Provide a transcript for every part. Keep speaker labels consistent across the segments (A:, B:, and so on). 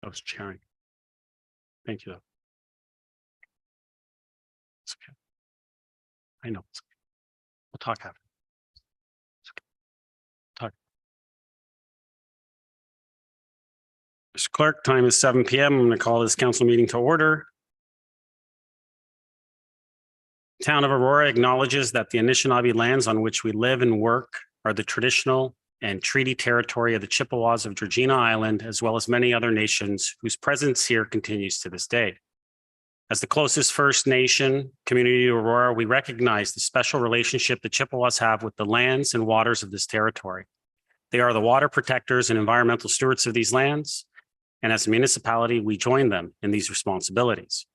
A: I was chairing. Thank you, though. It's okay. I know. It's okay. We'll talk after. It's okay. Talk. Mr. Clerk, time is 7 p.m. I'm going to call this council meeting to order. Town of Aurora acknowledges that the Anishinaabe lands on which we live and work are the traditional and treaty territory of the Chippewas of Georgina Island, as well as many other nations whose presence here continues to this day. As the closest First Nation community to Aurora, we recognize the special relationship the Chippewas have with the lands and waters of this territory. They are the water protectors and environmental stewards of these lands, and as a municipality, we join them in these responsibilities.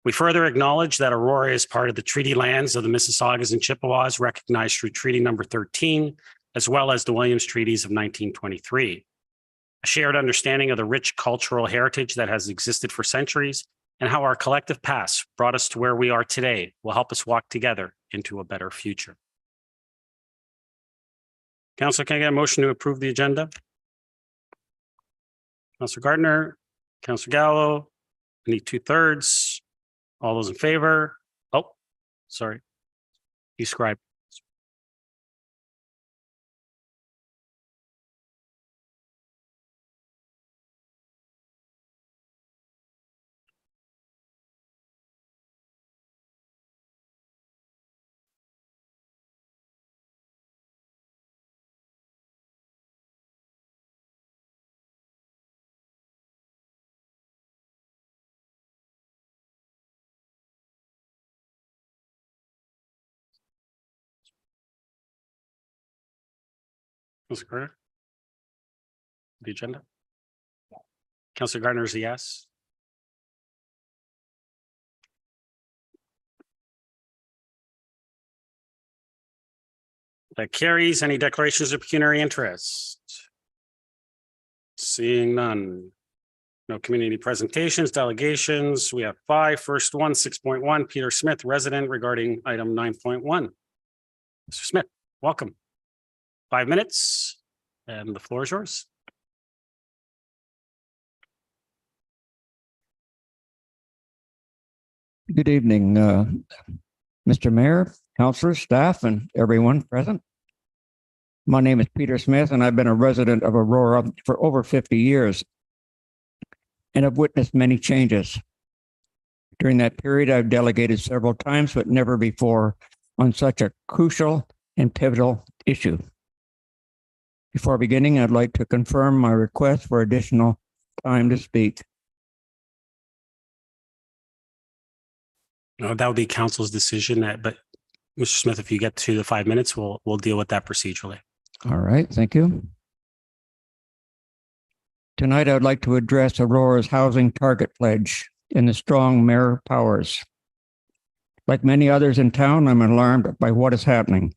A: We further acknowledge that Aurora is part of the treaty lands of the Mississaugas and Chippewas, recognized through Treaty Number 13, as well as the Williams Treaties of 1923. A shared understanding of the rich cultural heritage that has existed for centuries and how our collective past brought us to where we are today will help us walk together into a better future. Council, can I get a motion to approve the agenda? Councillor Gardner, Councillor Gallo, I need 2/3. All those in favor? Oh, sorry. You scribe. Councillor Gardner? The agenda? Councillor Gardner is a yes. That carries. Any declarations of pecuniary interest? Seeing none. No community presentations, delegations. We have 5. First one, 6.1, Peter Smith, resident, regarding item 9.1. Mr. Smith, welcome. 5 minutes and the floor is yours.
B: Good evening, Mr. Mayor, councillors, staff, and everyone present. My name is Peter Smith, and I've been a resident of Aurora for over 50 years and have witnessed many changes. During that period, I've delegated several times, but never before on such a crucial and pivotal issue. Before beginning, I'd like to confirm my request for additional time to speak.
A: That would be council's decision, but Mr. Smith, if you get to the 5 minutes, we'll deal with that procedurally.
B: All right, thank you. Tonight, I would like to address Aurora's housing target pledge and the strong mayor powers. Like many others in town, I'm alarmed by what is happening.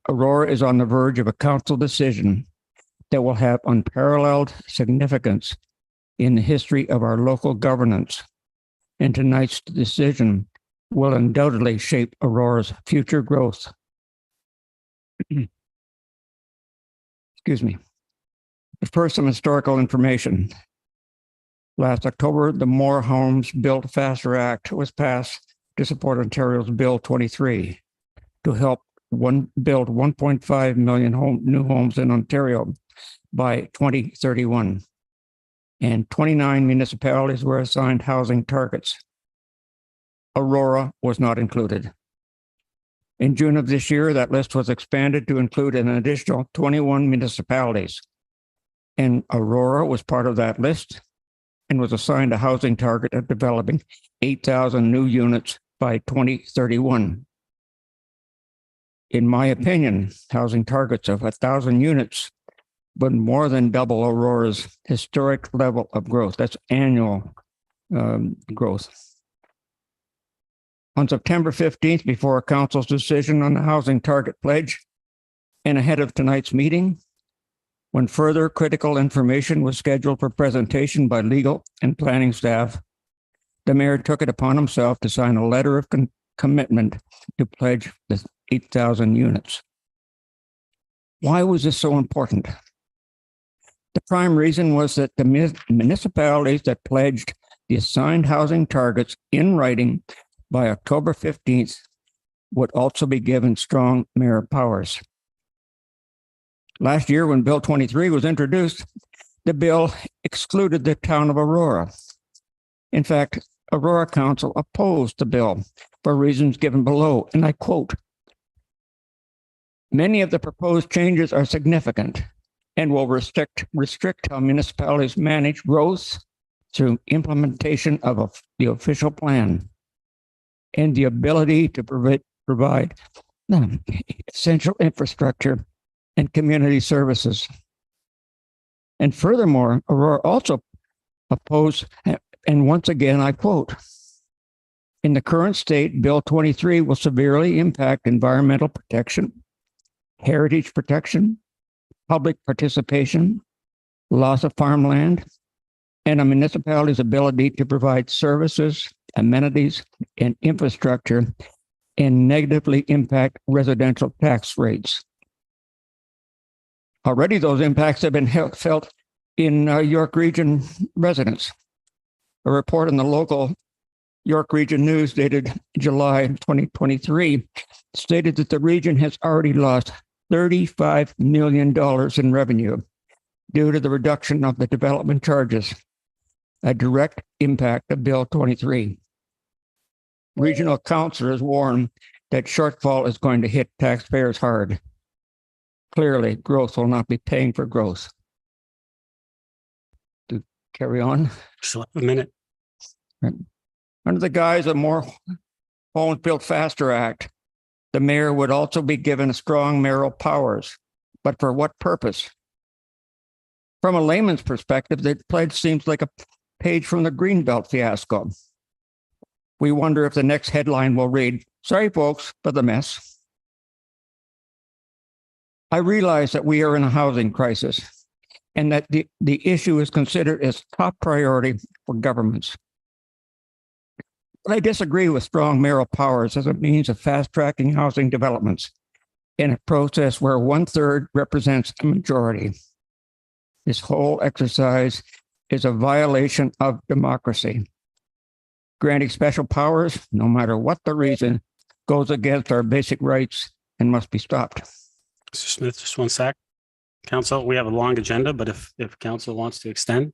B: Aurora is on the verge of a council decision that will have unparalleled significance in the history of our local governance. And tonight's decision will undoubtedly shape Aurora's future growth. Excuse me. But first, some historical information. Last October, the More Homes Built Faster Act was passed to support Ontario's Bill 23 to help build 1.5 million new homes in Ontario by 2031. And 29 municipalities were assigned housing targets. Aurora was not included. In June of this year, that list was expanded to include an additional 21 municipalities. And Aurora was part of that list and was assigned a housing target of developing 8,000 new units by 2031. In my opinion, housing targets of 1,000 units would more than double Aurora's historic level of growth. That's annual growth. On September 15th, before a council's decision on the housing target pledge and ahead of tonight's meeting, when further critical information was scheduled for presentation by legal and planning staff, the mayor took it upon himself to sign a letter of commitment to pledge the 8,000 units. Why was this so important? The prime reason was that the municipalities that pledged the assigned housing targets in writing by October 15th would also be given strong mayor powers. Last year, when Bill 23 was introduced, the bill excluded the town of Aurora. In fact, Aurora Council opposed the bill for reasons given below, and I quote, "Many of the proposed changes are significant and will restrict how municipalities manage growth through implementation of the official plan and the ability to provide essential infrastructure and community services." And furthermore, Aurora also opposed, and once again, I quote, "In the current state, Bill 23 will severely impact environmental protection, heritage protection, public participation, loss of farmland, and a municipality's ability to provide services, amenities, and infrastructure, and negatively impact residential tax rates." Already those impacts have been felt in York Region residents. A report in the local York Region News dated July 2023 stated that the region has already lost $35 million in revenue due to the reduction of the development charges, a direct impact of Bill 23. Regional councillors warn that shortfall is going to hit taxpayers hard. Clearly, growth will not be paying for growth. To carry on.
A: Still have a minute.
B: Under the guise of More Homes Built Faster Act, the mayor would also be given strong mayoral powers. But for what purpose? From a layman's perspective, the pledge seems like a page from the Greenbelt fiasco. We wonder if the next headline will read, "Sorry, folks, for the mess." I realize that we are in a housing crisis and that the issue is considered as top priority for governments. But I disagree with strong mayoral powers as a means of fast-tracking housing developments in a process where 1/3 represents a majority. This whole exercise is a violation of democracy. Granting special powers, no matter what the reason, goes against our basic rights and must be stopped.
A: Mr. Smith, just one sec. Council, we have a long agenda, but if council wants to extend,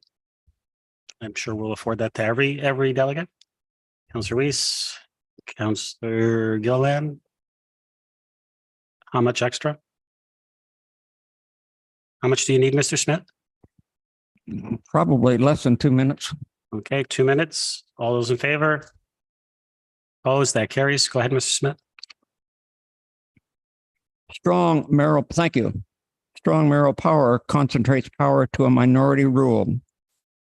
A: I'm sure we'll afford that to every delegate. Councillor Weese, Councillor Gilliland. How much extra? How much do you need, Mr. Smith?
B: Probably less than 2 minutes.
A: Okay, 2 minutes. All those in favor? Opposed? That carries. Go ahead, Mr. Smith.
B: Thank you. Strong mayoral power concentrates power to a minority rule,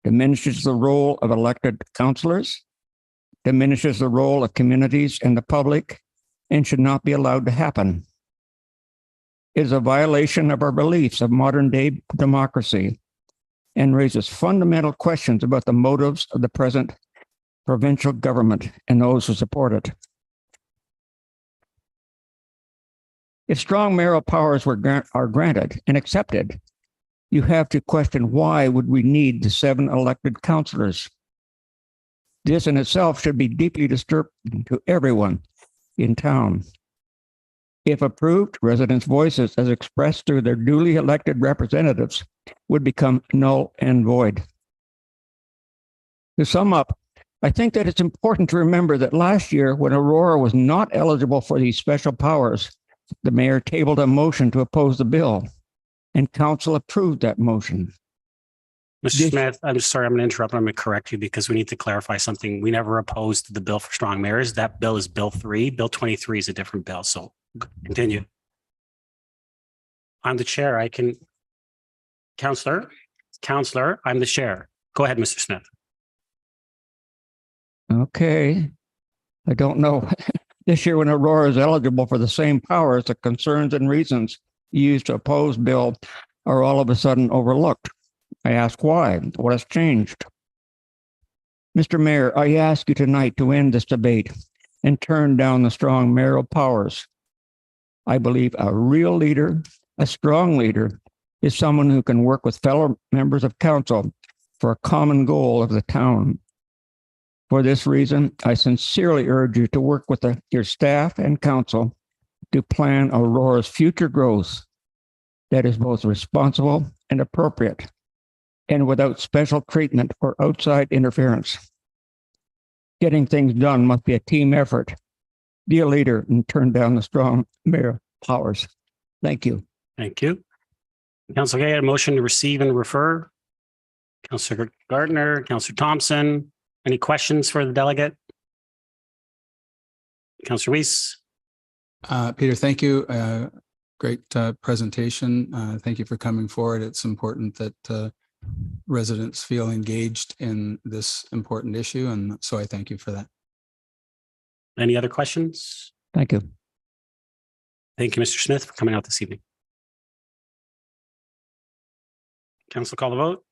B: diminishes the role of elected councillors, diminishes the role of communities and the public, and should not be allowed to happen. It is a violation of our beliefs of modern day democracy and raises fundamental questions about the motives of the present provincial government and those who support it. If strong mayoral powers are granted and accepted, you have to question, why would we need the 7 elected councillors? This in itself should be deeply disturbing to everyone in town. If approved, residents' voices as expressed through their duly elected representatives would become null and void. To sum up, I think that it's important to remember that last year, when Aurora was not eligible for these special powers, the mayor tabled a motion to oppose the bill, and council approved that motion.
A: Mr. Smith, I'm sorry, I'm going to interrupt. I'm going to correct you because we need to clarify something. We never opposed the bill for strong mayors. That bill is Bill 3. Bill 23 is a different bill. So continue. I'm the chair. I can. Councillor, I'm the chair. Go ahead, Mr. Smith.
B: Okay. I don't know. This year, when Aurora is eligible for the same powers, the concerns and reasons used to oppose bill are all of a sudden overlooked. I ask why. What has changed? Mr. Mayor, I ask you tonight to end this debate and turn down the strong mayoral powers. I believe a real leader, a strong leader, is someone who can work with fellow members of council for a common goal of the town. For this reason, I sincerely urge you to work with your staff and council to plan Aurora's future growth that is both responsible and appropriate, and without special treatment or outside interference. Getting things done must be a team effort. Be a leader and turn down the strong mayor powers. Thank you.
A: Thank you. Councillor Gay, a motion to receive and refer. Councillor Gardner, Councillor Thompson, any questions for the delegate? Councillor Weese.
C: Peter, thank you. Great presentation. Thank you for coming forward. It's important that residents feel engaged in this important issue, and so I thank you for that.
A: Any other questions?
B: Thank you.
A: Thank you, Mr. Smith, for coming out this evening. Council, call the vote.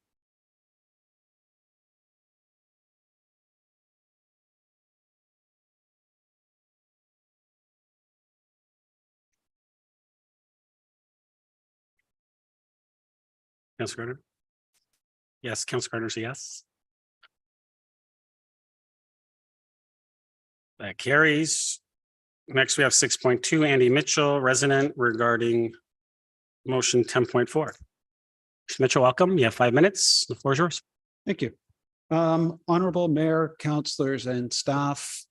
A: Councillor Gardner? Yes, Councillor Gardner's a yes. That carries. Next, we have 6.2, Andy Mitchell, resident, regarding motion 10.4. Mr. Mitchell, welcome. You have 5 minutes. The floor is yours.
D: Thank you. Honorable Mayor, councillors, and staff,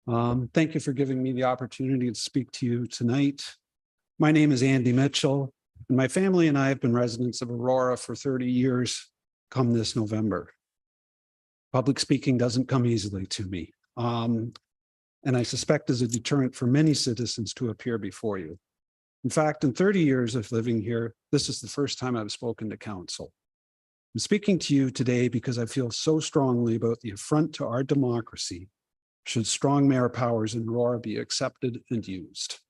D: thank you for giving me the opportunity to speak to you tonight. My name is Andy Mitchell, and my family and I have been residents of Aurora for 30 years come this November. Public speaking doesn't come easily to me, and I suspect is a deterrent for many citizens to appear before you. In fact, in 30 years of living here, this is the first time I've spoken to council. I'm speaking to you today because I feel so strongly about the affront to our democracy should strong mayor powers in Aurora be accepted and used.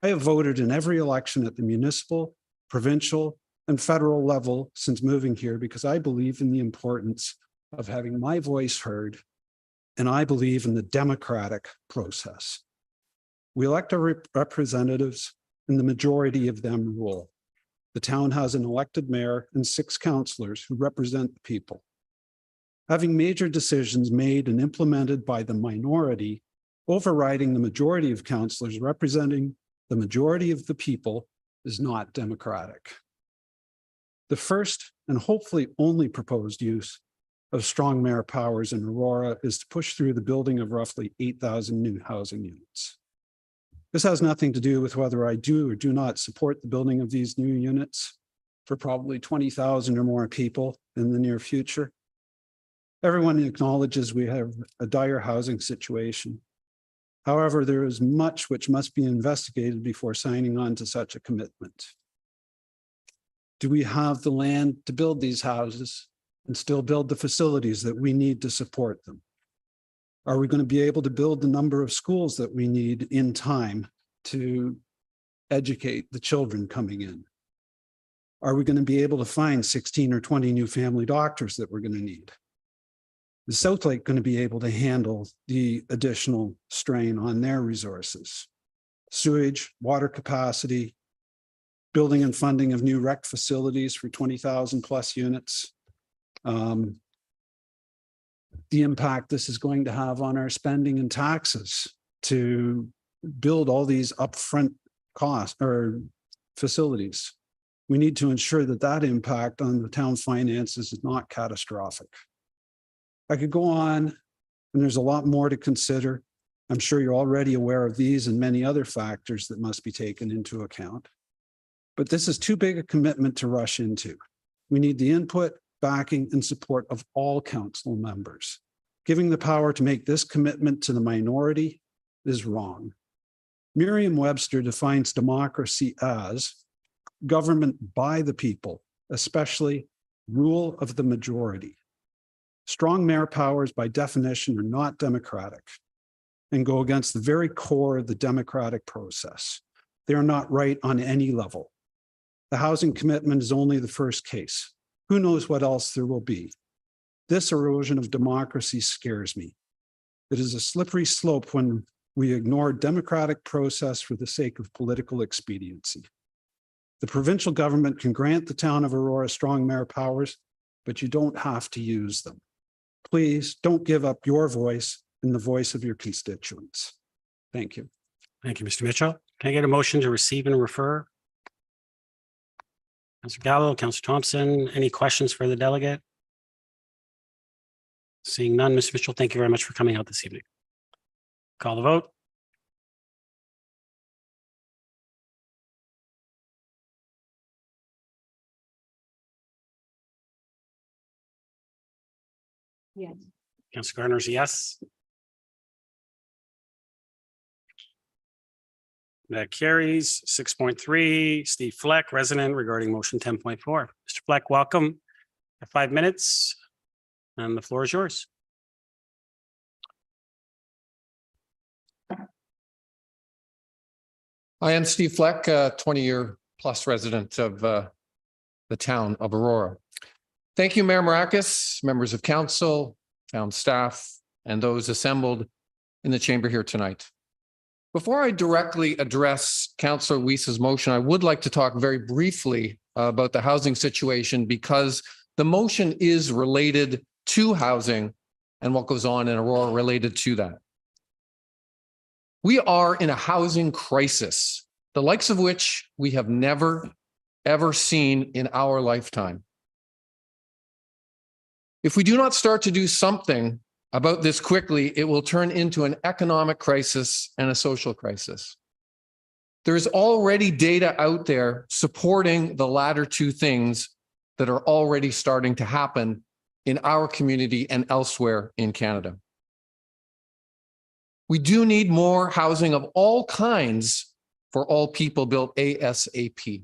D: I have voted in every election at the municipal, provincial, and federal level since moving here because I believe in the importance of having my voice heard, and I believe in the democratic process. We elect our representatives, and the majority of them rule. The town has an elected mayor and 6 councillors who represent the people. Having major decisions made and implemented by the minority, overriding the majority of councillors representing the majority of the people is not democratic. The first and hopefully only proposed use of strong mayor powers in Aurora is to push through the building of roughly 8,000 new housing units. This has nothing to do with whether I do or do not support the building of these new units for probably 20,000 or more people in the near future. Everyone acknowledges we have a dire housing situation. However, there is much which must be investigated before signing on to such a commitment. Do we have the land to build these houses and still build the facilities that we need to support them? Are we going to be able to build the number of schools that we need in time to educate the children coming in? Are we going to be able to find 16 or 20 new family doctors that we're going to need? Is South Lake going to be able to handle the additional strain on their resources? Sewage, water capacity, building and funding of new rec facilities for 20,000 plus units. The impact this is going to have on our spending and taxes to build all these upfront costs or facilities. We need to ensure that that impact on the town finances is not catastrophic. I could go on, and there's a lot more to consider. I'm sure you're already aware of these and many other factors that must be taken into account. But this is too big a commitment to rush into. We need the input, backing, and support of all council members. Giving the power to make this commitment to the minority is wrong. Merriam-Webster defines democracy as government by the people, especially rule of the majority. Strong mayor powers by definition are not democratic and go against the very core of the democratic process. They are not right on any level. The housing commitment is only the first case. Who knows what else there will be? This erosion of democracy scares me. It is a slippery slope when we ignore democratic process for the sake of political expediency. The provincial government can grant the town of Aurora strong mayor powers, but you don't have to use them. Please don't give up your voice and the voice of your constituents. Thank you.
A: Thank you, Mr. Mitchell. Can I get a motion to receive and refer? Councillor Gallo, Councillor Thompson, any questions for the delegate? Seeing none, Mr. Mitchell, thank you very much for coming out this evening. Call the vote.
E: Yes.
A: Councillor Gardner is a yes. That carries. 6.3, Steve Fleck, resident, regarding motion 10.4. Mr. Fleck, welcome. You have 5 minutes and the floor is yours.
F: I am Steve Fleck, a 20-year plus resident of the town of Aurora. Thank you, Mayor Mrakas, members of council, town staff, and those assembled in the chamber here tonight. Before I directly address Councillor Weese's motion, I would like to talk very briefly about the housing situation because the motion is related to housing and what goes on in Aurora related to that. We are in a housing crisis, the likes of which we have never, ever seen in our lifetime. If we do not start to do something about this quickly, it will turn into an economic crisis and a social crisis. There is already data out there supporting the latter two things that are already starting to happen in our community and elsewhere in Canada. We do need more housing of all kinds for all people built ASAP.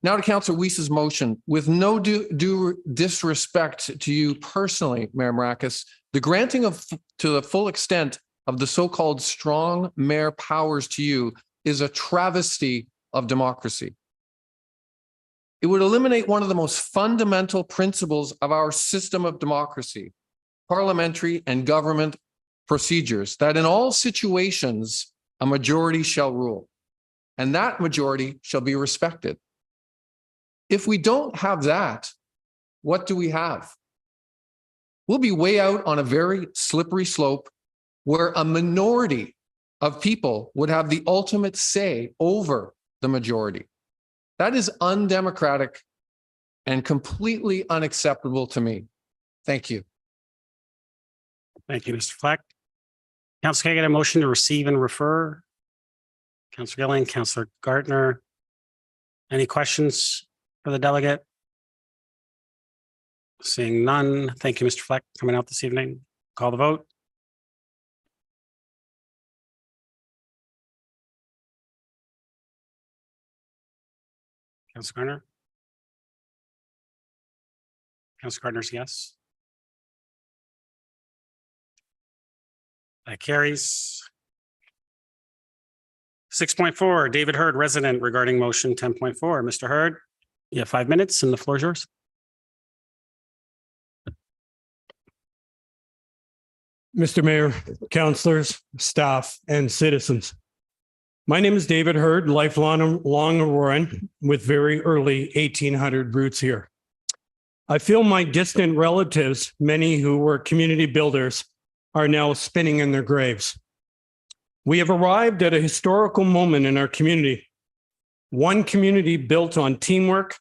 F: Now to Councillor Weese's motion. With no due disrespect to you personally, Mayor Mrakas, the granting of to the full extent of the so-called strong mayor powers to you is a travesty of democracy. It would eliminate one of the most fundamental principles of our system of democracy, parliamentary and government procedures, that in all situations, a majority shall rule, and that majority shall be respected. If we don't have that, what do we have? We'll be way out on a very slippery slope where a minority of people would have the ultimate say over the majority. That is undemocratic and completely unacceptable to me. Thank you.
A: Thank you, Mr. Fleck. Council, can I get a motion to receive and refer? Councillor Gilliland, Councillor Gardner. Any questions for the delegate? Seeing none. Thank you, Mr. Fleck, for coming out this evening. Call the vote. Councillor Gardner. Councillor Gardner's yes. That carries. 6.4, David Hurd, resident, regarding motion 10.4. Mr. Hurd, you have 5 minutes and the floor is yours.
G: Mr. Mayor, councillors, staff, and citizens. My name is David Hurd, lifelong Auroran with very early 1800 roots here. I feel my distant relatives, many who were community builders, are now spinning in their graves. We have arrived at a historical moment in our community. One community built on teamwork,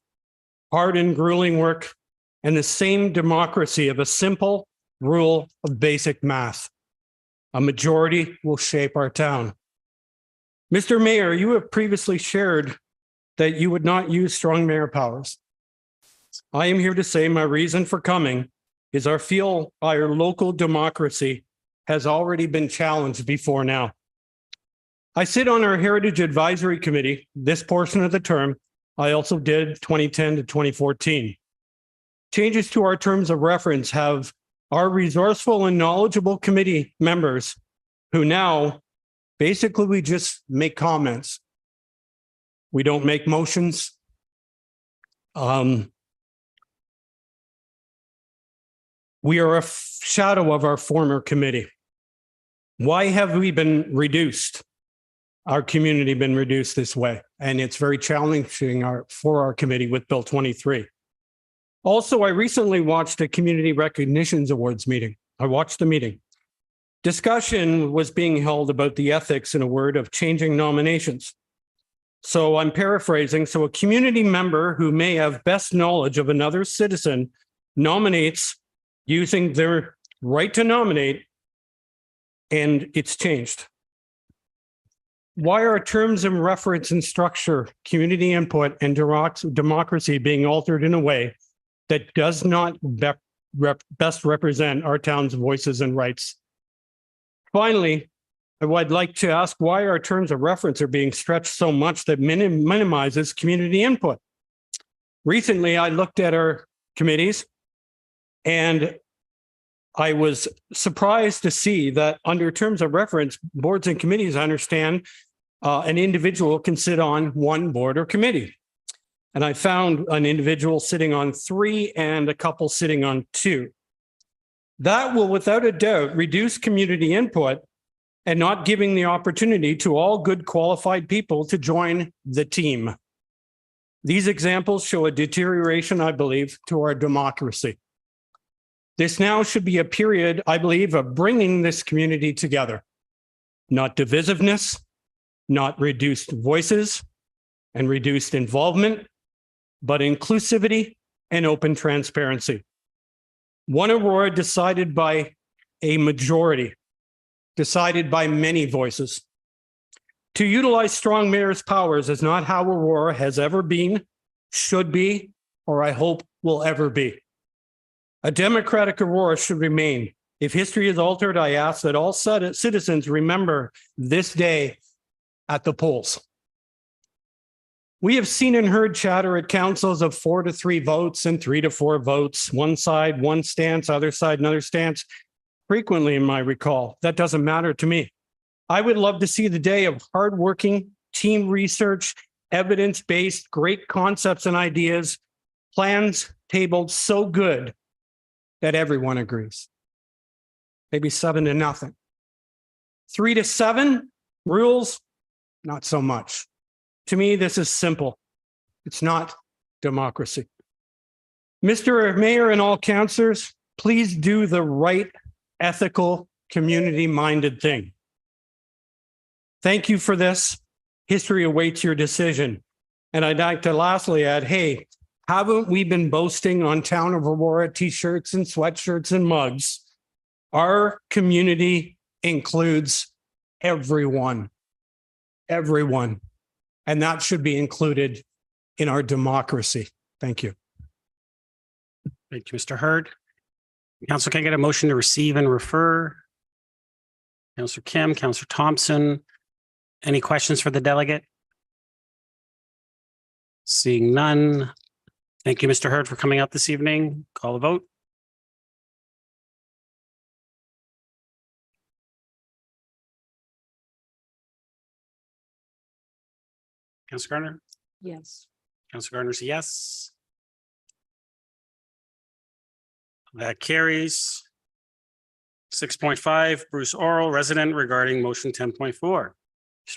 G: hard and grueling work, and the same democracy of a simple rule of basic math. A majority will shape our town. Mr. Mayor, you have previously shared that you would not use strong mayor powers. I am here to say my reason for coming is I feel our local democracy has already been challenged before now. I sit on our Heritage Advisory Committee, this portion of the term. I also did 2010 to 2014. Changes to our terms of reference have our resourceful and knowledgeable committee members who now basically we just make comments. We don't make motions. We are a shadow of our former committee. Why have we been reduced? Our community been reduced this way? and it's very challenging for our committee with Bill 23. Also, I recently watched a Community Recognitions Awards meeting. I watched the meeting. Discussion was being held about the ethics, in a word, of changing nominations. So I'm paraphrasing. So a community member who may have best knowledge of another citizen nominates using their right to nominate, and it's changed. Why are terms of reference and structure, community input, and democracy being altered in a way that does not best represent our town's voices and rights? Finally, I would like to ask why our terms of reference are being stretched so much that minimizes community input. Recently, I looked at our committees and I was surprised to see that under terms of reference, boards and committees, I understand an individual can sit on one board or committee. And I found an individual sitting on 3 and a couple sitting on 2. That will, without a doubt, reduce community input and not giving the opportunity to all good qualified people to join the team. These examples show a deterioration, I believe, to our democracy. This now should be a period, I believe, of bringing this community together, not divisiveness, not reduced voices and reduced involvement, but inclusivity and open transparency. One Aurora decided by a majority, decided by many voices. To utilize strong mayor's powers is not how Aurora has ever been, should be, or I hope will ever be. A democratic Aurora should remain. If history is altered, I ask that all citizens remember this day at the polls. We have seen and heard chatter at councils of 4 to 3 votes and 3 to 4 votes, one side, one stance, other side, another stance, frequently in my recall. That doesn't matter to me. I would love to see the day of hardworking, team research, evidence-based, great concepts and ideas, plans tabled so good that everyone agrees. Maybe 7-0. 3 to 7 rules, not so much. To me, this is simple. It's not democracy. Mr. Mayor and all councillors, please do the right, ethical, community-minded thing. Thank you for this. History awaits your decision. And I'd like to lastly add, hey, haven't we been boasting on Town of Aurora t-shirts and sweatshirts and mugs? Our community includes everyone. Everyone. And that should be included in our democracy. Thank you.
A: Thank you, Mr. Hurd. Council, can I get a motion to receive and refer? Councillor Kim, Councillor Thompson. Any questions for the delegate? Seeing none. Thank you, Mr. Hurd, for coming out this evening. Call the vote. Councillor Garner?
E: Yes.
A: Councillor Gardner's a yes. That carries. 6.5, Bruce Orrell, resident, regarding motion 10.4. Mr.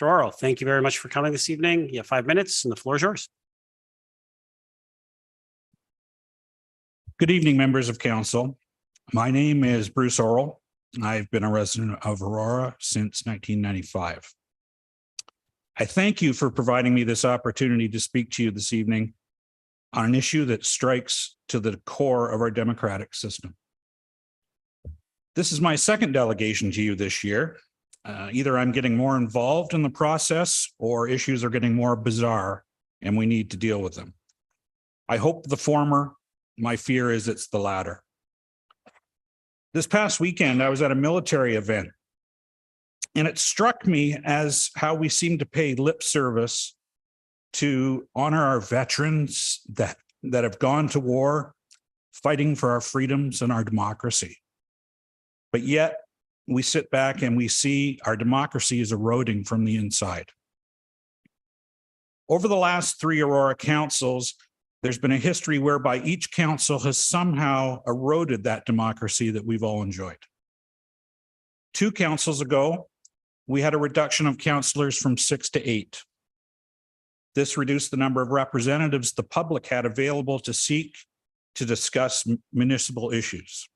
A: Orrell, thank you very much for coming this evening. You have 5 minutes and the floor is yours.
H: Good evening, members of council. My name is Bruce Orrell. I've been a resident of Aurora since 1995. I thank you for providing me this opportunity to speak to you this evening on an issue that strikes to the core of our democratic system. This is my second delegation to you this year. Either I'm getting more involved in the process or issues are getting more bizarre and we need to deal with them. I hope the former. My fear is it's the latter. This past weekend, I was at a military event, and it struck me as how we seem to pay lip service to honor our veterans that have gone to war, fighting for our freedoms and our democracy. But yet, we sit back and we see our democracy is eroding from the inside. Over the last 3 Aurora councils, there's been a history whereby each council has somehow eroded that democracy that we've all enjoyed. 2 councils ago, we had a reduction of councillors from 6 to 8. This reduced the number of representatives the public had available to seek to discuss municipal issues.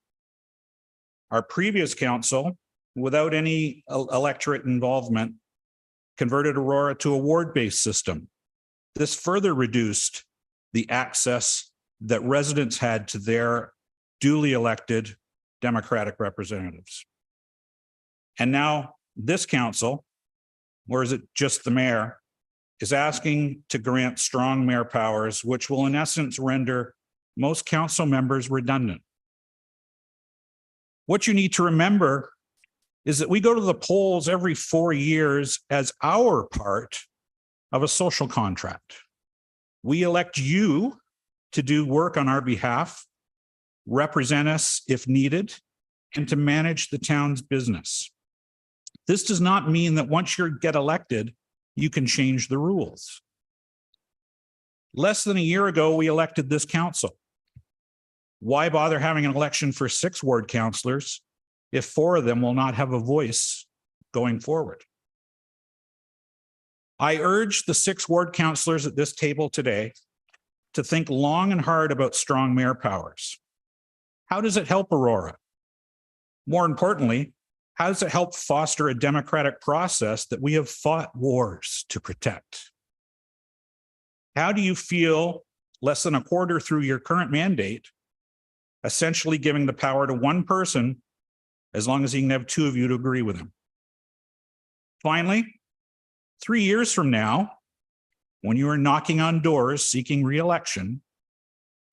H: Our previous council, without any electorate involvement, converted Aurora to a ward-based system. This further reduced the access that residents had to their duly elected democratic representatives. And now this council, or is it just the mayor, is asking to grant strong mayor powers, which will in essence render most council members redundant. What you need to remember is that we go to the polls every 4 years as our part of a social contract. We elect you to do work on our behalf, represent us if needed, and to manage the town's business. This does not mean that once you get elected, you can change the rules. Less than a year ago, we elected this council. Why bother having an election for 6 ward councillors if 4 of them will not have a voice going forward? I urge the 6 ward councillors at this table today to think long and hard about strong mayor powers. How does it help Aurora? More importantly, how does it help foster a democratic process that we have fought wars to protect? How do you feel less than a quarter through your current mandate, essentially giving the power to one person as long as he can have 2 of you to agree with him? Finally, 3 years from now, when you are knocking on doors seeking re-election,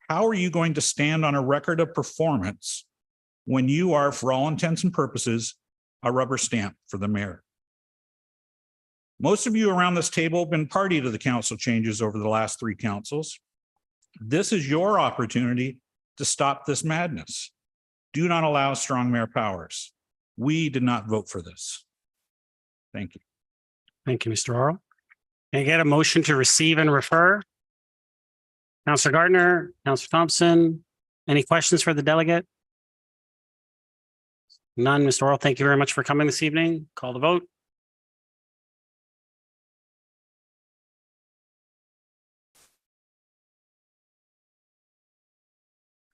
H: how are you going to stand on a record of performance when you are, for all intents and purposes, a rubber stamp for the mayor? Most of you around this table have been party to the council changes over the last 3 councils. This is your opportunity to stop this madness. Do not allow strong mayor powers. We did not vote for this. Thank you.
A: Thank you, Mr. Orrell. Can I get a motion to receive and refer? Councillor Gardner, Councillor Thompson, any questions for the delegate? None. Mr. Orrell, thank you very much for coming this evening. Call the vote.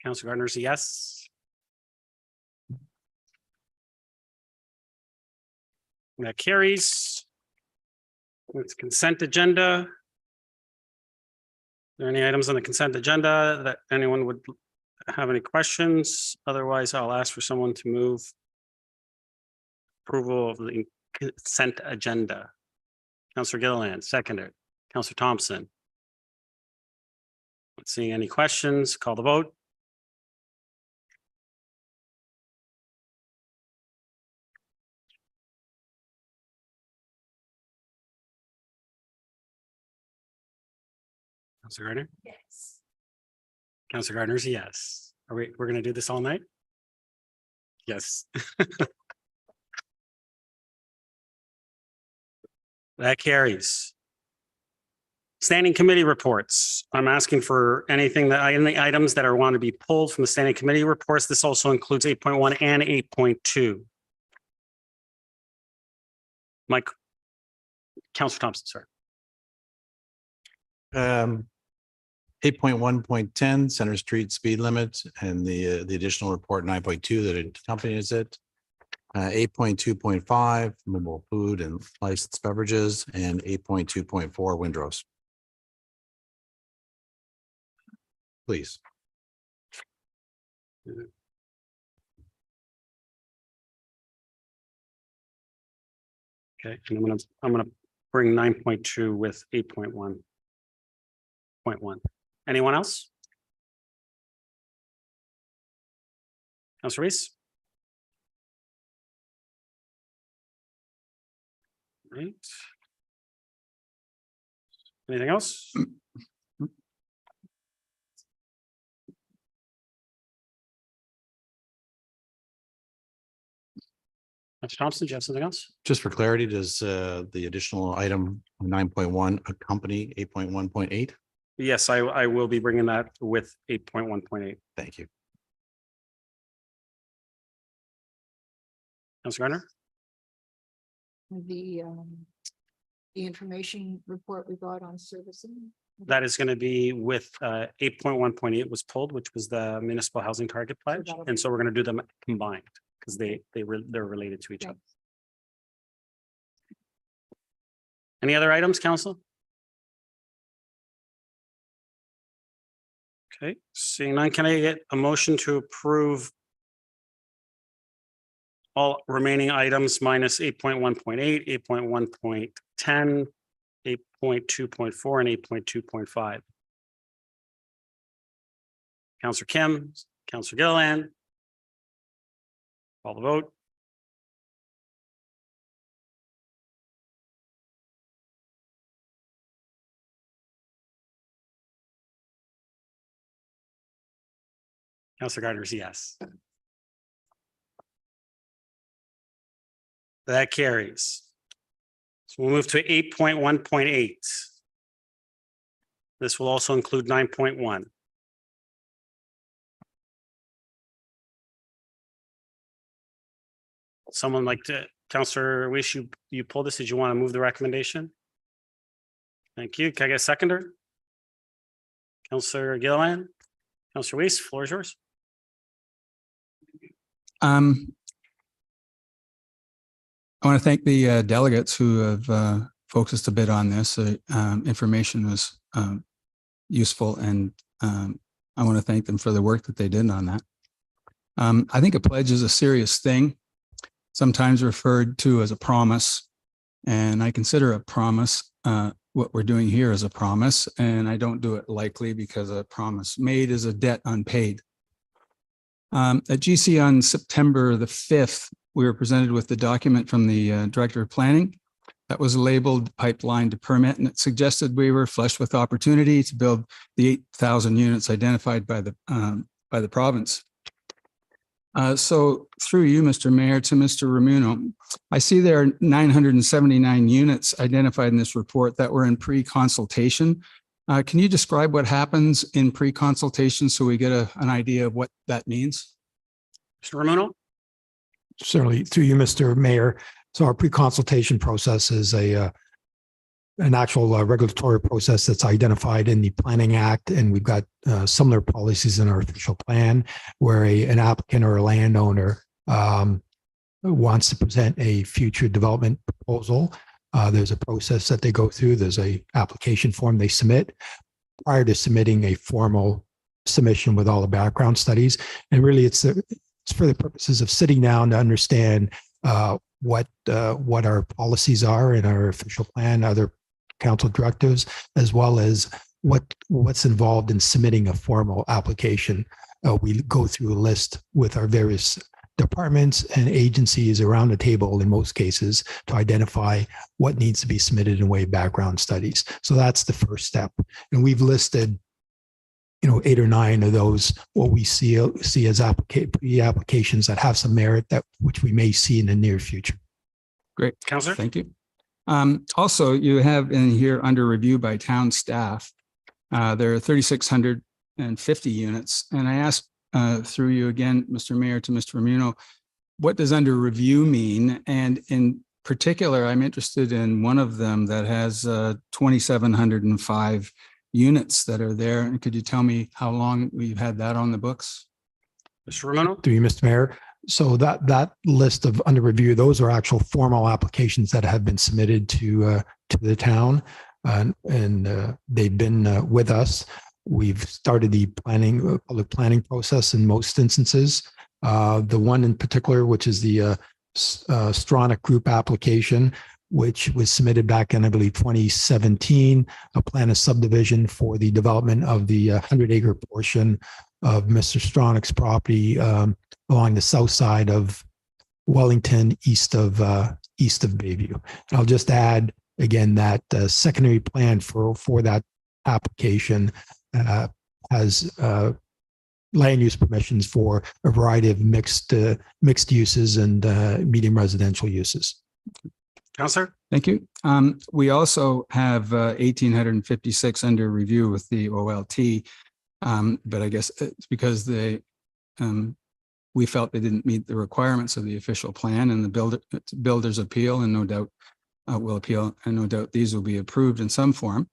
A: Councillor Gardner is a yes. That carries. It's consent agenda. Are there any items on the consent agenda that anyone would have any questions? Otherwise, I'll ask for someone to move approval of the consent agenda. Councillor Gilliland, seconded. Councillor Thompson. Not seeing any questions, call the vote. Councillor Gardner?
E: Yes.
A: Councillor Gardner's a yes. We're going to do this all night? Yes. That carries. Standing committee reports. I'm asking for anything that any items that are want to be pulled from the standing committee reports. This also includes 8.1 and 8.2. Mike, Councillor Thompson, sorry.
I: 8.1.10 Center Street speed limit and the additional report 9.2 that accompanies it. 8.2.5 mobile food and licensed beverages, and 8.2.4 Windrows. Please.
A: Okay, and I'm gonna bring 9.2 with 8.1.1. Anyone else? Councillor Weese? Right. Anything else? Mr. Thompson, do you have something else?
I: Just for clarity, does the additional item 9.1 accompany 8.1.8?
A: Yes, I will be bringing that with 8.1.8.
I: Thank you.
A: Councillor Gardner?
E: The the information report we got on servicing?
A: That is going to be with 8.1.8 was pulled, which was the municipal housing target pledge.
E: that'll
A: And
E: be-
A: so we're going to do them combined because they're related to each other.
E: Thanks.
A: Any other items, council? Okay, seeing none, can I get a motion to approve all remaining items minus 8.1.8, 8.1.10, 8.2.4, and 8.2.5? Councillor Kim, Councillor Gilliland. Call the vote. Councillor Gardner's yes. That carries. So we'll move to 8.1.8. This will also include 9.1. Someone like to, Councillor Weese, you pulled this. Did you want to move the recommendation? Thank you. Can I get a seconder? Councillor Gilliland, Councillor Weese, floor is yours.
C: I want to thank the delegates who have focused a bit on this. Information was useful, and I want to thank them for the work that they did on that. I think a pledge is a serious thing, sometimes referred to as a promise, and I consider a promise what we're doing here is a promise, and I don't do it lightly because a promise made is a debt unpaid. At GC on September the 5th, we were presented with the document from the Director of Planning that was labeled Pipeline to Permit, and it suggested we were flush with opportunity to build the 8,000 units identified by the province. So through you, Mr. Mayor, to Mr. Ramuno, I see there are 979 units identified in this report that were in pre-consultation. Can you describe what happens in pre-consultation so we get an idea of what that means?
A: Mr. Ramuno?
J: Certainly, through you, Mr. Mayor. So our pre-consultation process is an actual regulatory process that's identified in the Planning Act, and we've got similar policies in our official plan where an applicant or a landowner wants to present a future development proposal. There's a process that they go through. There's a application form they submit prior to submitting a formal submission with all the background studies. And really, it's for the purposes of sitting down to understand what our policies are in our official plan, other council directives, as well as what's involved in submitting a formal application. We go through a list with our various departments and agencies around the table in most cases to identify what needs to be submitted in way of background studies. So that's the first step. And we've listed 8 or 9 of those, what we see as applications that have some merit, which we may see in the near future.
C: Great.
A: Councillor?
C: Thank you. Also, you have in here under review by town staff, there are 3,650 units. And I asked through you again, Mr. Mayor, to Mr. Ramuno, what does under review mean? And in particular, I'm interested in one of them that has 2,705 units that are there. And could you tell me how long we've had that on the books?
A: Mr. Ramuno?
J: Through you, Mr. Mayor. So that list of under review, those are actual formal applications that have been submitted to the town, and they've been with us. We've started the public planning process in most instances. The one in particular, which is the Stronach Group application, which was submitted back in, I believe, 2017, a plan of subdivision for the development of the 100-acre portion of Mr. Stronach's property along the south side of Wellington, east of Bayview. And I'll just add again that secondary plan for that application has land use permissions for a variety of mixed uses and medium residential uses.
A: Councillor?
C: Thank you. We also have 1,856 under review with the OLT, but I guess it's because we felt they didn't meet the requirements of the official plan and the builder's appeal, and no doubt will appeal, and no doubt these will be approved in some form.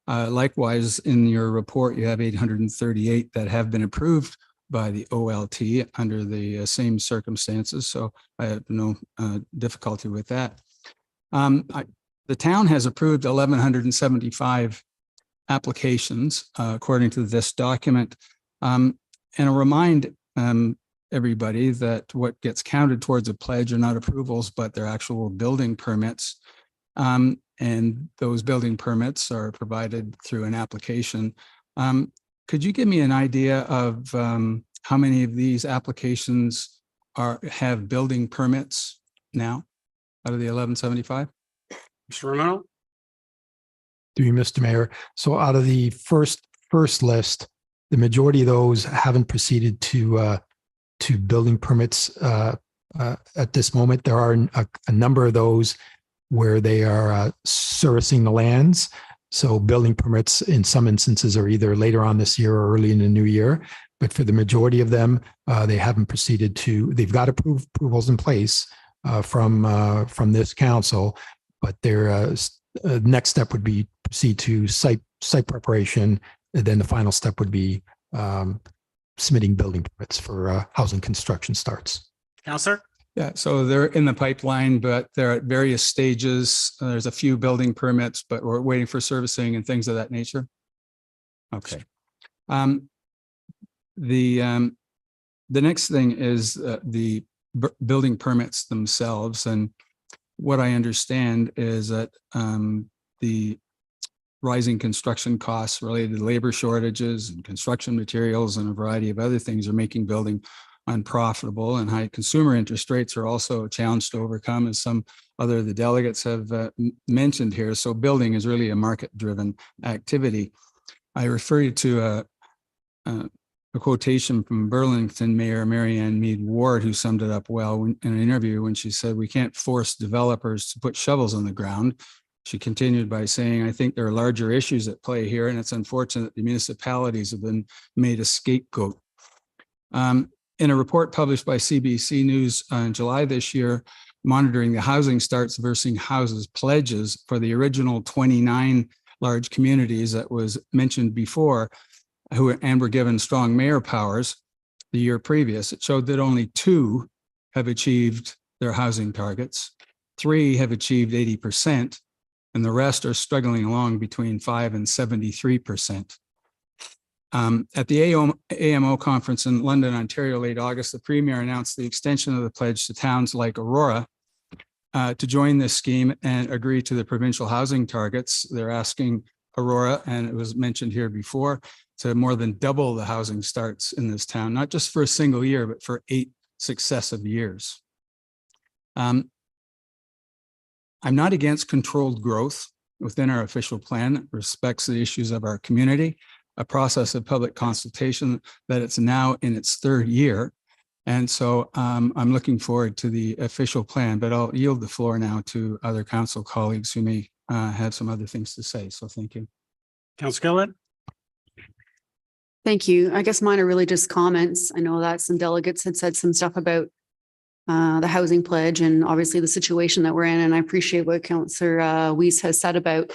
C: Likewise, in your report, you have 838 that have been approved by the OLT under the same circumstances. So I have no difficulty with that. The town has approved 1,175 applications according to this document. And I'll remind everybody that what gets counted towards a pledge are not approvals, but they're actual building permits. And those building permits are provided through an application. Could you give me an idea of how many of these applications have building permits now out of the 1175?
A: Mr. Romano?
J: Through you, Mr. Mayor. So out of the first list, the majority of those haven't proceeded to building permits at this moment. There are a number of those where they are servicing the lands. So building permits in some instances are either later on this year or early in the new year. But for the majority of them, they haven't proceeded to, they've got approvals in place from this council, but their next step would be proceed to site preparation. And then the final step would be submitting building permits for housing construction starts.
A: Councillor?
C: Yeah, so they're in the pipeline, but they're at various stages. There's a few building permits, but we're waiting for servicing and things of that nature. Okay. The next thing is the building permits themselves. And what I understand is that the rising construction costs related to labor shortages and construction materials and a variety of other things are making building unprofitable, and high consumer interest rates are also a challenge to overcome, as some other of the delegates have mentioned here. So building is really a market-driven activity. I refer you to a quotation from Burlington Mayor Mary Ann Mead Ward, who summed it up well in an interview when she said, "We can't force developers to put shovels in the ground." She continued by saying, "I think there are larger issues at play here, and it's unfortunate the municipalities have been made a scapegoat." In a report published by CBC News in July this year, monitoring the housing starts versus houses pledges for the original 29 large communities that was mentioned before, and were given strong mayor powers the year previous, it showed that only 2 have achieved their housing targets, 3 have achieved 80%, and the rest are struggling along between 5 and 73%. At the AMO conference in London, Ontario, late August, the Premier announced the extension of the pledge to towns like Aurora to join this scheme and agree to the provincial housing targets. They're asking Aurora, and it was mentioned here before, to more than double the housing starts in this town, not just for a single year, but for 8 successive years. I'm not against controlled growth within our official plan. It respects the issues of our community, a process of public consultation that it's now in its 3rd year. And so I'm looking forward to the official plan, but I'll yield the floor now to other council colleagues who may have some other things to say. So thank you.
A: Councillor Gilliland?
K: Thank you. I guess mine are really just comments. I know that some delegates had said some stuff about the housing pledge and obviously the situation that we're in. And I appreciate what Councillor Weese has said about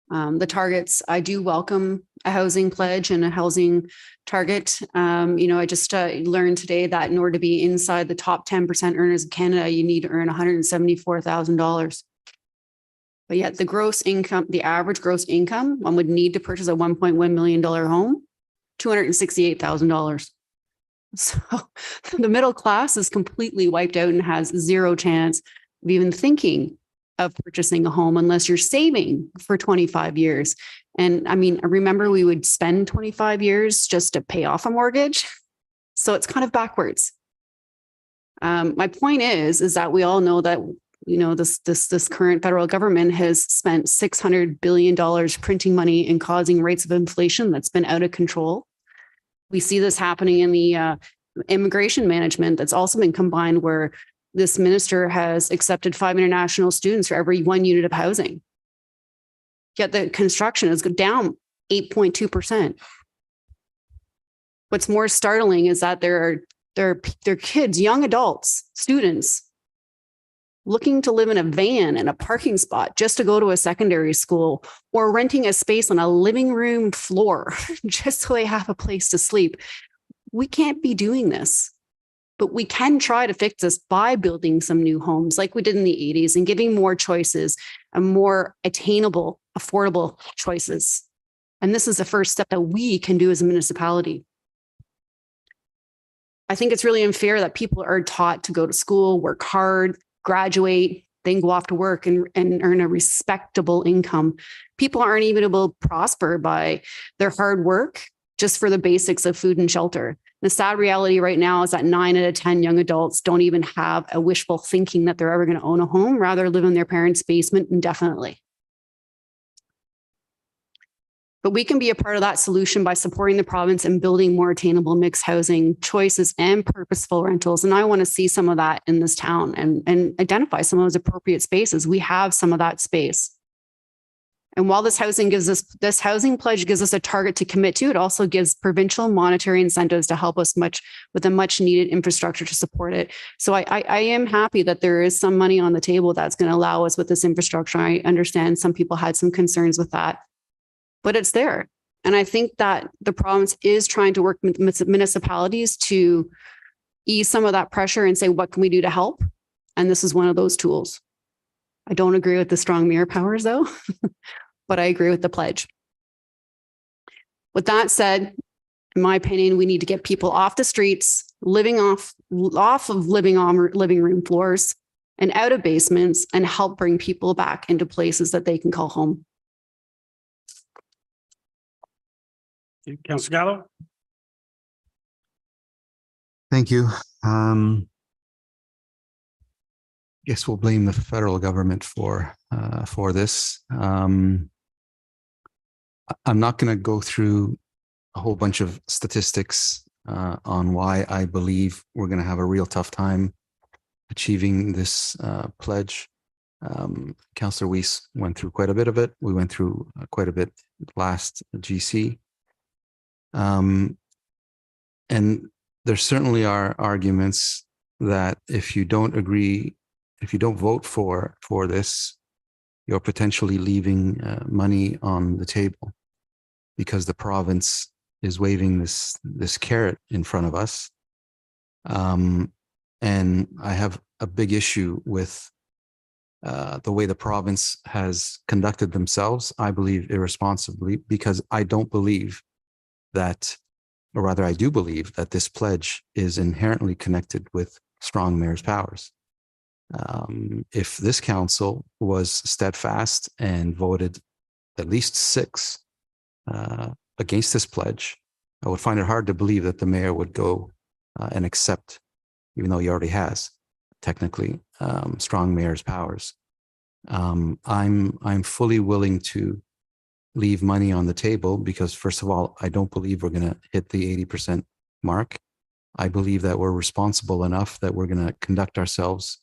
K: the targets. I do welcome a housing pledge and a housing target. I just learned today that in order to be inside the top 10% earners of Canada, you need to earn $174,000. But yet the gross income, the average gross income, one would need to purchase a $1.1 million home, $268,000. So the middle class is completely wiped out and has zero chance of even thinking of purchasing a home unless you're saving for 25 years. And I mean, I remember we would spend 25 years just to pay off a mortgage. So it's kind of backwards. My point is that we all know that, this current federal government has spent $600 billion printing money and causing rates of inflation that's been out of control. We see this happening in the immigration management that's also been combined, where this minister has accepted 5 international students for every 1 unit of housing. Yet the construction has gone down 8.2%. What's more startling is that there are kids, young adults, students looking to live in a van in a parking spot just to go to a secondary school, or renting a space on a living room floor just so they have a place to sleep. We can't be doing this, but we can try to fix this by building some new homes like we did in the 80s and giving more choices and more attainable, affordable choices. And this is the first step that we can do as a municipality. I think it's really unfair that people are taught to go to school, work hard, graduate, then go off to work and earn a respectable income. People aren't even able to prosper by their hard work just for the basics of food and shelter. The sad reality right now is that 9 out of 10 young adults don't even have a wishful thinking that they're ever going to own a home, rather live in their parents' basement indefinitely. But we can be a part of that solution by supporting the province and building more attainable mixed housing choices and purposeful rentals. And I want to see some of that in this town and identify some of those appropriate spaces. We have some of that space. And while this housing pledge gives us a target to commit to, it also gives provincial monetary incentives to help us with a much needed infrastructure to support it. So I am happy that there is some money on the table that's going to allow us with this infrastructure. I understand some people had some concerns with that, but it's there. And I think that the province is trying to work with municipalities to ease some of that pressure and say, what can we do to help? And this is one of those tools. I don't agree with the strong mayor powers though, but I agree with the pledge. With that said, in my opinion, we need to get people off the streets, living off of living room floors and out of basements, and help bring people back into places that they can call home.
A: Councillor Gallo.
L: Thank you. Guess we'll blame the federal government for this. I'm not going to go through a whole bunch of statistics on why I believe we're going to have a real tough time achieving this pledge. Councillor Weese went through quite a bit of it. We went through quite a bit last GC. And there certainly are arguments that if you don't agree, if you don't vote for this, you're potentially leaving money on the table because the province is waving this carrot in front of us. And I have a big issue with the way the province has conducted themselves, I believe irresponsibly, because I don't believe that, or rather I do believe that this pledge is inherently connected with strong mayor's powers. If this council was steadfast and voted at least 6 against this pledge, I would find it hard to believe that the mayor would go and accept, even though he already has technically strong mayor's powers. I'm fully willing to leave money on the table because, first of all, I don't believe we're going to hit the 80% mark. I believe that we're responsible enough that we're going to conduct ourselves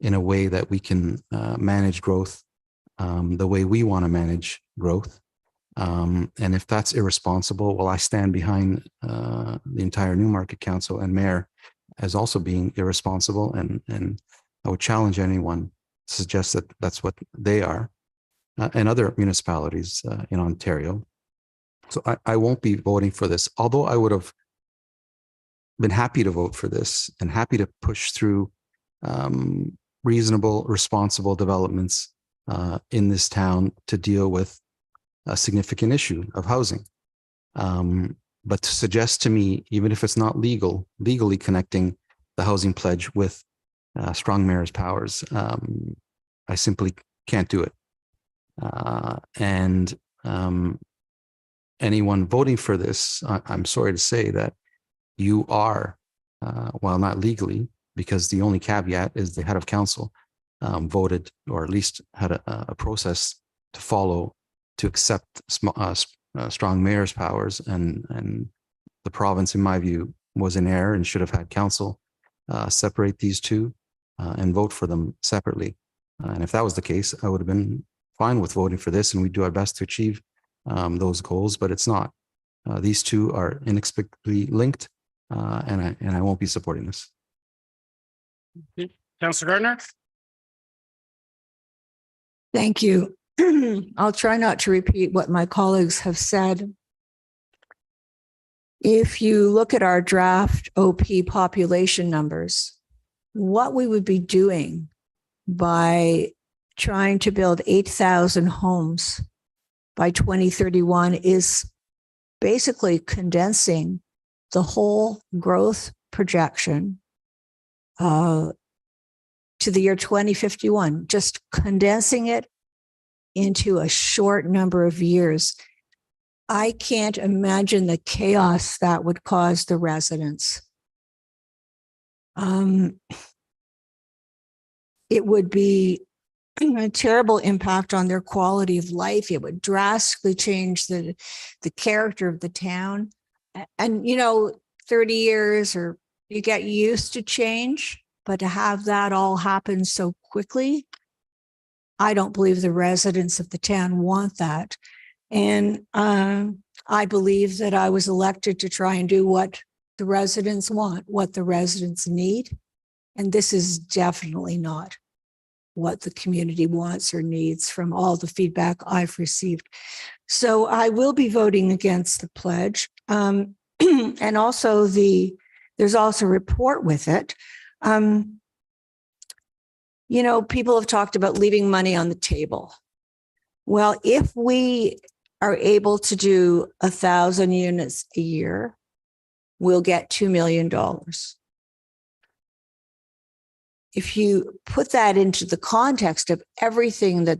L: in a way that we can manage growth the way we want to manage growth. And if that's irresponsible, well, I stand behind the entire Newmarket Council and Mayor as also being irresponsible. And I would challenge anyone to suggest that that's what they are and other municipalities in Ontario. So I won't be voting for this, although I would have been happy to vote for this and happy to push through reasonable, responsible developments in this town to deal with a significant issue of housing. But to suggest to me, even if it's not legally connecting the housing pledge with strong mayor's powers, I simply can't do it. And anyone voting for this, I'm sorry to say that you are, while not legally, because the only caveat is the head of council voted, or at least had a process to follow to accept strong mayor's powers, and the province, in my view, was in error and should have had council separate these two and vote for them separately. And if that was the case, I would have been fine with voting for this, and we do our best to achieve those goals, but it's not. These two are inexplicably linked, and I won't be supporting this.
A: Councillor Gardner.
E: Thank you. I'll try not to repeat what my colleagues have said. If you look at our draft OP population numbers, what we would be doing by trying to build 8,000 homes by 2031 is basically condensing the whole growth projection to the year 2051, just condensing it into a short number of years. I can't imagine the chaos that would cause the residents. It would be a terrible impact on their quality of life. It would drastically change the character of the town. And, 30 years or you get used to change, but to have that all happen so quickly, I don't believe the residents of the town want that. And I believe that I was elected to try and do what the residents want, what the residents need. And this is definitely not what the community wants or needs from all the feedback I've received. So I will be voting against the pledge. And also there's also a report with it. People have talked about leaving money on the table. Well, if we are able to do 1,000 units a year, we'll get $2 million. If you put that into the context of everything that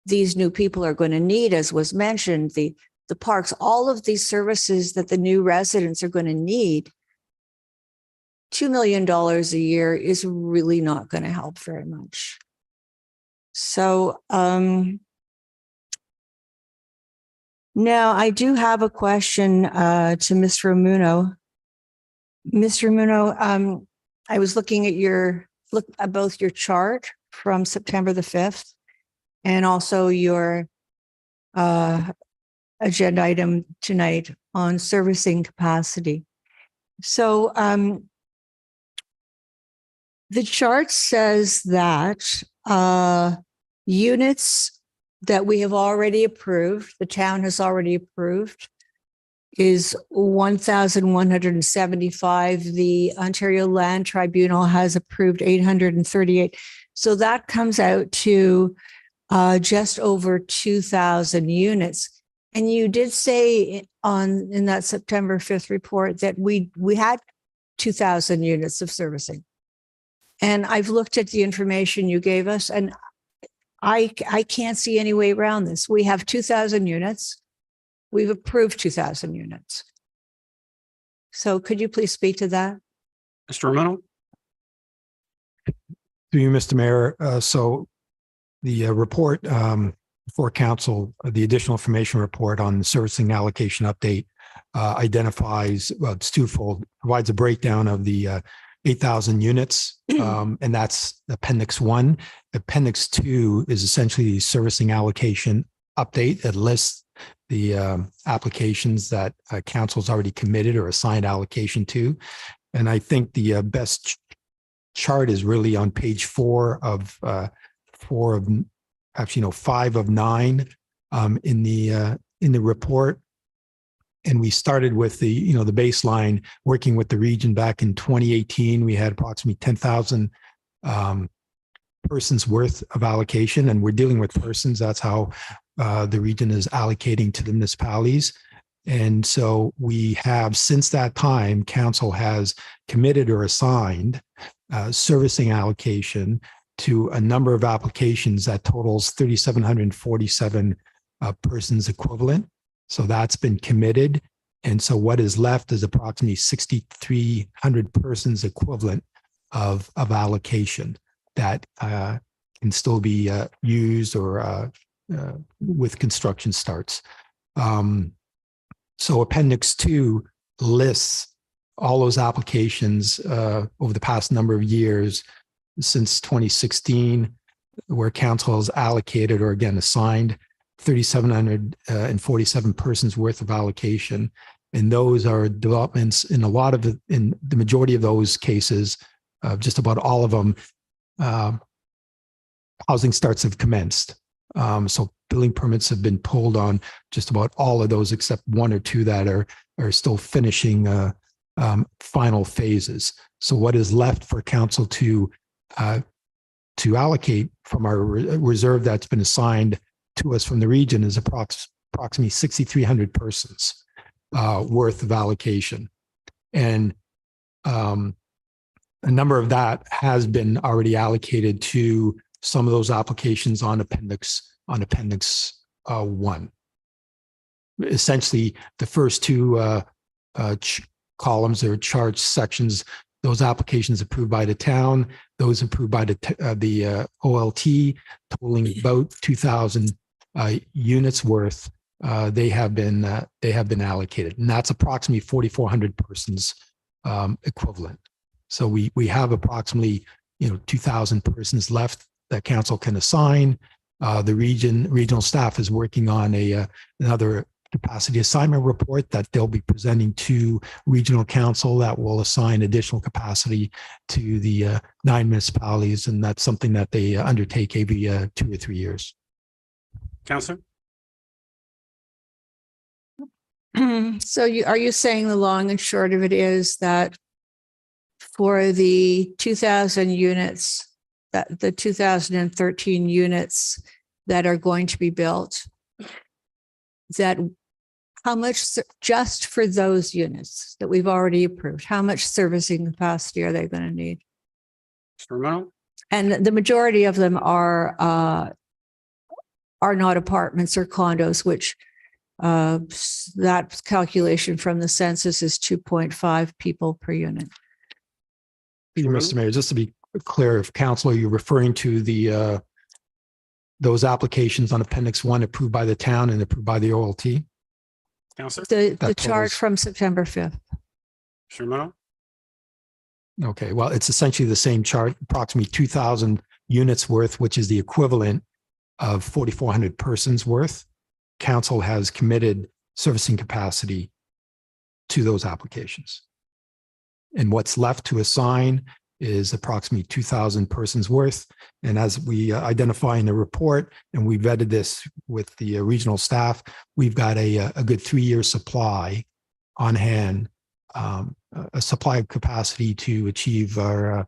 E: these new people are going to need, as was mentioned, the parks, all of these services that the new residents are going to need, $2 million a year is really not going to help very much. So now I do have a question to Mr. Amuno. Mr. Amuno, I was looking at both your chart from September the 5th and also your agenda item tonight on servicing capacity. So the chart says that units that we have already approved, the town has already approved, is 1,175. The Ontario Land Tribunal has approved 838. So that comes out to just over 2,000 units. And you did say in that September 5th report that we had 2,000 units of servicing. And I've looked at the information you gave us, and I can't see any way around this. We have 2,000 units. We've approved 2,000 units. So could you please speak to that?
A: Mr. Romano?
J: Through you, Mr. Mayor. So the report for council, the additional information report on the servicing allocation update identifies, well, it's twofold, provides a breakdown of the 8,000 units, and that's Appendix 1. Appendix 2 is essentially the servicing allocation update. It lists the applications that council's already committed or assigned allocation to. And I think the best chart is really on page 5 of 9 in the report. And we started with the baseline, working with the region back in 2018. We had approximately 10,000 persons worth of allocation, and we're dealing with persons. That's how the region is allocating to the municipalities. And so we have, since that time, council has committed or assigned servicing allocation to a number of applications that totals 3,747 persons equivalent. So that's been committed. And so what is left is approximately 6,300 persons equivalent of allocation that can still be used or with construction starts. So Appendix 2 lists all those applications over the past number of years since 2016, where council has allocated or again assigned 3,747 persons worth of allocation. And those are developments in in the majority of those cases, just about all of them, housing starts have commenced. So building permits have been pulled on just about all of those except one or two that are still finishing final phases. So what is left for council to allocate from our reserve that's been assigned to us from the region is approximately 6,300 persons worth of allocation. And a number of that has been already allocated to some of those applications on appendix 1. Essentially, the first two columns or charge sections, those applications approved by the town, those approved by the OLT, totaling about 2,000 units worth. They have been allocated, and that's approximately 4,400 persons equivalent. So we have approximately 2,000 persons left that council can assign. The regional staff is working on another capacity assignment report that they'll be presenting to regional council that will assign additional capacity to the 9 municipalities, and that's something that they undertake every 2 or 3 years.
A: Councillor?
E: So are you saying the long and short of it is that for the 2,000 units, that the 2013 units that are going to be built, that how much, just for those units that we've already approved, how much servicing capacity are they going to need?
A: Mr. Romano?
E: And the majority of them are not apartments or condos, which that calculation from the census is 2.5 people per unit.
J: Mr. Mayor, just to be clear, if council, you're referring to the those applications on Appendix 1 approved by the town and approved by the OLT?
A: Councillor?
E: The chart from September 5th.
A: Mr. Romano?
J: Okay, well, it's essentially the same chart, approximately 2,000 units worth, which is the equivalent of 4,400 persons worth. Council has committed servicing capacity to those applications. And what's left to assign is approximately 2,000 persons worth. And as we identify in the report, and we vetted this with the regional staff, we've got a good 3-year supply on hand, a supply of capacity to achieve our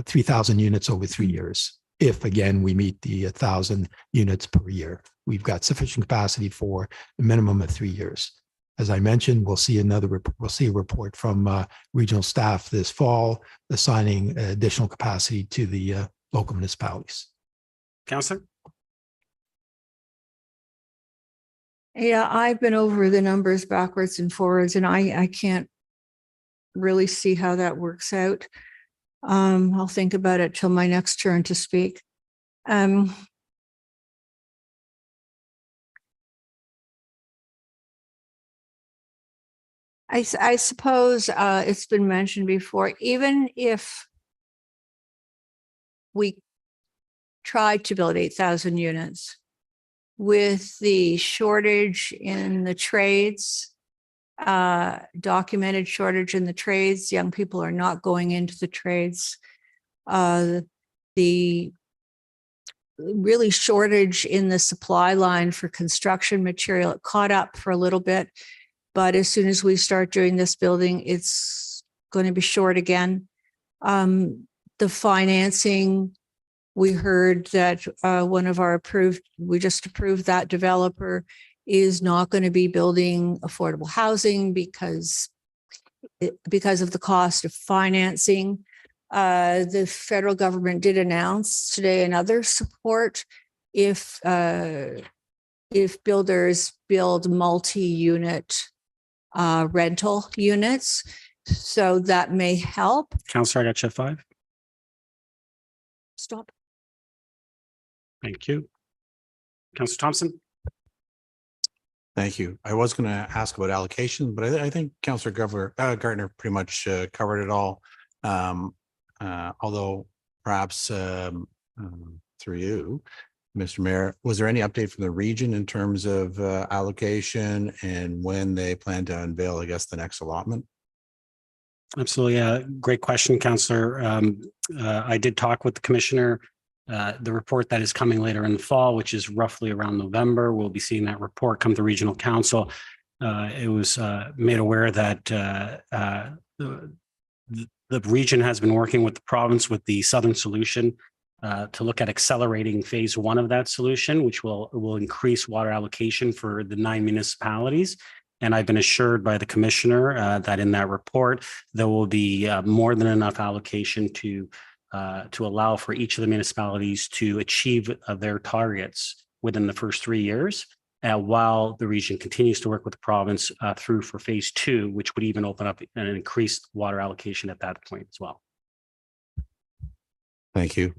J: 3,000 units over 3 years. If again, we meet the 1,000 units per year, we've got sufficient capacity for a minimum of 3 years. As I mentioned, we'll see a report from regional staff this fall, assigning additional capacity to the local municipalities.
A: Councillor?
E: Yeah, I've been over the numbers backwards and forwards, and I can't really see how that works out. I'll think about it till my next turn to speak. I suppose it's been mentioned before, even if we tried to build 8,000 units with the shortage in the trades, documented shortage in the trades, young people are not going into the trades. The really shortage in the supply line for construction material, it caught up for a little bit. But as soon as we start doing this building, it's going to be short again. The financing, we heard that one of our we just approved that developer is not going to be building affordable housing because of the cost of financing. The federal government did announce today another support if builders build multi-unit rental units. So that may help.
A: Councillor, I got you at 5.
E: Stop.
A: Thank you. Councillor Thompson?
I: Thank you. I was going to ask about allocation, but I think Councillor Gardner pretty much covered it all. Although perhaps through you, Mr. Mayor, was there any update from the region in terms of allocation and when they plan to unveil, I guess, the next allotment?
A: Absolutely. Great question, Councillor. I did talk with the commissioner the report that is coming later in the fall, which is roughly around November. We'll be seeing that report come to Regional Council. It was made aware that the region has been working with the province with the Southern Solution to look at accelerating phase one of that solution, which will increase water allocation for the 9 municipalities. And I've been assured by the commissioner that in that report, there will be more than enough allocation to allow for each of the municipalities to achieve their targets within the first 3 years, while the region continues to work with the province through for phase two, which would even open up an increased water allocation at that point as well.
I: Thank you.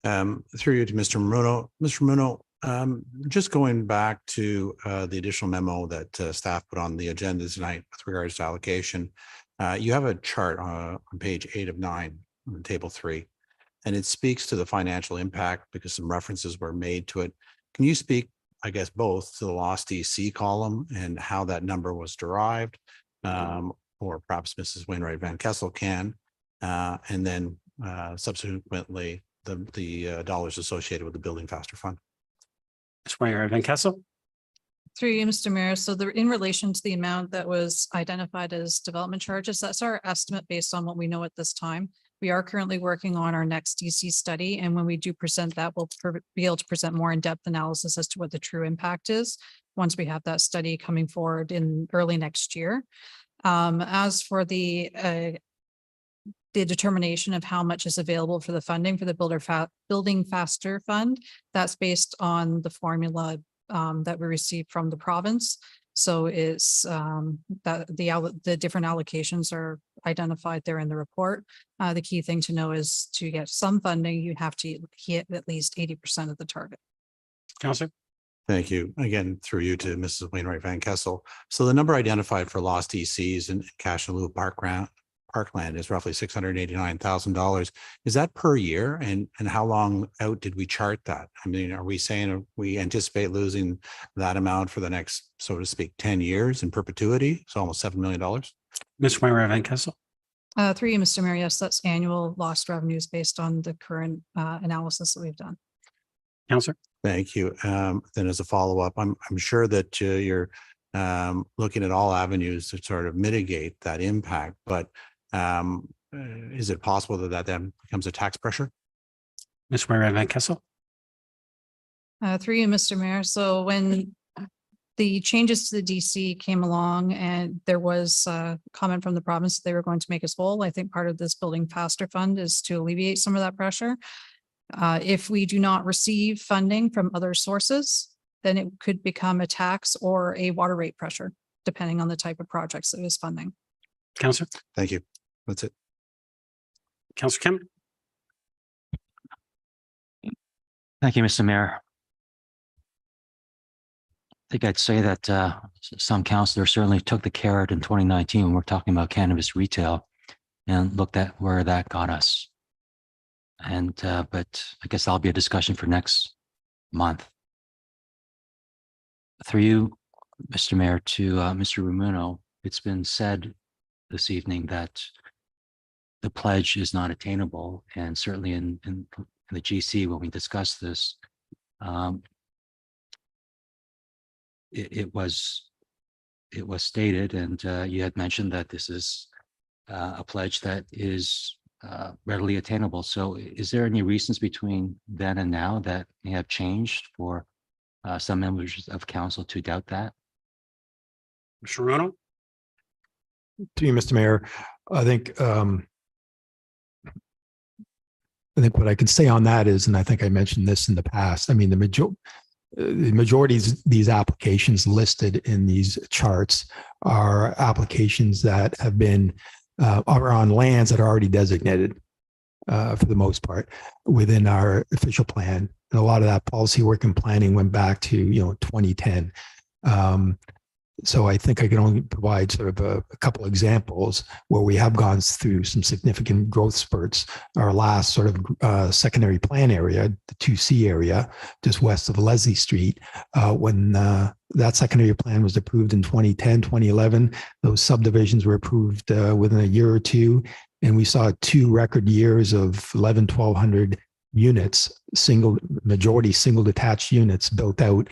I: Through you to Mr. Maruno. Mr. Maruno, just going back to the additional memo that staff put on the agenda tonight with regards to allocation, you have a chart on page 8 of 9, on table 3, and it speaks to the financial impact because some references were made to it. Can you speak, I guess, both to the lost DC column and how that number was derived, or perhaps Mrs. Wainwright Van Kessel can, and then subsequently the dollars associated with the Building Faster Fund?
A: Ms. Wainwright Van Kessel.
M: Through you, Mr. Mayor. So in relation to the amount that was identified as development charges, that's our estimate based on what we know at this time. We are currently working on our next DC study, and when we do present that, we'll be able to present more in-depth analysis as to what the true impact is once we have that study coming forward in early next year. As for the determination of how much is available for the funding for the Building Faster Fund, that's based on the formula that we received from the province. So it's that the different allocations are identified there in the report. The key thing to know is to get some funding, you have to hit at least 80% of the target.
A: Councillor.
I: Thank you. Again, through you to Mrs. Wainwright Van Kessel. So the number identified for lost ECs and cash in lieu of parkland is roughly $689,000. Is that per year? And how long out did we chart that? I mean, are we saying we anticipate losing that amount for the next, so to speak, 10 years in perpetuity? So almost $7 million.
A: Ms. Wainwright Van Kessel.
M: Through you, Mr. Mayor, yes, that's annual lost revenues based on the current analysis that we've done.
A: Councillor.
I: Thank you. Then as a follow-up, I'm sure that you're looking at all avenues to sort of mitigate that impact, but is it possible that then becomes a tax pressure?
A: Ms. Wainwright Van Kessel.
M: Through you, Mr. Mayor. So when the changes to the DC came along and there was a comment from the province that they were going to make us whole, I think part of this Building Faster Fund is to alleviate some of that pressure. If we do not receive funding from other sources, then it could become a tax or a water rate pressure, depending on the type of projects that it is funding.
A: Councillor.
I: Thank you. That's it.
A: Councillor Kemp.
N: Thank you, Mr. Mayor. I think I'd say that some councillors certainly took the carrot in 2019 when we're talking about cannabis retail and looked at where that got us. And but I guess that'll be a discussion for next month. Through you, Mr. Mayor, to Mr. Ramuno, it's been said this evening that the pledge is not attainable, and certainly in the GC when we discussed this, it was stated, and you had mentioned that this is a pledge that is readily attainable. So is there any reasons between then and now that may have changed for some members of council to doubt that?
A: Mr. Rono.
J: To you, Mr. Mayor, I think what I can say on that is, and I think I mentioned this in the past, I mean, the majority of these applications listed in these charts are applications that have been are on lands that are already designated for the most part within our official plan. And a lot of that policy work and planning went back to 2010. So I think I can only provide sort of a couple examples where we have gone through some significant growth spurts. Our last sort of secondary plan area, the 2C area, just west of Leslie Street, when that secondary plan was approved in 2010, 2011, those subdivisions were approved within a year or two. And we saw 2 record years of 1,100 units, majority single detached units built out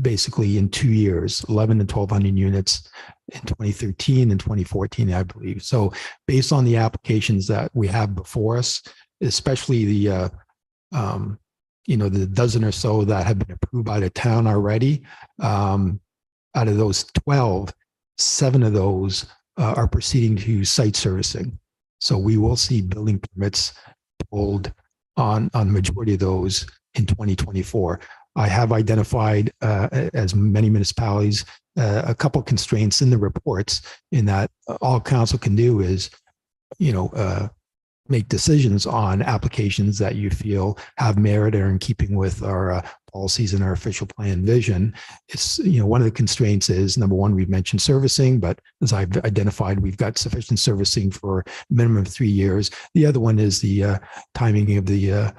J: basically in 2 years, 11 and 1,200 units in 2013 and 2014, I believe. So based on the applications that we have before us, especially the dozen or so that have been approved by the town already, out of those 12, 7 of those are proceeding to site servicing. So we will see building permits pulled on the majority of those in 2024. I have identified, as many municipalities, a couple of constraints in the reports in that all council can do is, make decisions on applications that you feel have merit or in keeping with our policies and our official plan vision. It's, one of the constraints is, number one, we've mentioned servicing, but as I've identified, we've got sufficient servicing for a minimum of 3 years. The other one is the timing of the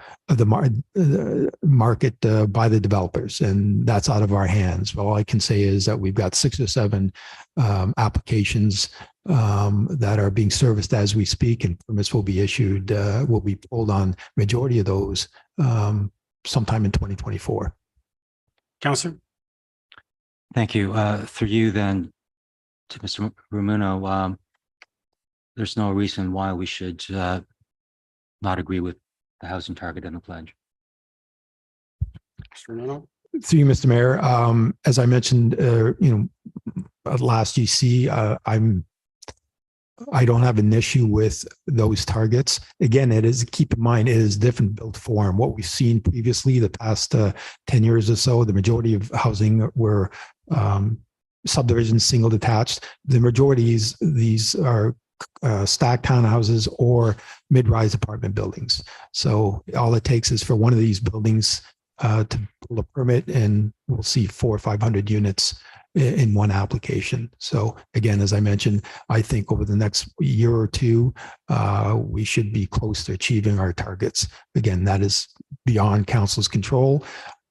J: market by the developers, and that's out of our hands. All I can say is that we've got 6 or 7 applications that are being serviced as we speak, and permits will be issued, will be pulled on majority of those sometime in 2024.
A: Councillor?
N: Thank you. Through you then to Mr. Ramuno, there's no reason why we should not agree with the housing target and the pledge.
A: Mr. Ramuno?
J: Through you, Mr. Mayor, as I mentioned, at last GC, I don't have an issue with those targets. Again, keep in mind, it is different built form. What we've seen previously, the past 10 years or so, the majority of housing were subdivisions, single detached. The majorities, these are stacked townhouses or mid-rise apartment buildings. So all it takes is for one of these buildings to pull a permit, and we'll see 400 or 500 units in one application. So again, as I mentioned, I think over the next year or two, we should be close to achieving our targets. Again, that is beyond council's control,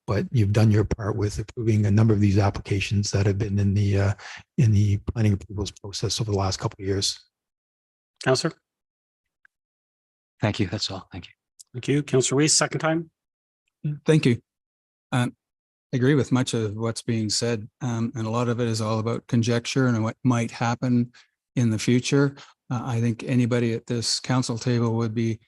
J: but you've done your part with approving a number of these applications that have been in the planning approvals process over the last couple of years.
A: Councillor?
N: Thank you. That's all. Thank you.
A: Thank you. Councillor Weese, second time.
C: Thank you. I agree with much of what's being said, and a lot of it is all about conjecture and what might happen in the future. I think anybody at this council table would be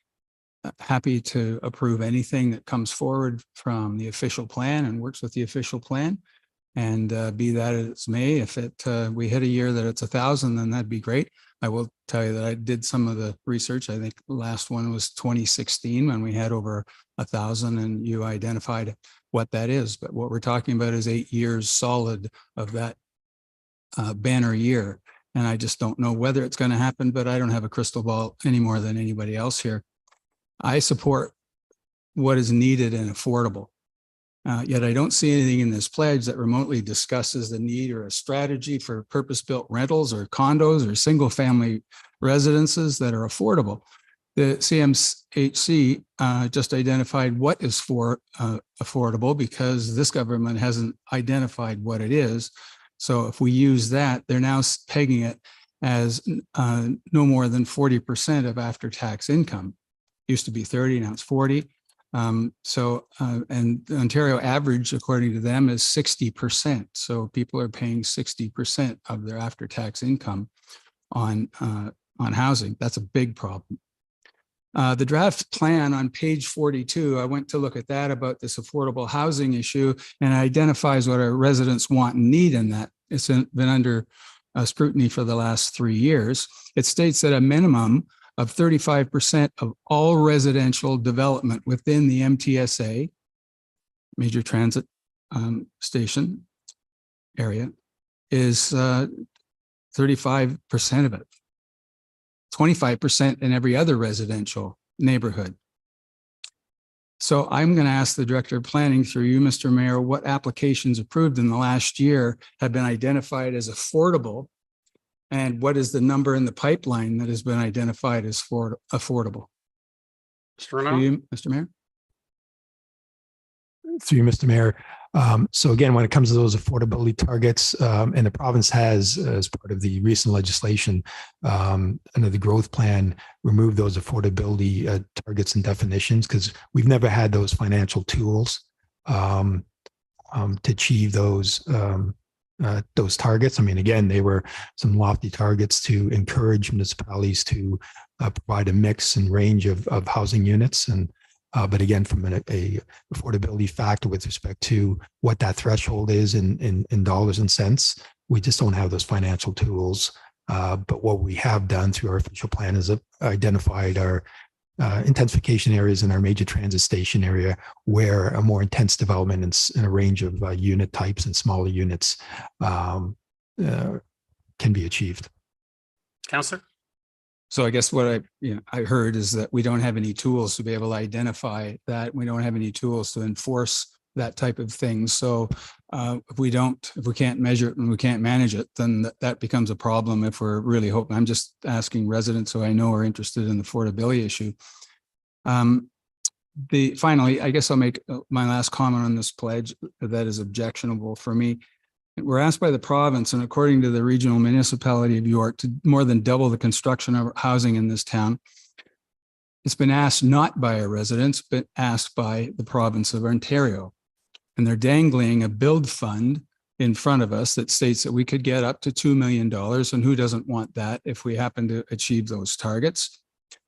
C: happy to approve anything that comes forward from the official plan and works with the official plan. And be that as may, if we hit a year that it's 1,000, then that'd be great. I will tell you that I did some of the research. I think the last one was 2016 when we had over 1,000, and you identified what that is. But what we're talking about is 8 years solid of that banner year. And I just don't know whether it's going to happen, but I don't have a crystal ball any more than anybody else here. I support what is needed and affordable. Yet I don't see anything in this pledge that remotely discusses the need or a strategy for purpose-built rentals or condos or single-family residences that are affordable. The CMHC just identified what is affordable, because this government hasn't identified what it is. So if we use that, they're now pegging it as no more than 40% of after-tax income. Used to be 30, now it's 40. And the Ontario average, according to them, is 60%. So people are paying 60% of their after-tax income on housing. That's a big problem. The draft plan on page 42, I went to look at that about this affordable housing issue, and it identifies what our residents want and need in that. It's been under scrutiny for the last 3 years. It states that a minimum of 35% of all residential development within the MTSA, major transit station area, is 35% of it. 25% in every other residential neighborhood. So I'm going to ask the Director of Planning, through you, Mr. Mayor, what applications approved in the last year have been identified as affordable, and what is the number in the pipeline that has been identified as affordable?
A: Mr.
C: Through you, Mr. Mayor.
J: Through you, Mr. Mayor, So again, when it comes to those affordability targets, and the province has, as part of the recent legislation, under the growth plan, removed those affordability targets and definitions, because we've never had those financial tools to achieve those targets. I mean, again, they were some lofty targets to encourage municipalities to provide a mix and range of housing units. And but again, from a affordability factor with respect to what that threshold is in dollars and cents, we just don't have those financial tools. But what we have done through our official plan is identified our intensification areas in our major transit station area where a more intense development in a range of unit types and smaller units can be achieved.
A: Councillor?
C: So I guess what I heard is that we don't have any tools to be able to identify that. We don't have any tools to enforce that type of thing. So if we can't measure it and we can't manage it, then that becomes a problem if we're really hoping. I'm just asking residents who I know are interested in the affordability issue. Finally, I guess I'll make my last comment on this pledge that is objectionable for me. We're asked by the province, and according to the regional municipality of York, to more than double the construction of housing in this town. It's been asked not by our residents, but asked by the province of Ontario. And they're dangling a build fund in front of us that states that we could get up to $2 million. And who doesn't want that if we happen to achieve those targets,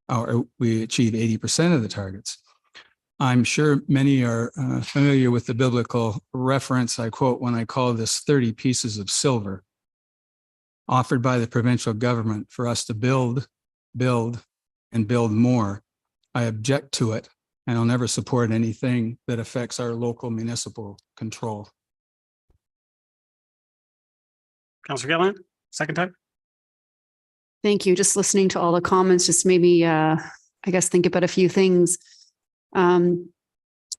C: or we achieve 80% of the targets? I'm sure many are familiar with the biblical reference I quote when I call this 30 pieces of silver offered by the provincial government for us to build, and build more. I object to it, and I'll never support anything that affects our local municipal control.
A: Councillor Gilliland, second time.
K: Thank you. Just listening to all the comments just made me, I guess, think about a few things.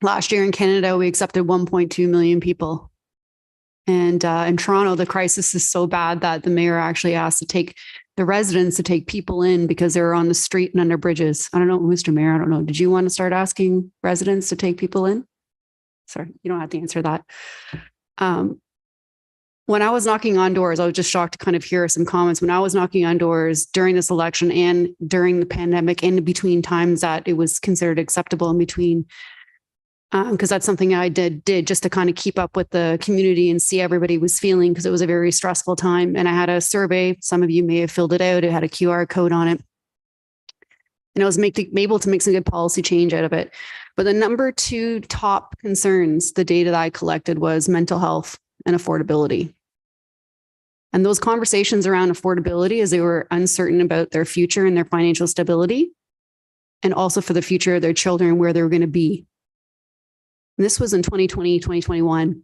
K: Last year in Canada, we accepted 1.2 million people. And in Toronto, the crisis is so bad that the mayor actually asked the residents to take people in because they're on the street and under bridges. I don't know, Mr. Mayor, I don't know. Did you want to start asking residents to take people in? Sorry, you don't have to answer that. When I was knocking on doors, I was just shocked to kind of hear some comments. When I was knocking on doors during this election and during the pandemic and between times that it was considered acceptable in between, because that's something I did just to kind of keep up with the community and see everybody was feeling, because it was a very stressful time. And I had a survey. Some of you may have filled it out. It had a QR code on it. And I was able to make some good policy change out of it. But the number 2 top concerns, the data that I collected, was mental health and affordability. And those conversations around affordability, as they were uncertain about their future and their financial stability, and also for the future of their children, where they were going to be. And this was in 2020, 2021.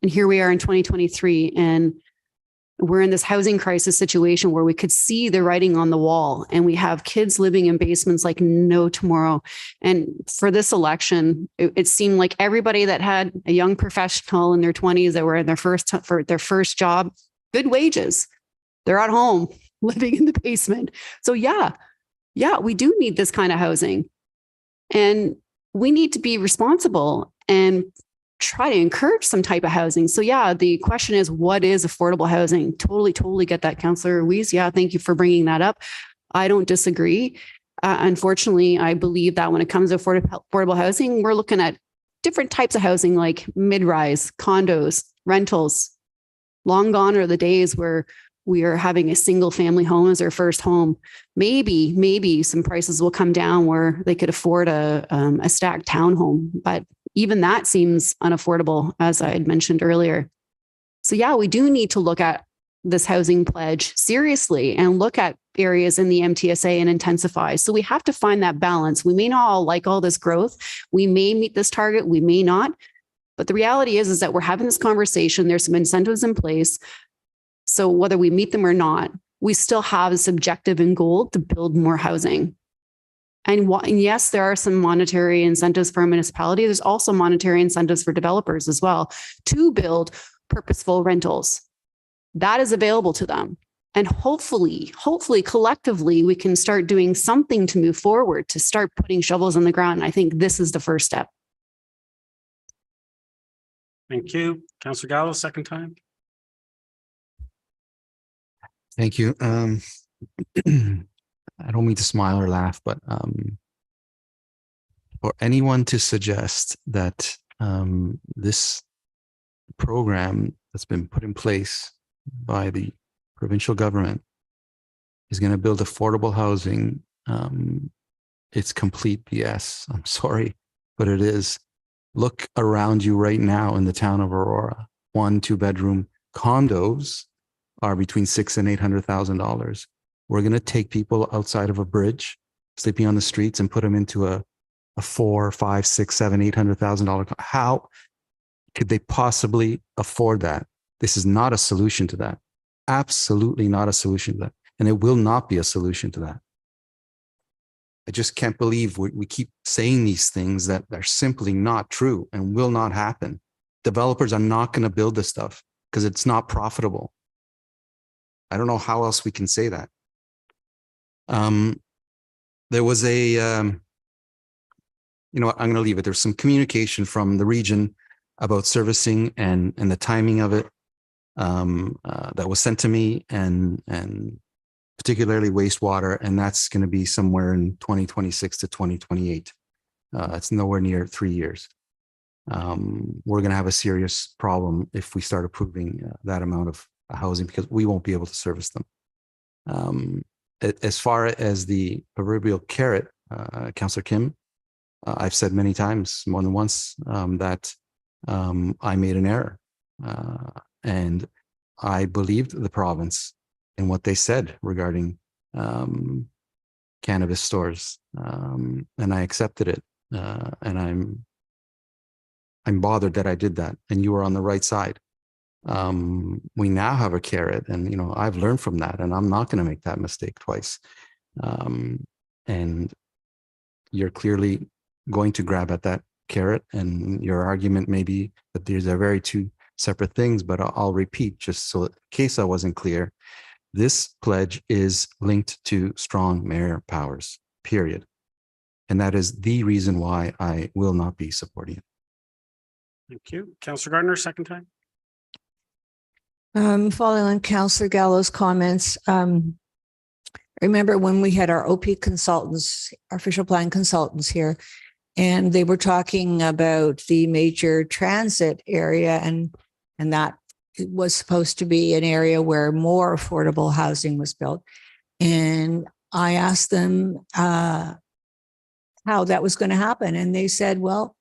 K: And here we are in 2023. And we're in this housing crisis situation where we could see the writing on the wall, and we have kids living in basements like no tomorrow. And for this election, it seemed like everybody that had a young professional in their 20s that were in their first job, good wages, they're at home living in the basement. So yeah, we do need this kind of housing, and we need to be responsible and try to encourage some type of housing. So yeah, the question is, what is affordable housing? Totally get that, Councillor Weese. Yeah, thank you for bringing that up. I don't disagree. Unfortunately, I believe that when it comes to affordable housing, we're looking at different types of housing like mid-rise, condos, rentals. Long gone are the days where we are having a single family home as our first home. Maybe some prices will come down where they could afford a stacked townhome, but even that seems unaffordable, as I had mentioned earlier. So yeah, we do need to look at this housing pledge seriously and look at areas in the MTSA and intensify. So we have to find that balance. We may not all like all this growth. We may meet this target, we may not. But the reality is that we're having this conversation. There's some incentives in place. So whether we meet them or not, we still have this objective and goal to build more housing. And yes, there are some monetary incentives for a municipality. There's also monetary incentives for developers as well to build purposeful rentals. That is available to them. And hopefully, collectively, we can start doing something to move forward, to start putting shovels in the ground. And I think this is the first step.
A: Thank you. Councillor Gallo, second time.
L: Thank you. I don't mean to smile or laugh, but for anyone to suggest that this program that's been put in place by the provincial government is going to build affordable housing, it's complete BS. I'm sorry, but it is. Look around you right now in the town of Aurora. 1-2 bedroom condos are between $600,000 and $800,000. We're going to take people outside of a bridge, sleeping on the streets, and put them into a $400,000, $500,000, $600,000, $700,000. How could they possibly afford that? This is not a solution to that. Absolutely not a solution to that. And it will not be a solution to that. I just can't believe we keep saying these things that are simply not true and will not happen. Developers are not going to build this stuff because it's not profitable. I don't know how else we can say that. There was a, you know what, I'm going to leave it. There's some communication from the region about servicing and the timing of it that was sent to me, and particularly wastewater, and that's going to be somewhere in 2026 to 2028. It's nowhere near 3 years. We're going to have a serious problem if we start approving that amount of housing, because we won't be able to service them. As far as the proverbial carrot, Councillor Kim, I've said many times, more than once, that I made an error, and I believed the province in what they said regarding cannabis stores, and I accepted it, and I'm bothered that I did that, and you were on the right side. We now have a carrot, and you know, I've learned from that, and I'm not going to make that mistake twice. And you're clearly going to grab at that carrot, and your argument may be that these are very two separate things, but I'll repeat just so in case I wasn't clear. This pledge is linked to strong mayor powers, period. And that is the reason why I will not be supporting it.
A: Thank you. Councillor Gardner, second time.
E: Following on Councillor Gallo's comments, I remember when we had our OP consultants, our official plan consultants here, and they were talking about the major transit area, and that it was supposed to be an area where more affordable housing was built. And I asked them how that was going to happen. And they said, well,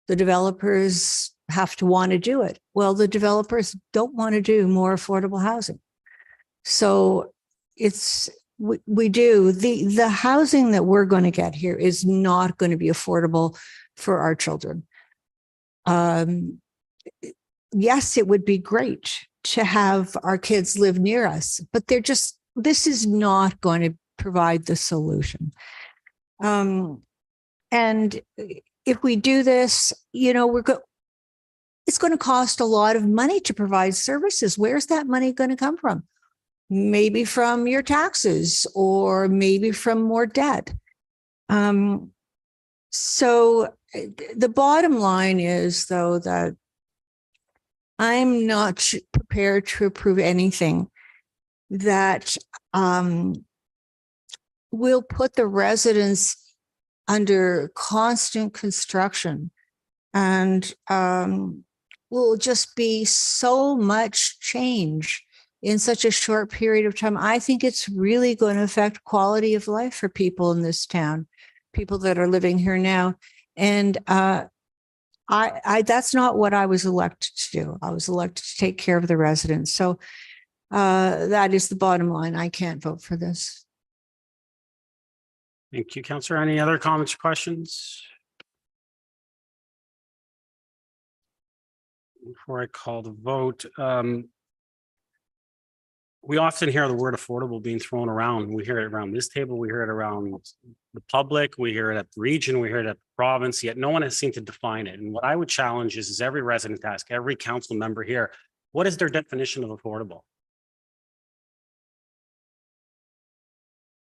E: the developers have to want to do it. Well, the developers don't want to do more affordable housing. So we do. The housing that we're going to get here is not going to be affordable for our children. Yes, it would be great to have our kids live near us, but this is not going to provide the solution. And if we do this, you know, it's going to cost a lot of money to provide services. Where's that money going to come from? Maybe from your taxes, or maybe from more debt. So the bottom line is, though, that I'm not prepared to approve anything that will put the residents under constant construction, and will just be so much change in such a short period of time. I think it's really going to affect quality of life for people in this town, people that are living here now. And that's not what I was elected to do. I was elected to take care of the residents. So that is the bottom line. I can't vote for this.
A: Thank you, Councillor. Any other comments or questions? Before I call the vote, we often hear the word affordable being thrown around. We hear it around this table, we hear it around the public, we hear it at the region, we hear it at the province, yet no one has seemed to define it. And what I would challenge is every resident to ask every council member here, what is their definition of affordable?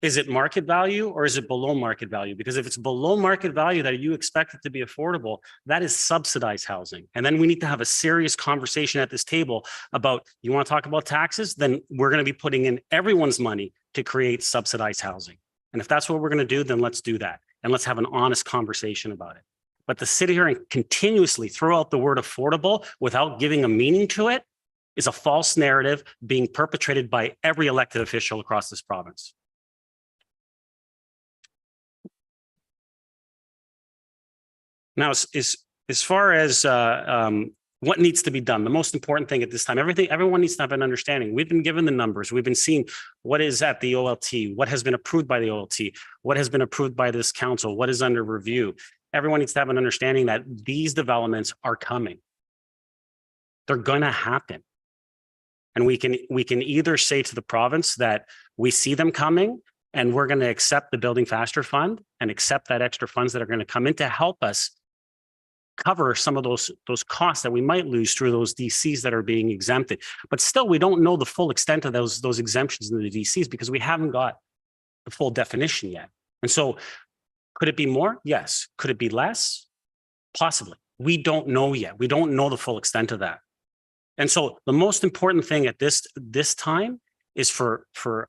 A: Is it market value or is it below market value? Because if it's below market value that you expect it to be affordable, that is subsidized housing. And then we need to have a serious conversation at this table about, you want to talk about taxes? Then we're going to be putting in everyone's money to create subsidized housing. And if that's what we're going to do, then let's do that. And let's have an honest conversation about it. But to sit here and continuously throw out the word affordable without giving a meaning to it is a false narrative being perpetrated by every elected official across this province. Now, as far as what needs to be done, the most important thing at this time, everyone needs to have an understanding. We've been given the numbers. We've been seeing what is at the OLT, what has been approved by the OLT, what has been approved by this council, what is under review. Everyone needs to have an understanding that these developments are coming. They're going to happen. And we can either say to the province that we see them coming and we're going to accept the Building Faster Fund and accept that extra funds that are going to come in to help us cover some of those costs that we might lose through those DCs that are being exempted. But still, we don't know the full extent of those exemptions in the DCs because we haven't got the full definition yet. And so could it be more? Yes. Could it be less? Possibly. We don't know yet. We don't know the full extent of that. And so the most important thing at this time is for through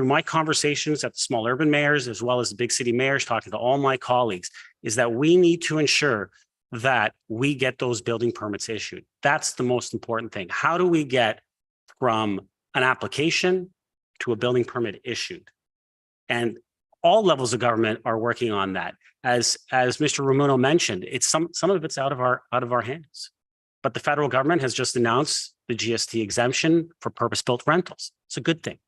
A: my conversations at the small urban mayors, as well as the big city mayors, talking to all my colleagues, is that we need to ensure that we get those building permits issued. That's the most important thing. How do we get from an application to a building permit issued? And all levels of government are working on that. As Mr. Ramuno mentioned, it's some of it's out of our hands. But the federal government has just announced the GST exemption for purpose-built rentals. It's a good thing.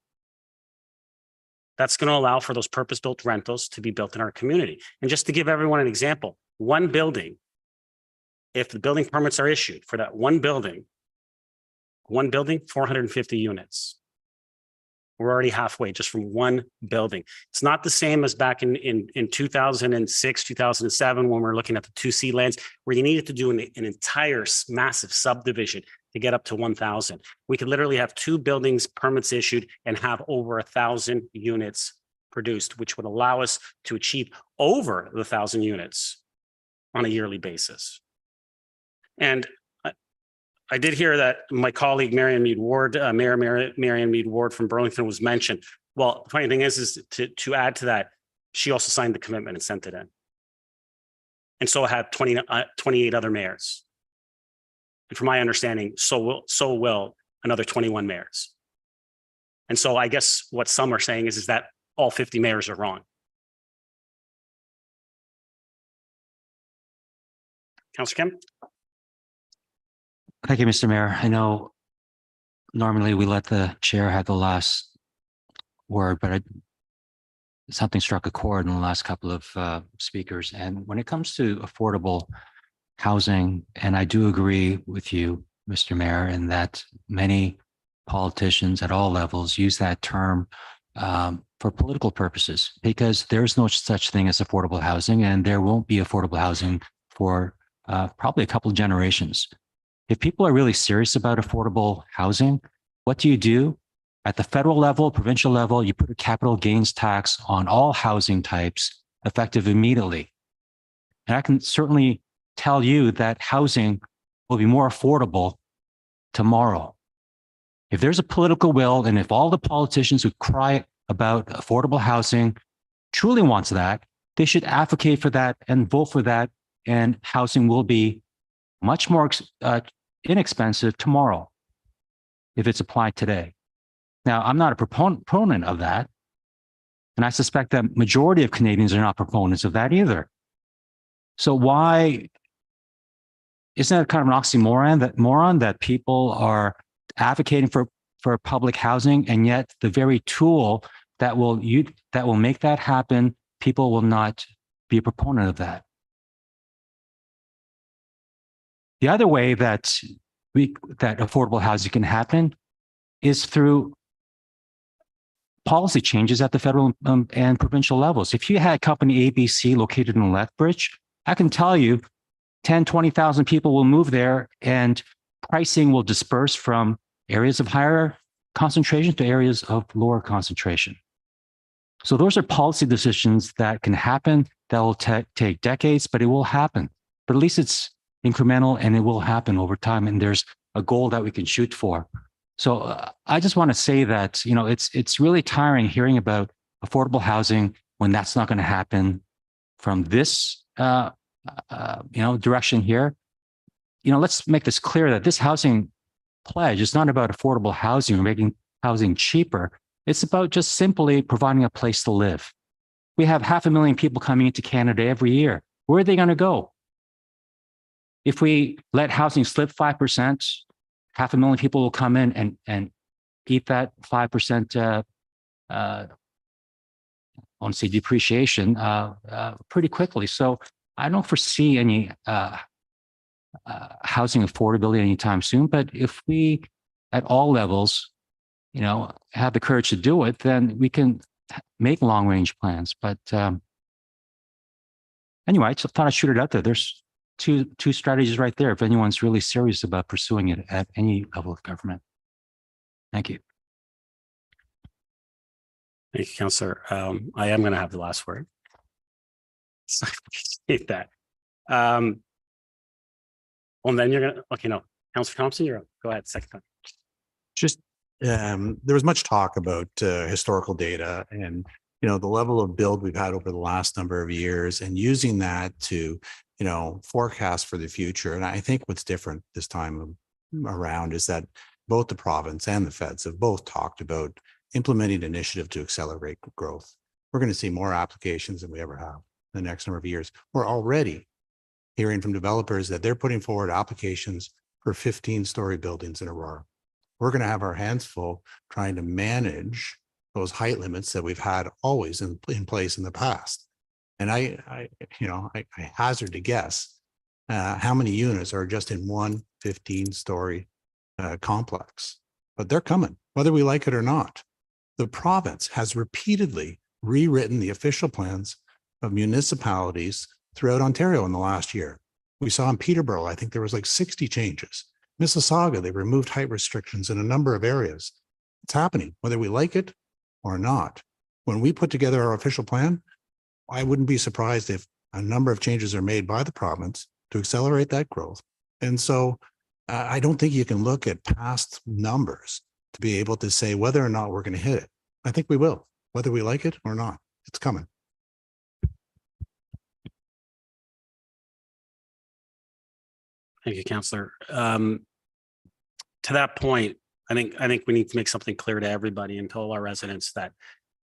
A: That's going to allow for those purpose-built rentals to be built in our community. And just to give everyone an example, one building, if the building permits are issued for that one building, 450 units. We're already halfway just from one building. It's not the same as back in 2006, 2007, when we're looking at the 2C lands, where you needed to do an entire massive subdivision to get up to 1,000. We could literally have two buildings permits issued and have over 1,000 units produced, which would allow us to achieve over the 1,000 units on a yearly basis. And I did hear that my colleague Marion Mead Ward, Mayor Marion Mead Ward from Burlington was mentioned. Well, the funny thing is to add to that, she also signed the commitment and sent it in. And so had 28 other mayors. And from my understanding, so will another 21 mayors. And so I guess what some are saying is that all 50 mayors are wrong. Councillor Kim?
N: Thank you, Mr. Mayor. I know normally we let the chair have the last word, but something struck a chord in the last couple of speakers. And when it comes to affordable housing, and I do agree with you, Mr. Mayor, in that many politicians at all levels use that term for political purposes, because there's no such thing as affordable housing, and there won't be affordable housing for probably a couple of generations. If people are really serious about affordable housing, what do? At the federal level, provincial level, you put a capital gains tax on all housing types effective immediately. And I can certainly tell you that housing will be more affordable tomorrow. If there's a political will, and if all the politicians who cry about affordable housing truly wants that, they should advocate for that and vote for that, and housing will be much more inexpensive tomorrow if it's applied today. Now, I'm not a proponent of that, and I suspect that majority of Canadians are not proponents of that either. So why isn't that kind of an oxymoron that people are advocating for public housing, and yet the very tool that will make that happen, people will not be a proponent of that? The other way that affordable housing can happen is through policy changes at the federal and provincial levels. If you had company ABC located in Lethbridge, I can tell you 10, 20,000 people will move there, and pricing will disperse from areas of higher concentration to areas of lower concentration. So those are policy decisions that can happen, that will take decades, but it will happen. But at least it's incremental and it will happen over time. And there's a goal that we can shoot for. So I just want to say that, you know, it's really tiring hearing about affordable housing when that's not going to happen from this, direction here. You know, let's make this clear that this housing pledge is not about affordable housing or making housing cheaper. It's about just simply providing a place to live. We have 500,000 people coming into Canada every year. Where are they going to go? If we let housing slip 5%, 500,000 people will come in and eat that 5%, I want to say depreciation, pretty quickly. So I don't foresee any housing affordability anytime soon. But if we, at all levels, you know, have the courage to do it, then we can make long range plans. But anyway, I just thought I'd shoot it out there. There's two strategies right there if anyone's really serious about pursuing it at any level of government. Thank you.
A: Thank you, Councillor. I am going to have the last word. So I appreciate that. Well, then you're going to, okay, no, Councillor Thompson, you're up. Go ahead, second time.
I: Just there was much talk about historical data and, you know, the level of build we've had over the last number of years and using that to, you know, forecast for the future. And I think what's different this time around is that both the province and the feds have both talked about implementing an initiative to accelerate growth. We're going to see more applications than we ever have in the next number of years. We're already hearing from developers that they're putting forward applications for 15-story buildings in Aurora. We're going to have our hands full trying to manage those height limits that we've had always in place in the past. And I hazard to guess how many units are just in one 15-story complex, but they're coming, whether we like it or not. The province has repeatedly rewritten the official plans of municipalities throughout Ontario in the last year. We saw in Peterborough, I think there was like 60 changes. Mississauga, they removed height restrictions in a number of areas. It's happening, whether we like it or not. When we put together our official plan, I wouldn't be surprised if a number of changes are made by the province to accelerate that growth. And so I don't think you can look at past numbers to be able to say whether or not we're going to hit it. I think we will, whether we like it or not. It's coming.
A: Thank you, Councillor. To that point, I think we need to make something clear to everybody and to all our residents that,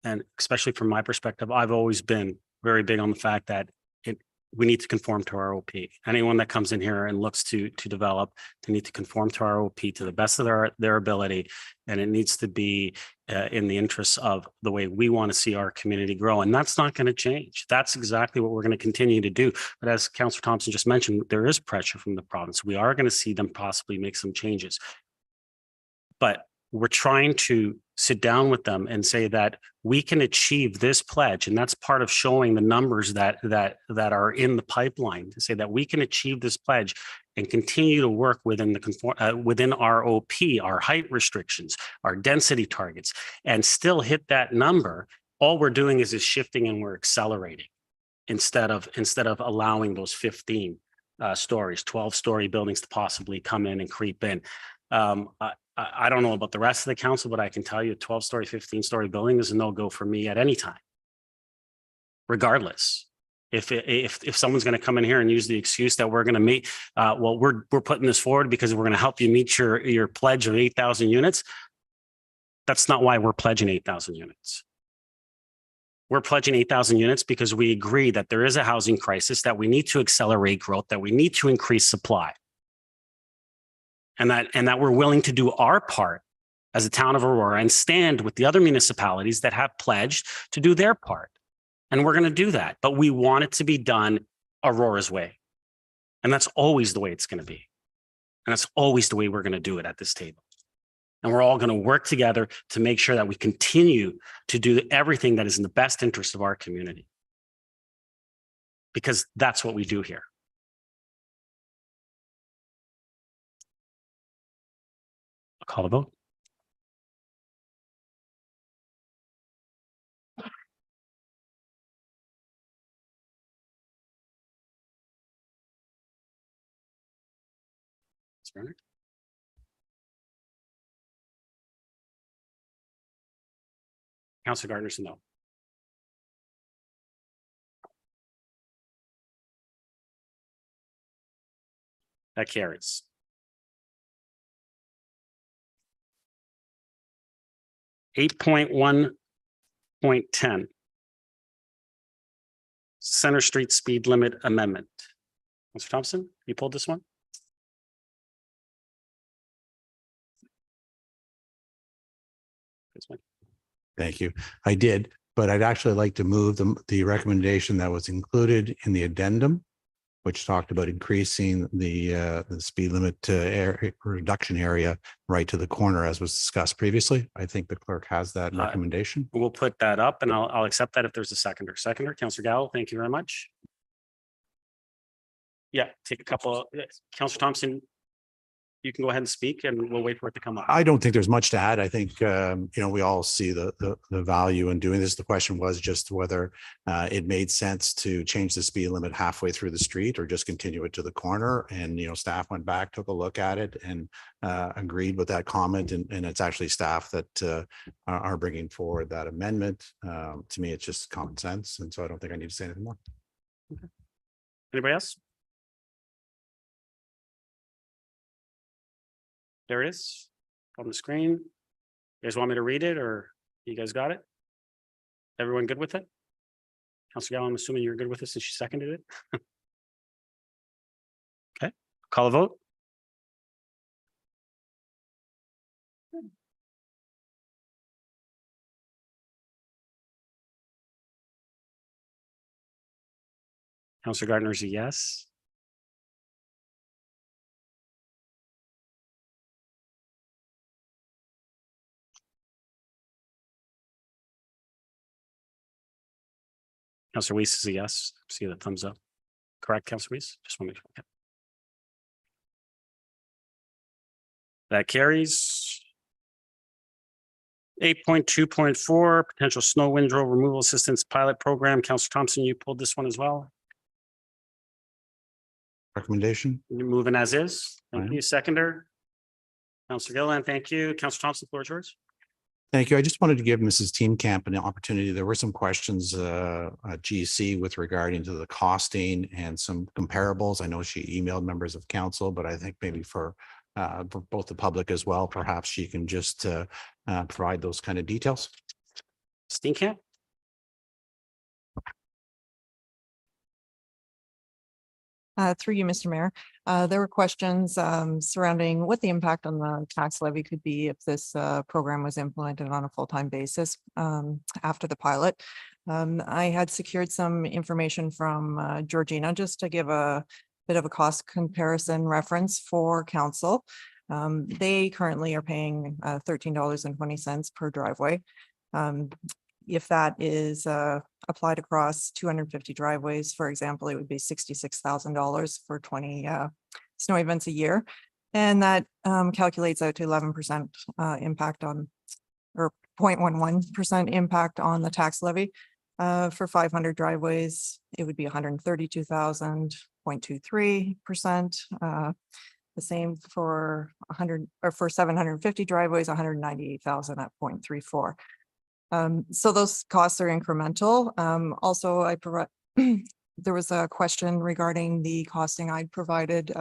A: and especially from my perspective, I've always been very big on the fact that we need to conform to our OP. Anyone that comes in here and looks to develop, they need to conform to our OP to the best of their ability, and it needs to be in the interests of the way we want to see our community grow. And that's not going to change. That's exactly what we're going to continue to do. But as Councillor Thompson just mentioned, there is pressure from the province. We are going to see them possibly make some changes. But we're trying to sit down with them and say that we can achieve this pledge, and that's part of showing the numbers that are in the pipeline, to say that we can achieve this pledge and continue to work within within our OP, our height restrictions, our density targets, and still hit that number. All we're doing is shifting and we're accelerating instead of allowing those 15 stories, 12-story buildings to possibly come in and creep in. I don't know about the rest of the council, but I can tell you a 12-story, 15-story building is a no-go for me at any time, regardless. If someone's going to come in here and use the excuse that we're going to meet, well, we're putting this forward because we're going to help you meet your pledge of 8,000 units. That's not why we're pledging 8,000 units. We're pledging 8,000 units because we agree that there is a housing crisis, that we need to accelerate growth, that we need to increase supply. And that we're willing to do our part as a town of Aurora and stand with the other municipalities that have pledged to do their part. And we're going to do that, but we want it to be done Aurora's way. And that's always the way it's going to be. And that's always the way we're going to do it at this table. And we're all going to work together to make sure that we continue to do everything that is in the best interest of our community. Because that's what we do here. Call the vote. Councillor Gardner. Councillor Gardner's a no. That carries. Eight point 1.10. Center Street speed limit amendment. Mr. Thompson, you pulled this one? This one.
I: Thank you. I did, but I'd actually like to move the recommendation that was included in the addendum, which talked about increasing the speed limit area reduction area right to the corner, as was discussed previously. I think the clerk has that recommendation.
A: We'll put that up and I'll accept that if there's a seconder. Seconder, Councillor Gallo, thank you very much. Yeah, take a couple, Councillor Thompson, you can go ahead and speak and we'll wait for it to come up.
I: I don't think there's much to add. I think, we all see the value in doing this. The question was just whether it made sense to change the speed limit halfway through the street or just continue it to the corner. And, staff went back, took a look at it and agreed with that comment. And it's actually staff that are bringing forward that amendment. To me, it's just common sense. And so I don't think I need to say anything more.
A: Okay. Anybody else? There it is on the screen. You guys want me to read it or you guys got it? Everyone good with it? Councillor Gallo, I'm assuming you're good with this and she seconded it. Okay, call a vote. Councillor Gardner's a yes. Councillor Weese is a yes. See the thumbs up. Correct, Councillor Weese? Just want to make sure. Okay. That carries. 8.2.4 potential snow windrow removal assistance pilot program. Councillor Thompson, you pulled this one as well.
I: Recommendation.
A: You're moving as is. Thank
I: Right.
A: you. Seconder. Councillor Gilliland, thank you. Councillor Thompson, floor is yours.
I: Thank you. I just wanted to give Mrs. Team Camp an opportunity. There were some questions at GC with regarding to the costing and some comparables. I know she emailed members of council, but I think maybe for both the public as well, perhaps she can just provide those kind of details.
A: Steenkamp.
O: Through you, Mr. Mayor. There were questions surrounding what the impact on the tax levy could be if this program was implemented on a full-time basis after the pilot. I had secured some information from Georgina just to give a bit of a cost comparison reference for council. They currently are paying $13.20 per driveway. If that is applied across 250 driveways, for example, it would be $66,000 for 20 snow events a year. And that calculates out to 11% impact on, or 0.11% impact on the tax levy. For 500 driveways, it would be 132,000, 0.23%. The same for 100 or for 750 driveways, 198,000 at 0.34. So those costs are incremental. Also, I provide there was a question regarding the costing I provided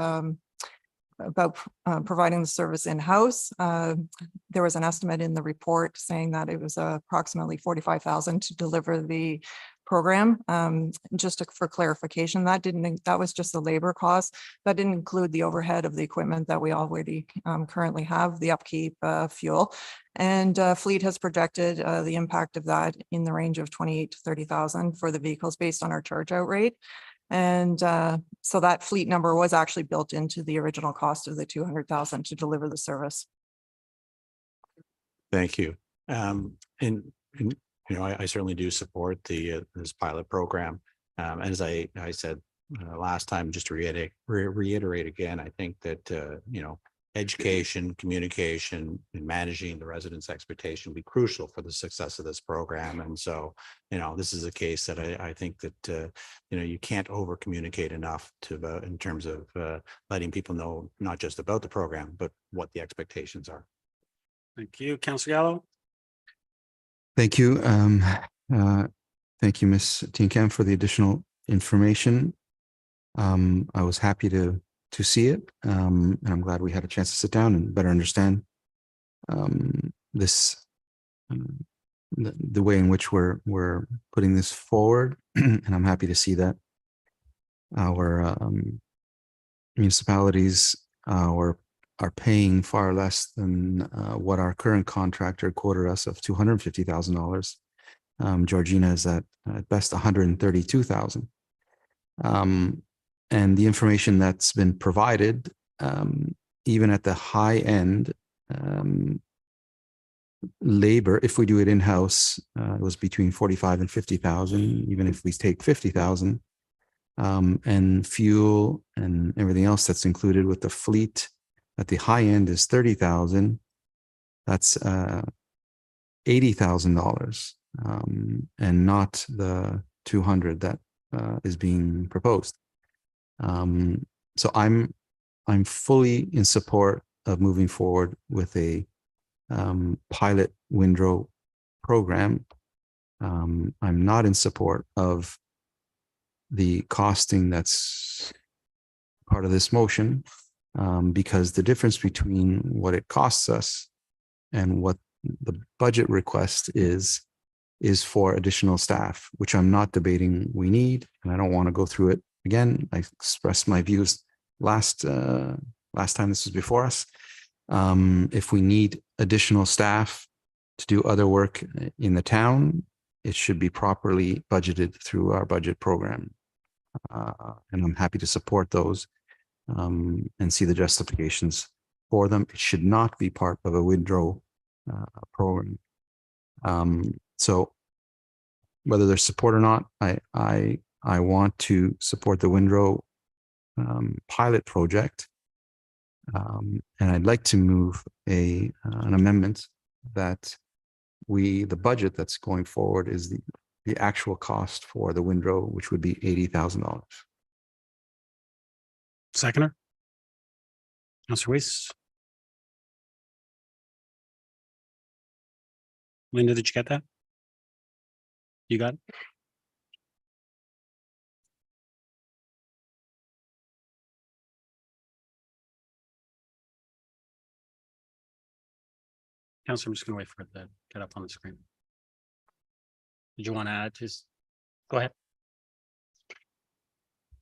O: about providing the service in-house. There was an estimate in the report saying that it was approximately $45,000 to deliver the program. For clarification, that was just the labor cost. That didn't include the overhead of the equipment that we already currently have, the upkeep, fuel. And Fleet has projected the impact of that in the range of 28 to 30,000 for the vehicles based on our charge out rate. And so that fleet number was actually built into the original cost of the 200,000 to deliver the service.
I: Thank you. I certainly do support this pilot program. As I said last time, just to reiterate again, I think that education, communication, and managing the residents' expectation will be crucial for the success of this program. And so, this is a case that I think that, you can't over communicate enough in terms of letting people know not just about the program, but what the expectations are.
A: Thank you, Councillor Gallo.
L: Thank you. Thank you, Ms. Tinkham, for the additional information. I was happy to see it, and I'm glad we had a chance to sit down and better understand this, the way in which we're putting this forward. And I'm happy to see that our municipalities are paying far less than what our current contractor quoted us of $250,000. Georgina is at best $132,000. And the information that's been provided, even at the high end, labor, if we do it in-house, it was between 45 and 50,000, even if we take 50,000, and fuel and everything else that's included with the fleet at the high end is 30,000. That's $80,000, and not the 200 that is being proposed. So I'm fully in support of moving forward with a pilot Windrow program. I'm not in support of the costing that's part of this motion, because the difference between what it costs us and what the budget request is for additional staff, which I'm not debating we need, and I don't want to go through it again. I expressed my views last time this was before us. If we need additional staff to do other work in the town, it should be properly budgeted through our budget program. And I'm happy to support those and see the justifications for them. It should not be part of a Windrow program. So whether there's support or not, I want to support the Windrow pilot project. And I'd like to move an amendment that the budget that's going forward is the actual cost for the Windrow, which would be $80,000.
A: Seconder. Councillor Weese. Linda, did you get that? You got it? Councillor, I'm just going to wait for it to get up on the screen. Did you want to add? Just go ahead.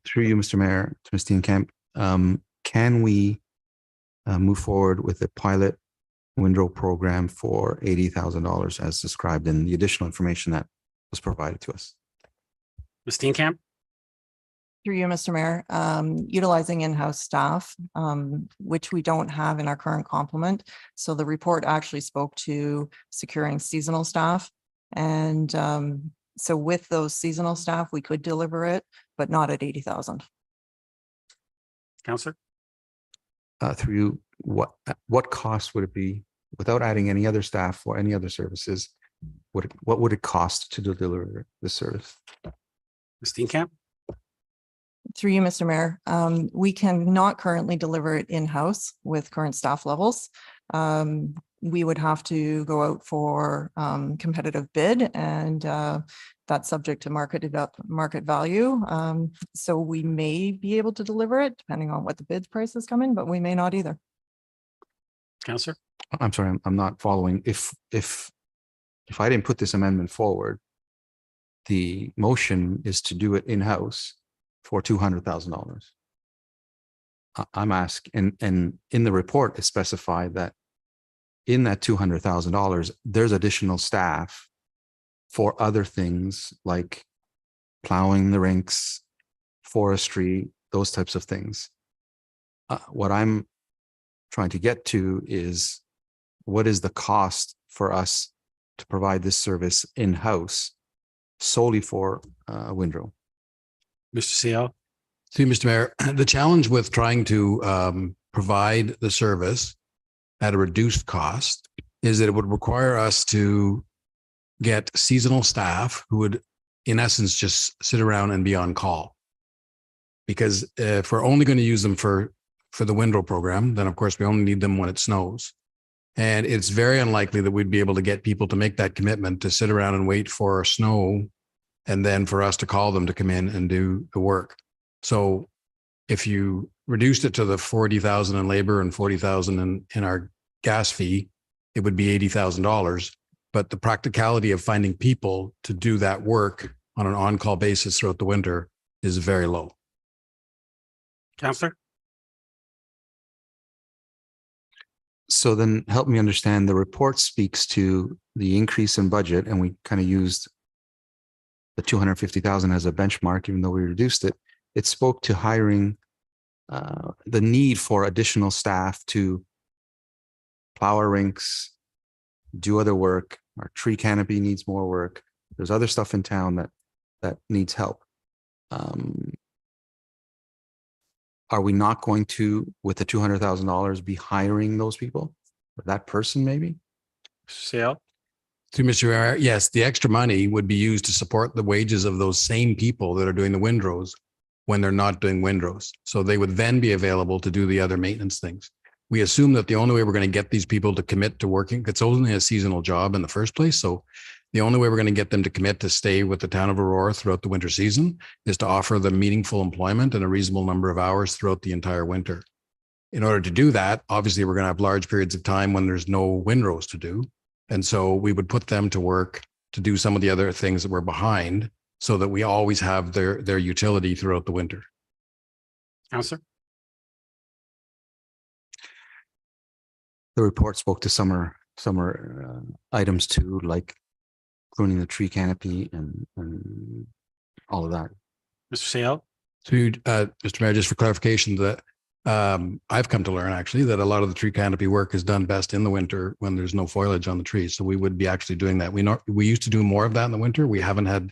L: Through you, Mr. Mayor, to Ms. Steenkamp, can we move forward with a pilot Windrow program for $80,000 as described in the additional information that was provided to us?
A: Ms. Steenkamp?
O: Through you, Mr. Mayor, utilizing in-house staff, which we don't have in our current complement. So the report actually spoke to securing seasonal staff. And so with those seasonal staff, we could deliver it, but not at 80,000.
A: Councillor?
L: Through you, what cost would it be without adding any other staff or any other services? What would it cost to deliver the service?
A: Ms. Steenkamp?
O: Through you, Mr. Mayor, we cannot currently deliver it in-house with current staff levels. We would have to go out for competitive bid, and that's subject to market value. So we may be able to deliver it depending on what the bid prices come in, but we may not either.
A: Councillor?
L: I'm sorry, I'm not following. If I didn't put this amendment forward, the motion is to do it in-house for $200,000. I'm asking, and in the report, it specified that in that $200,000, there's additional staff for other things like plowing the rinks, forestry, those types of things. What I'm trying to get to is what is the cost for us to provide this service in-house solely for Windrow?
A: Mr. CO?
P: See, Mr. Mayor, the challenge with trying to
I: provide the service at a reduced cost is that it would require us to get seasonal staff who would, in essence, just sit around and be on call. Because if we're only going to use them for the Windrow program, then of course we only need them when it snows. And it's very unlikely that we'd be able to get people to make that commitment to sit around and wait for snow and then for us to call them to come in and do the work. So if you reduced it to the 40,000 in labor and 40,000 in our gas fee, it would be $80,000. But the practicality of finding people to do that work on an on-call basis throughout the winter is very low.
A: Councillor?
L: So then help me understand, the report speaks to the increase in budget, and we kind of used the 250,000 as a benchmark, even though we reduced it. It spoke to hiring the need for additional staff to plow our rinks, do other work. Our tree canopy needs more work. There's other stuff in town that needs help. Are we not going to, with the $200,000, be hiring those people? Or that person maybe?
A: CL?
I: To Mr. Mayor, yes, the extra money would be used to support the wages of those same people that are doing the windrows when they're not doing windrows. So they would then be available to do the other maintenance things. We assume that the only way we're going to get these people to commit to working, it's only a seasonal job in the first place. So the only way we're going to get them to commit to stay with the town of Aurora throughout the winter season is to offer them meaningful employment and a reasonable number of hours throughout the entire winter. In order to do that, obviously, we're going to have large periods of time when there's no windrows to do. And so we would put them to work to do some of the other things that we're behind so that we always have their utility throughout the winter.
A: Councillor?
L: The report spoke to summer items too, like pruning the tree canopy and all of that.
A: Mr. CL?
I: So, Mr. Mayor, just for clarification, that I've come to learn actually that a lot of the tree canopy work is done best in the winter when there's no foliage on the trees. So we would be actually doing that. We used to do more of that in the winter. We haven't had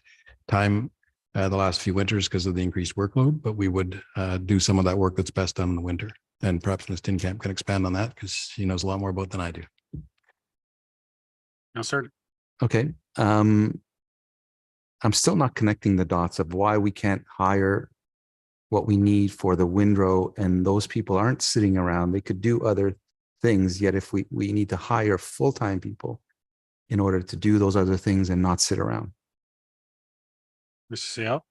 I: time the last few winters because of the increased workload, but we would do some of that work that's best done in the winter. And perhaps Ms. Tinkamp can expand on that because she knows a lot more about than I do.
A: Councillor?
L: Okay. I'm still not connecting the dots of why we can't hire what we need for the Windrow, and those people aren't sitting around. They could do other things, yet if we need to hire full-time people in order to do those other things and not sit around.
A: Mr. CL?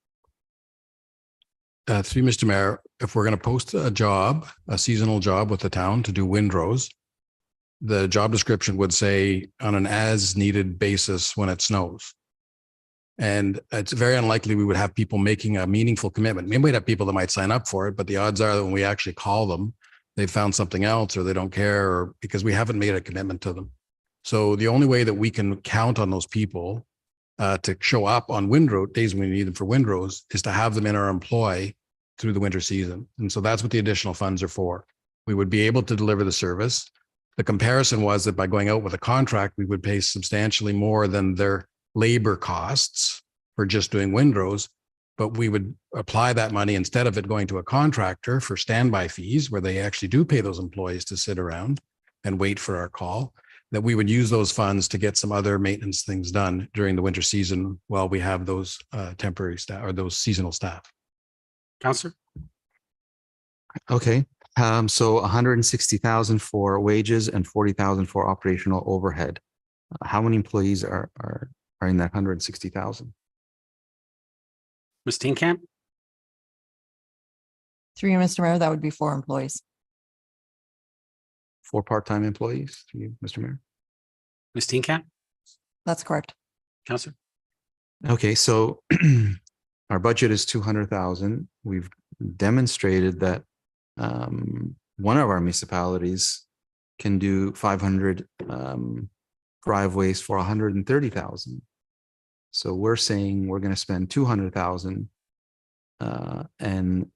I: Through Mr. Mayor, if we're going to post a job, a seasonal job with the town to do windrows, the job description would say on an as needed basis when it snows. And it's very unlikely we would have people making a meaningful commitment. We might have people that might sign up for it, but the odds are that when we actually call them, they've found something else or they don't care, or because we haven't made a commitment to them. So the only way that we can count on those people to show up on windrow days when we need them for windrows is to have them in our employ through the winter season. And so that's what the additional funds are for. We would be able to deliver the service. The comparison was that by going out with a contract, we would pay substantially more than their labor costs for just doing windrows, but we would apply that money instead of it going to a contractor for standby fees where they actually do pay those employees to sit around and wait for our call, that we would use those funds to get some other maintenance things done during the winter season while we have those temporary staff or those seasonal staff.
A: Councillor?
L: Okay. So 160,000 for wages and 40,000 for operational overhead. How many employees are in that 160,000?
A: Ms. Tinkamp?
O: Through you, Mr. Mayor, that would be 4 employees.
L: 4 part-time employees, through you, Mr. Mayor.
A: Ms. Tinkamp?
O: That's correct.
A: Councillor?
L: Okay, so our budget is 200,000. We've demonstrated that one of our municipalities can do 500 driveways for 130,000. So we're saying we're going to spend 200,000, and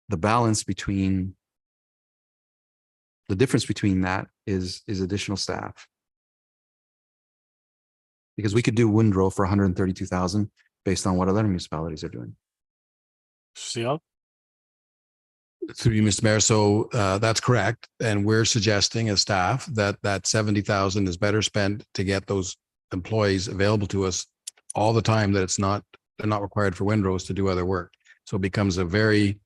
L: the balance between the difference between that is additional staff. Because we could do Windrow for 132,000 based on what other municipalities are doing.
A: CL?
I: Through you, Mr. Mayor. So that's correct. And we're suggesting as staff that that 70,000 is better spent to get those employees available to us all the time, that they're not required for Windrows to do other work. So it becomes a very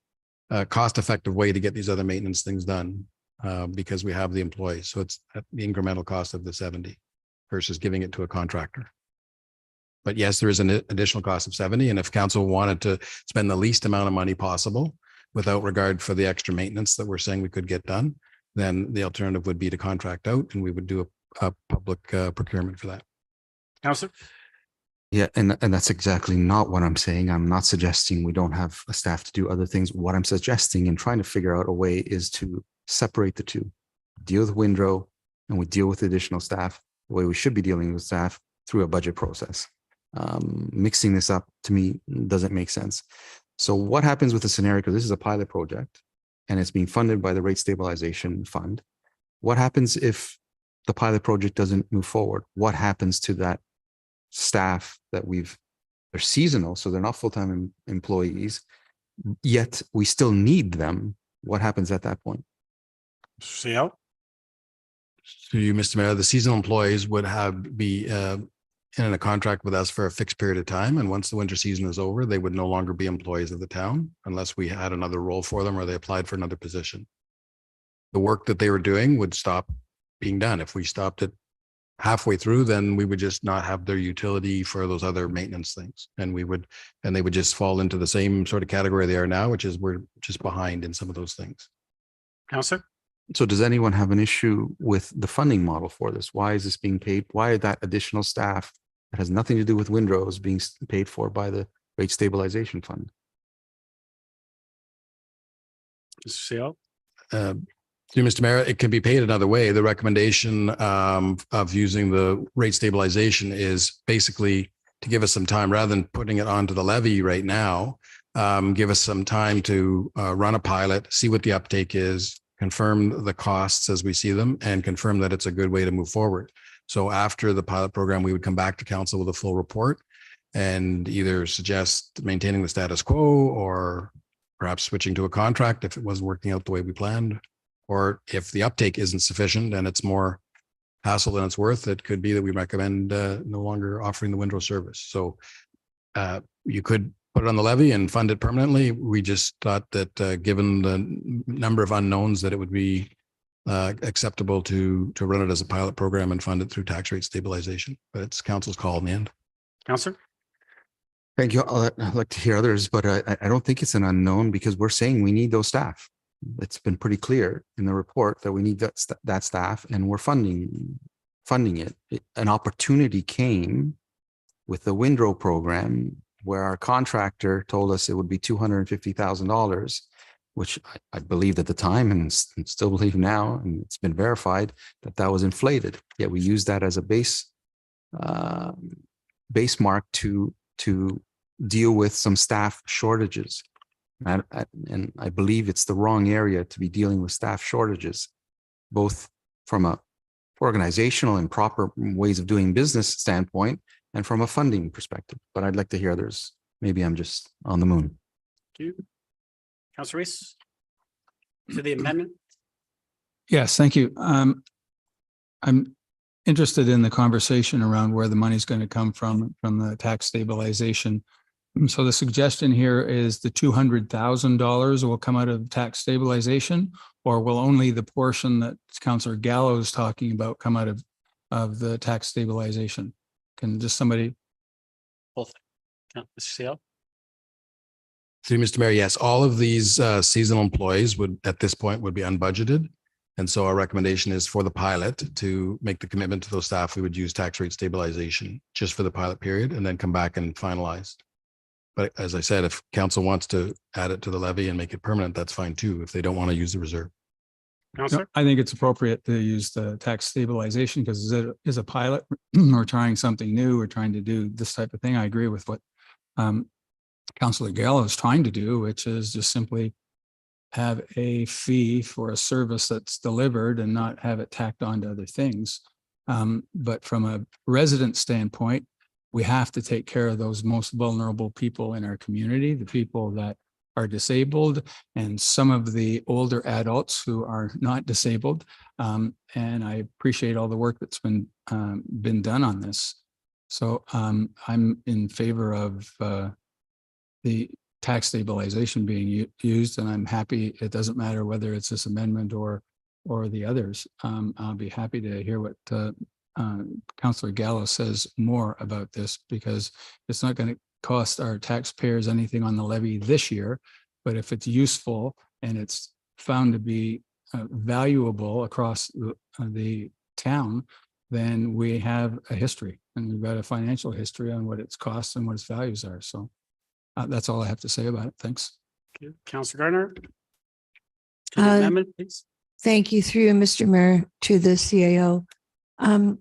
I: cost-effective way to get these other maintenance things done because we have the employees. So it's at the incremental cost of the 70 versus giving it to a contractor. But yes, there is an additional cost of 70. And if council wanted to spend the least amount of money possible without regard for the extra maintenance that we're saying we could get done, then the alternative would be to contract out and we would do a public procurement for that.
A: Councillor?
L: Yeah, and that's exactly not what I'm saying. I'm not suggesting we don't have a staff to do other things. What I'm suggesting and trying to figure out a way is to separate the two. Deal with Windrow and we deal with additional staff the way we should be dealing with staff through a budget process. Mixing this up to me doesn't make sense. So what happens with the scenario, because this is a pilot project and it's being funded by the rate stabilization fund. What happens if the pilot project doesn't move forward? What happens to that staff that they're seasonal, so they're not full-time employees, yet we still need them? What happens at that point?
A: CO?
I: To you, Mr. Mayor, the seasonal employees would be in a contract with us for a fixed period of time. And once the winter season is over, they would no longer be employees of the town unless we had another role for them or they applied for another position. The work that they were doing would stop being done. If we stopped it halfway through, then we would just not have their utility for those other maintenance things. And they would just fall into the same sort of category they are now, which is we're just behind in some of those things.
A: Councillor?
L: So does anyone have an issue with the funding model for this? Why is this being paid? Why are that additional staff that has nothing to do with Windrows being paid for by the rate stabilization fund?
A: CO?
I: Mr. Mayor, it can be paid another way. The recommendation of using the rate stabilization is basically to give us some time rather than putting it onto the levy right now. Give us some time to run a pilot, see what the uptake is, confirm the costs as we see them, and confirm that it's a good way to move forward. So after the pilot program, we would come back to council with a full report and either suggest maintaining the status quo or perhaps switching to a contract if it wasn't working out the way we planned. Or if the uptake isn't sufficient and it's more hassle than it's worth, it could be that we recommend no longer offering the Windrow service. So you could put it on the levy and fund it permanently. We just thought that given the number of unknowns, that it would be acceptable to run it as a pilot program and fund it through tax rate stabilization. But it's council's call in the end.
A: Councillor?
L: Thank you. I'd like to hear others, but I don't think it's an unknown because we're saying we need those staff. It's been pretty clear in the report that we need that staff and we're funding it. An opportunity came with the Windrow program where our contractor told us it would be $250,000, which I believed at the time and still believe now, and it's been verified that was inflated. Yet we used that as a base mark to deal with some staff shortages. And I believe it's the wrong area to be dealing with staff shortages, both from a organizational and proper ways of doing business standpoint and from a funding perspective. But I'd like to hear others. Maybe I'm just on the moon.
A: Thank you. Councillor Weese? To the amendment?
C: Yes, thank you. I'm interested in the conversation around where the money's going to come from the tax stabilization. So the suggestion here is the $200,000 will come out of tax stabilization, or will only the portion that Councillor Gallo is talking about come out of the tax stabilization? Can just somebody?
A: Both. Mr. CL?
I: Through Mr. Mayor, yes, all of these seasonal employees would at this point would be unbudgeted. And so our recommendation is for the pilot to make the commitment to those staff. We would use tax rate stabilization just for the pilot period and then come back and finalize. But as I said, if council wants to add it to the levy and make it permanent, that's fine too, if they don't want to use the reserve.
A: Councillor?
C: I think it's appropriate to use the tax stabilization because it is a pilot. We're trying something new. We're trying to do this type of thing. I agree with what Councillor Gallo is trying to do, which is just simply have a fee for a service that's delivered and not have it tacked on to other things. But from a resident standpoint, we have to take care of those most vulnerable people in our community, the people that are disabled and some of the older adults who are not disabled. And I appreciate all the work that's been done on this. So I'm in favor of the tax stabilization being used, and I'm happy. It doesn't matter whether it's this amendment or the others. I'll be happy to hear what Councillor Gallo says more about this, because it's not going to cost our taxpayers anything on the levy this year, but if it's useful and it's found to be valuable across the town, then we have a history, and we've got a financial history on what its costs and what its values are. So that's all I have to say about it. Thanks.
A: Councillor Gardner. To the amendment, please.
E: Thank you, through you, Mr. Mayor, to the CAO. Mr.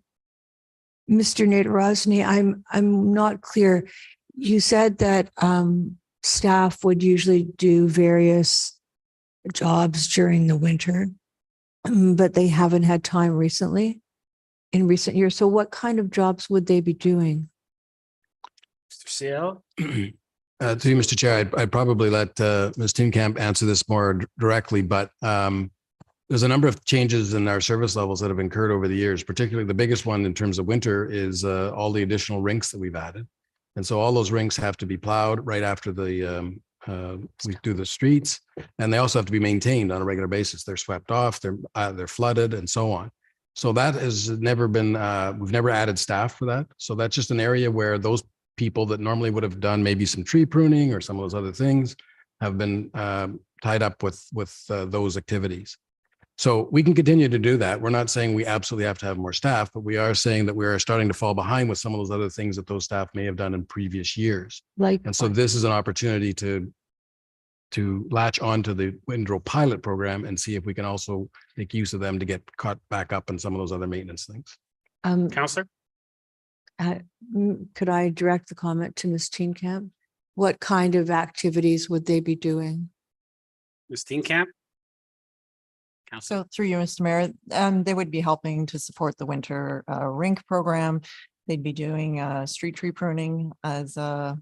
E: Naderosny, I'm not clear. You said that staff would usually do various jobs during the winter, but they haven't had time in recent years. So what kind of jobs would they be doing?
A: Mr. CL.
I: To you, Mr. Chair, I'd probably let Ms. Tinkamp answer this more directly, but there's a number of changes in our service levels that have occurred over the years. Particularly the biggest one in terms of winter is all the additional rinks that we've added. And so all those rinks have to be plowed right after we do the streets, and they also have to be maintained on a regular basis. They're swept off, they're flooded, and so on. So that has never been, we've never added staff for that. So that's just an area where those people that normally would have done maybe some tree pruning or some of those other things have been tied up with those activities. So we can continue to do that. We're not saying we absolutely have to have more staff, but we are saying that we are starting to fall behind with some of those other things that those staff may have done in previous years. And so this is an opportunity to latch onto the Windrow pilot program and see if we can also make use of them to get caught back up on some of those other maintenance things.
A: Councillor.
E: Could I direct the comment to Ms. Teenkamp? What kind of activities would they be doing?
A: Ms. Teenkamp.
O: So through you, Mr. Mayor, they would be helping to support the winter rink program. They'd be doing street tree pruning, as the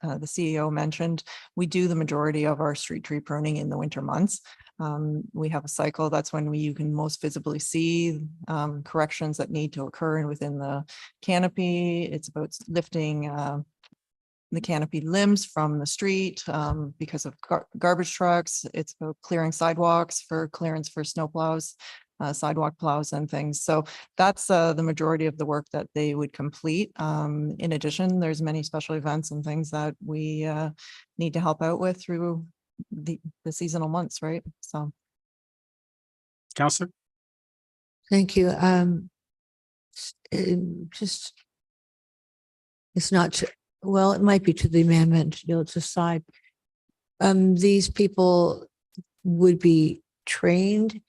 O: CEO mentioned. We do the majority of our street tree pruning in the winter months. We have a cycle. That's when you can most visibly see corrections that need to occur within the canopy. It's about lifting the canopy limbs from the street because of garbage trucks. It's about clearing sidewalks for clearance for snow plows, sidewalk plows and things. So that's the majority of the work that they would complete. In addition, there's many special events and things that we need to help out with through the seasonal months, right? So.
A: Councillor.
E: Thank you. It's not, well, it might be to the amendment, it's aside. These people would be trained.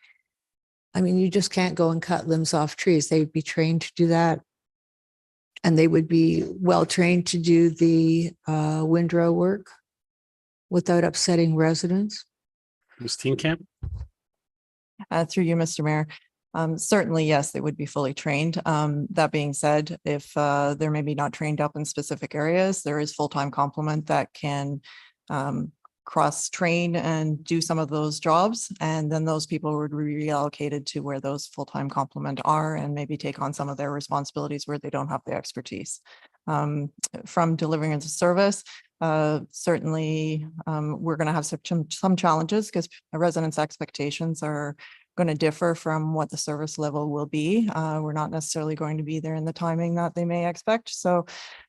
E: I mean, you just can't go and cut limbs off trees. They would be trained to do that. And they would be well trained to do the windrow work without upsetting residents.
A: Ms. Teenkamp.
O: Through you, Mr. Mayor. Certainly, yes, they would be fully trained. That being said, if they're maybe not trained up in specific areas, there is full-time complement that can cross-train and do some of those jobs. And then those people would be reallocated to where those full-time complement are and maybe take on some of their responsibilities where they don't have the expertise. From delivering as a service, certainly we're going to have some challenges because residents' expectations are going to differ from what the service level will be. We're not necessarily going to be there in the timing that they may expect. So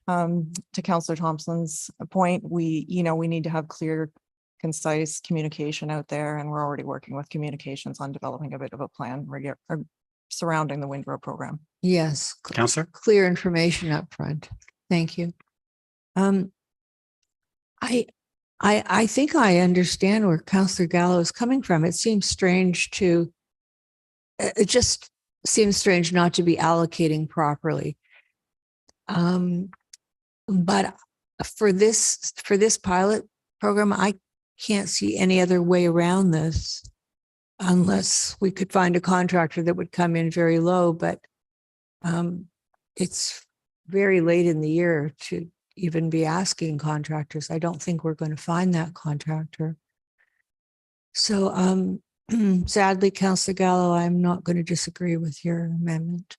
O: to Councillor Thompson's point, we need to have clear, concise communication out there, and we're already working with communications on developing a bit of a plan surrounding the Windrow program.
E: Yes.
A: Councillor.
E: Clear information up front. Thank you. I think I understand where Councillor Gallo is coming from. It just seems strange not to be allocating properly. But for this pilot program, I can't see any other way around this unless we could find a contractor that would come in very low, but it's very late in the year to even be asking contractors. I don't think we're going to find that contractor. So sadly, Councillor Gallo, I'm not going to disagree with your amendment.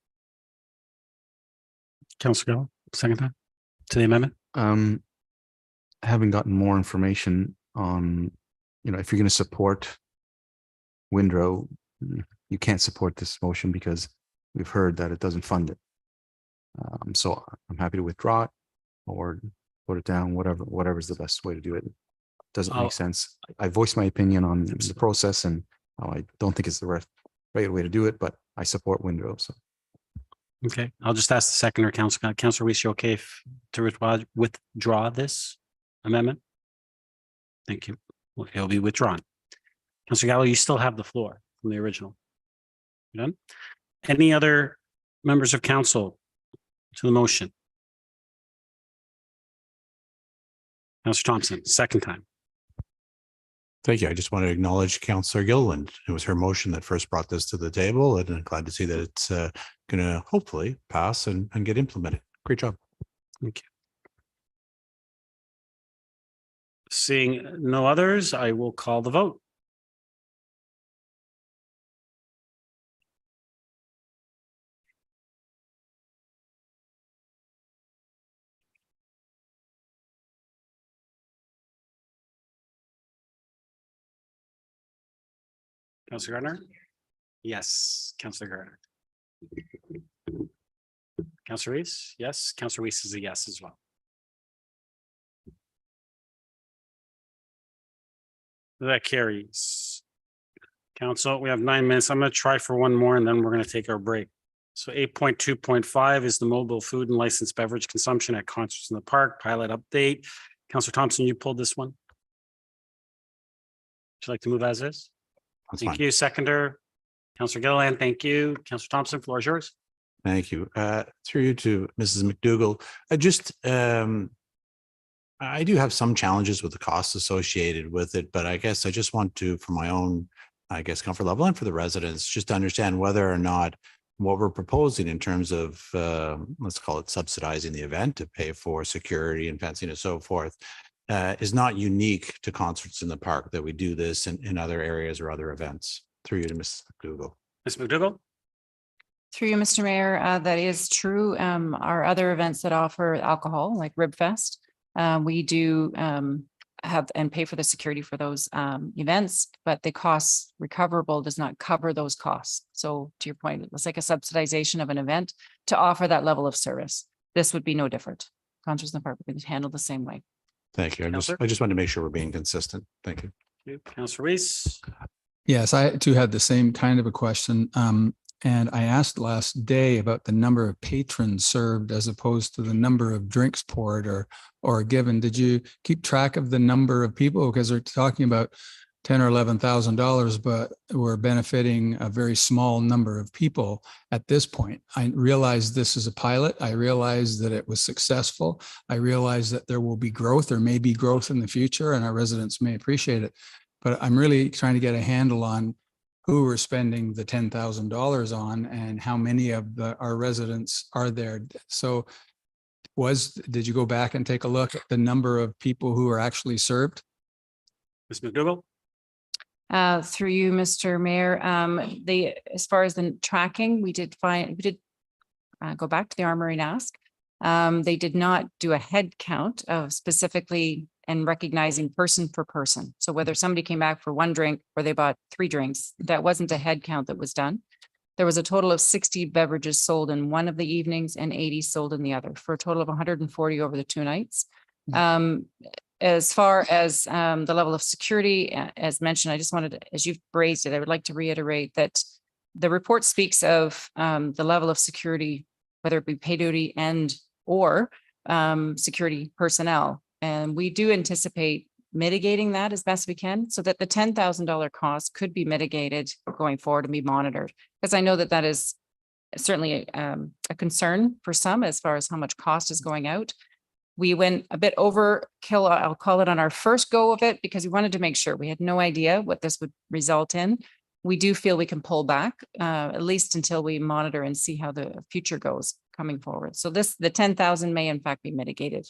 A: Councillor Gallo, second time to the amendment.
L: Having gotten more information on, if you're going to support Windrow, you can't support this motion because we've heard that it doesn't fund it. So I'm happy to withdraw it or put it down, whatever is the best way to do it. Doesn't make sense. I voiced my opinion on the process and I don't think it's the right way to do it, but I support Windrow. So.
A: Okay, I'll just ask the seconder, Councillor Weese, you okay to withdraw this amendment? Thank you. Well, it'll be withdrawn. Councillor Gallo, you still have the floor from the original. You done? Any other members of council to the motion? Councillor Thompson, second time.
I: Thank you. I just want to acknowledge Councillor Gilliland. It was her motion that first brought this to the table, and I'm glad to see that it's going to hopefully pass and get implemented. Great job.
A: Thank you. Seeing no others, I will call the vote. Councillor Gardner? Yes. Councillor Gardner? Councillor Weese? Yes. Councillor Weese is a yes as well. That carries. Council, we have 9 minutes. I'm going to try for one more and then we're going to take our break. So 8.2.5 is the mobile food and licensed beverage consumption at concerts in the park pilot update. Councillor Thompson, you pulled this one. Would you like to move as is? Thank you. Seconder, Councillor Gilliland. Thank you. Councillor Thompson, floor is yours.
I: Thank you. Through you to Mrs. McDougall. I do have some challenges with the costs associated with it, but I guess I just want to, for my own, comfort level and for the residents, just to understand whether or not what we're proposing in terms of, let's call it subsidizing the event to pay for security and fencing and so forth, is not unique to concerts in the park, that we do this in other areas or other events. Through you to Mrs. McDougall.
A: Ms. McDougall?
O: Through you, Mr. Mayor, that is true. Our other events that offer alcohol, like Rib Fest, we do have and pay for the security for those events, but the costs recoverable does not cover those costs. So to your point, it's like a subsidization of an event to offer that level of service. This would be no different. Concerts in the park would be handled the same way.
I: Thank you. I just wanted to make sure we're being consistent. Thank you.
A: Councillor Weese?
C: Yes, I too had the same kind of a question. And I asked last day about the number of patrons served as opposed to the number of drinks poured or given. Did you keep track of the number of people? Because they're talking about $10,000 or $11,000, but we're benefiting a very small number of people at this point. I realized this is a pilot. I realized that it was successful. I realized that there will be growth. There may be growth in the future, and our residents may appreciate it. But I'm really trying to get a handle on who we're spending the $10,000 on and how many of our residents are there. So did you go back and take a look at the number of people who are actually served?
A: Ms. McDougall?
O: Through you, Mr. Mayor, as far as the tracking, we did go back to the Armory and ask. They did not do a head count of specifically and recognizing person for person. So whether somebody came back for one drink or they bought 3 drinks, that wasn't a head count that was done. There was a total of 60 beverages sold in one of the evenings and 80 sold in the other, for a total of 140 over the 2 nights. As far as the level of security, as mentioned, I just wanted to, as you've raised it, I would like to reiterate that the report speaks of the level of security, whether it be pay duty or security personnel. And we do anticipate mitigating that as best we can so that the $10,000 cost could be mitigated going forward and be monitored. Because I know that that is certainly a concern for some as far as how much cost is going out. We went a bit overkill, I'll call it, on our first go of it because we wanted to make sure. We had no idea what this would result in. We do feel we can pull back at least until we monitor and see how the future goes coming forward. So the 10,000 may in fact be mitigated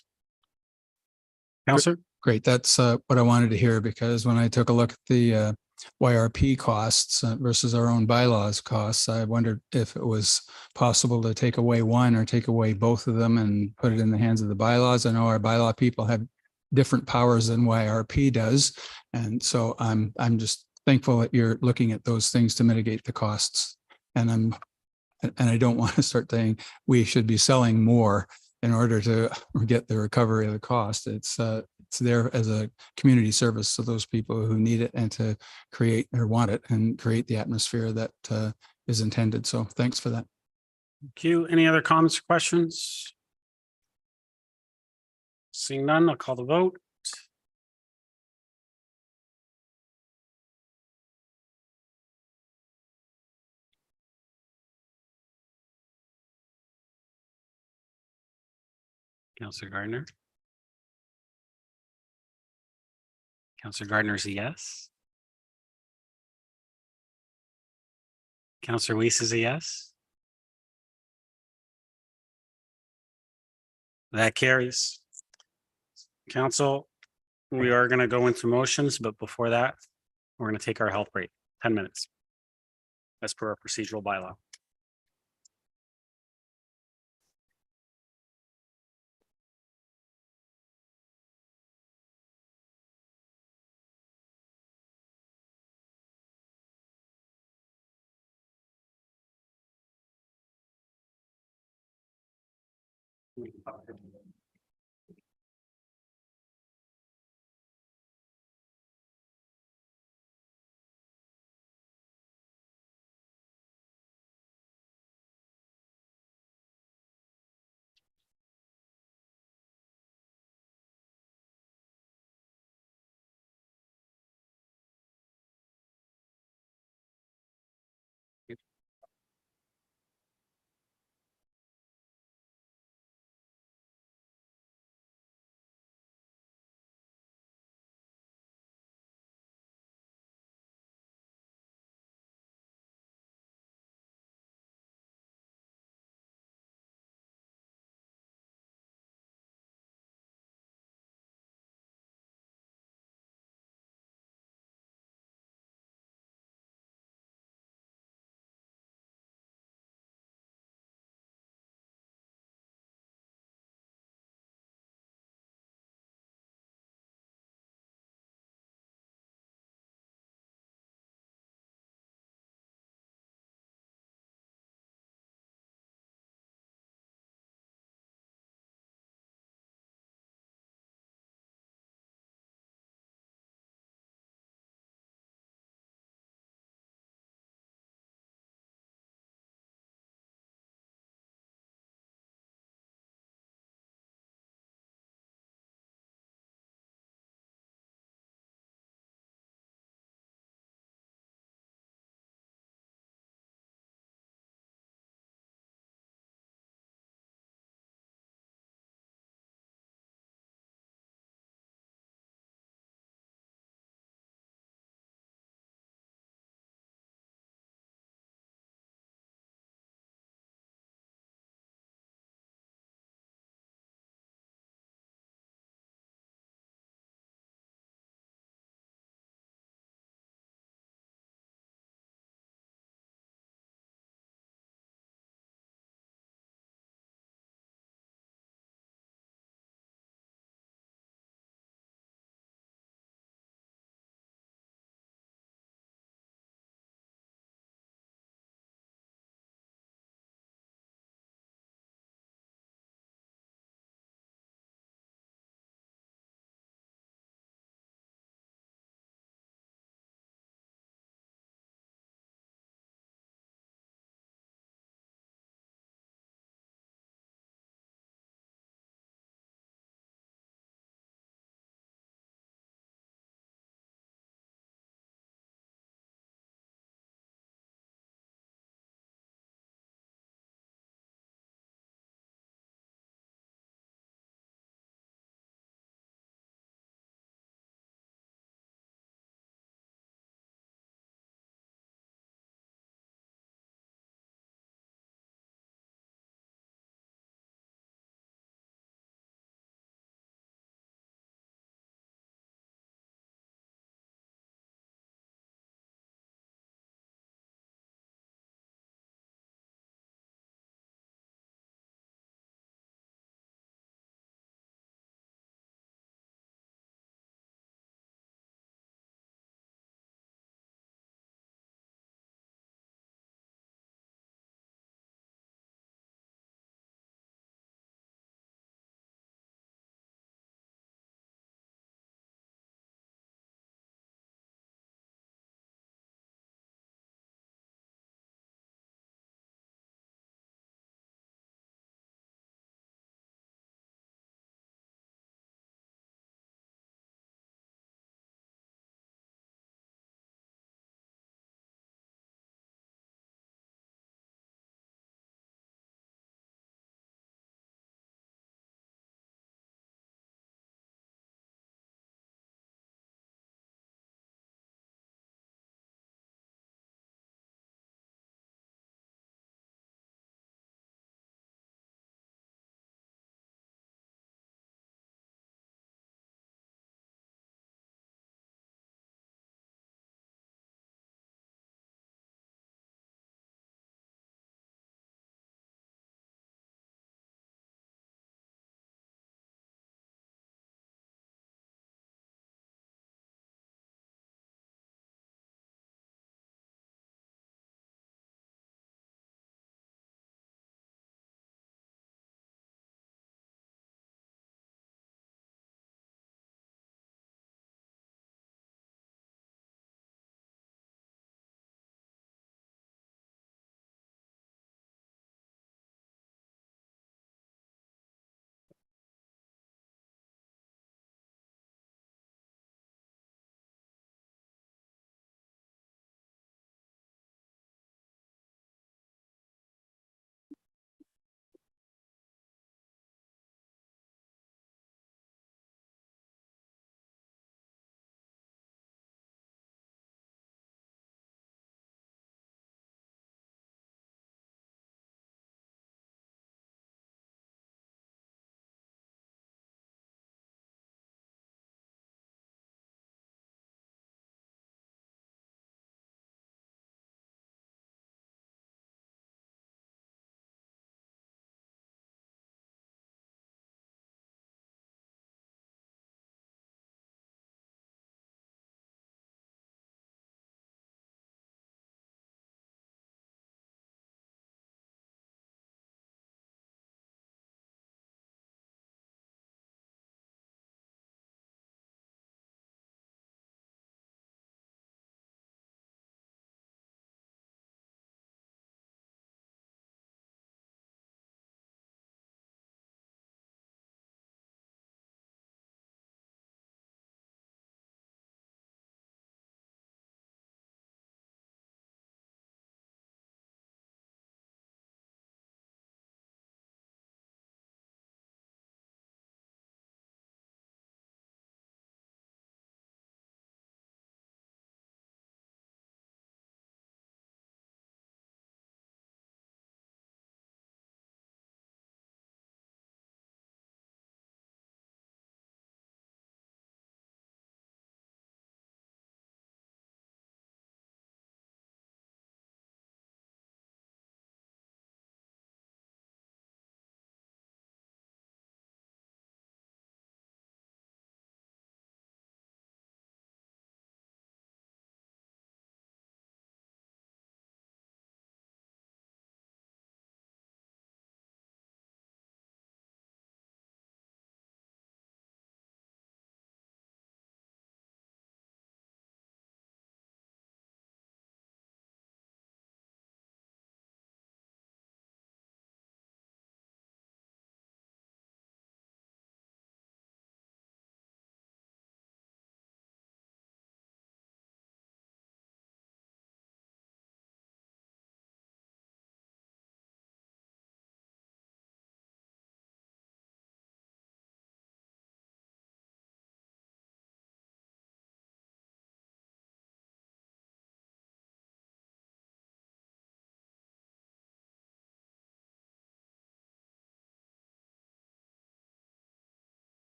A: Counselor?
C: Great. That's what I wanted to hear, because when I took a look at the YRP costs versus our own bylaws costs, I wondered if it was possible to take away one or take away both of them and put it in the hands of the bylaws. I know our bylaw people have different powers than YRP does. And so I'm just thankful that you're looking at those things to mitigate the costs. And I don't want to start saying we should be selling more in order to get the recovery of the cost. It's there as a community service to those people who need it and to create or want it and create the atmosphere that is intended. So thanks for that.
A: Thank you. Any other comments or questions? Seeing none, I'll call the vote. Councillor Gardner. Councillor Gardner is a yes. Councillor Weese is a yes. That carries. Council, we are going to go into motions, but before that, we're going to take our health break, 10 minutes. As per our procedural bylaw.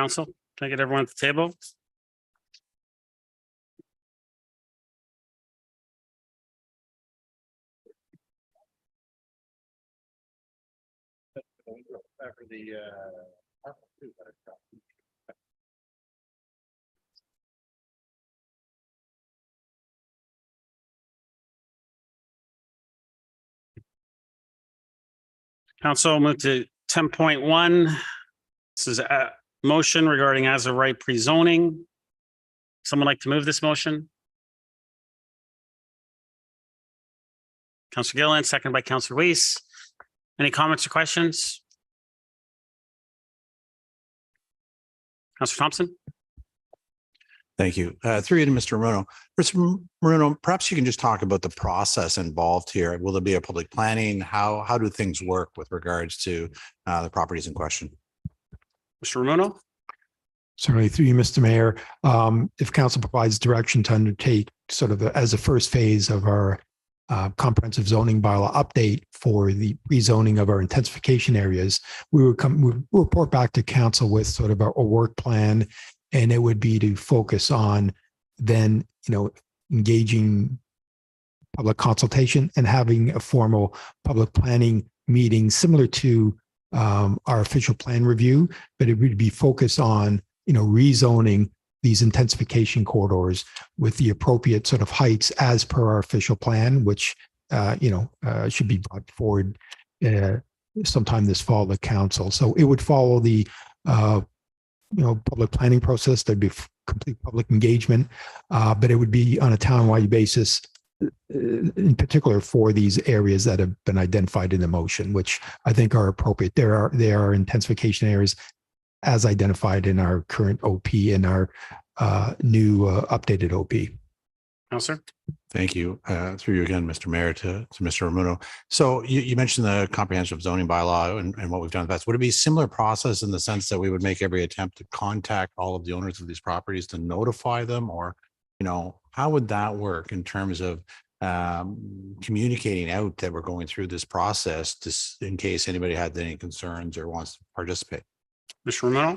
A: Council, can I get everyone at the table? Council, move to 10.1. This is a motion regarding as of right pre-zoning. Someone like to move this motion? Councillor Gilliland, second by Councillor Weese. Any comments or questions? Councillor Thompson?
I: Thank you. Through you to Mr. Moreno. Mr. Moreno, perhaps you can just talk about the process involved here. Will there be a public planning? How do things work with regards to the properties in question?
A: Mr. Ramuno?
J: Certainly, through you, Mr. Mayor. If council provides direction to undertake sort of as a first phase of our comprehensive zoning bylaw update for the rezoning of our intensification areas, we'll report back to council with sort of a work plan, and it would be to focus on then, engaging public consultation and having a formal public planning meeting similar to our official plan review, but it would be focused on, rezoning these intensification corridors with the appropriate sort of heights as per our official plan, which, should be brought forward sometime this fall to council. So it would follow the, public planning process. There'd be complete public engagement, but it would be on a townwide basis, in particular for these areas that have been identified in the motion, which I think are appropriate. There are intensification areas as identified in our current OP and our new updated OP.
A: Councillor?
I: Thank you. Through you again, Mr. Mayor, to Mr. Ramuno. So you mentioned the comprehensive zoning bylaw and what we've done in the past. Would it be a similar process in the sense that we would make every attempt to contact all of the owners of these properties to notify them? Or, how would that work in terms of communicating out that we're going through this process to, in case anybody had any concerns or wants to participate?
A: Mr. Romano?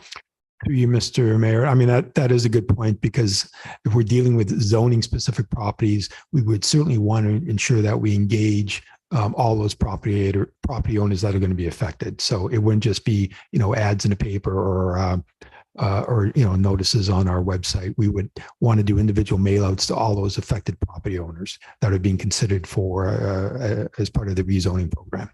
J: Through you, Mr. Mayor. I mean, that is a good point, because if we're dealing with zoning specific properties, we would certainly want to ensure that we engage all those property owners that are going to be affected. So it wouldn't just be, ads in the paper or notices on our website. We would want to do individual mailouts to all those affected property owners that are being considered for as part of the rezoning program.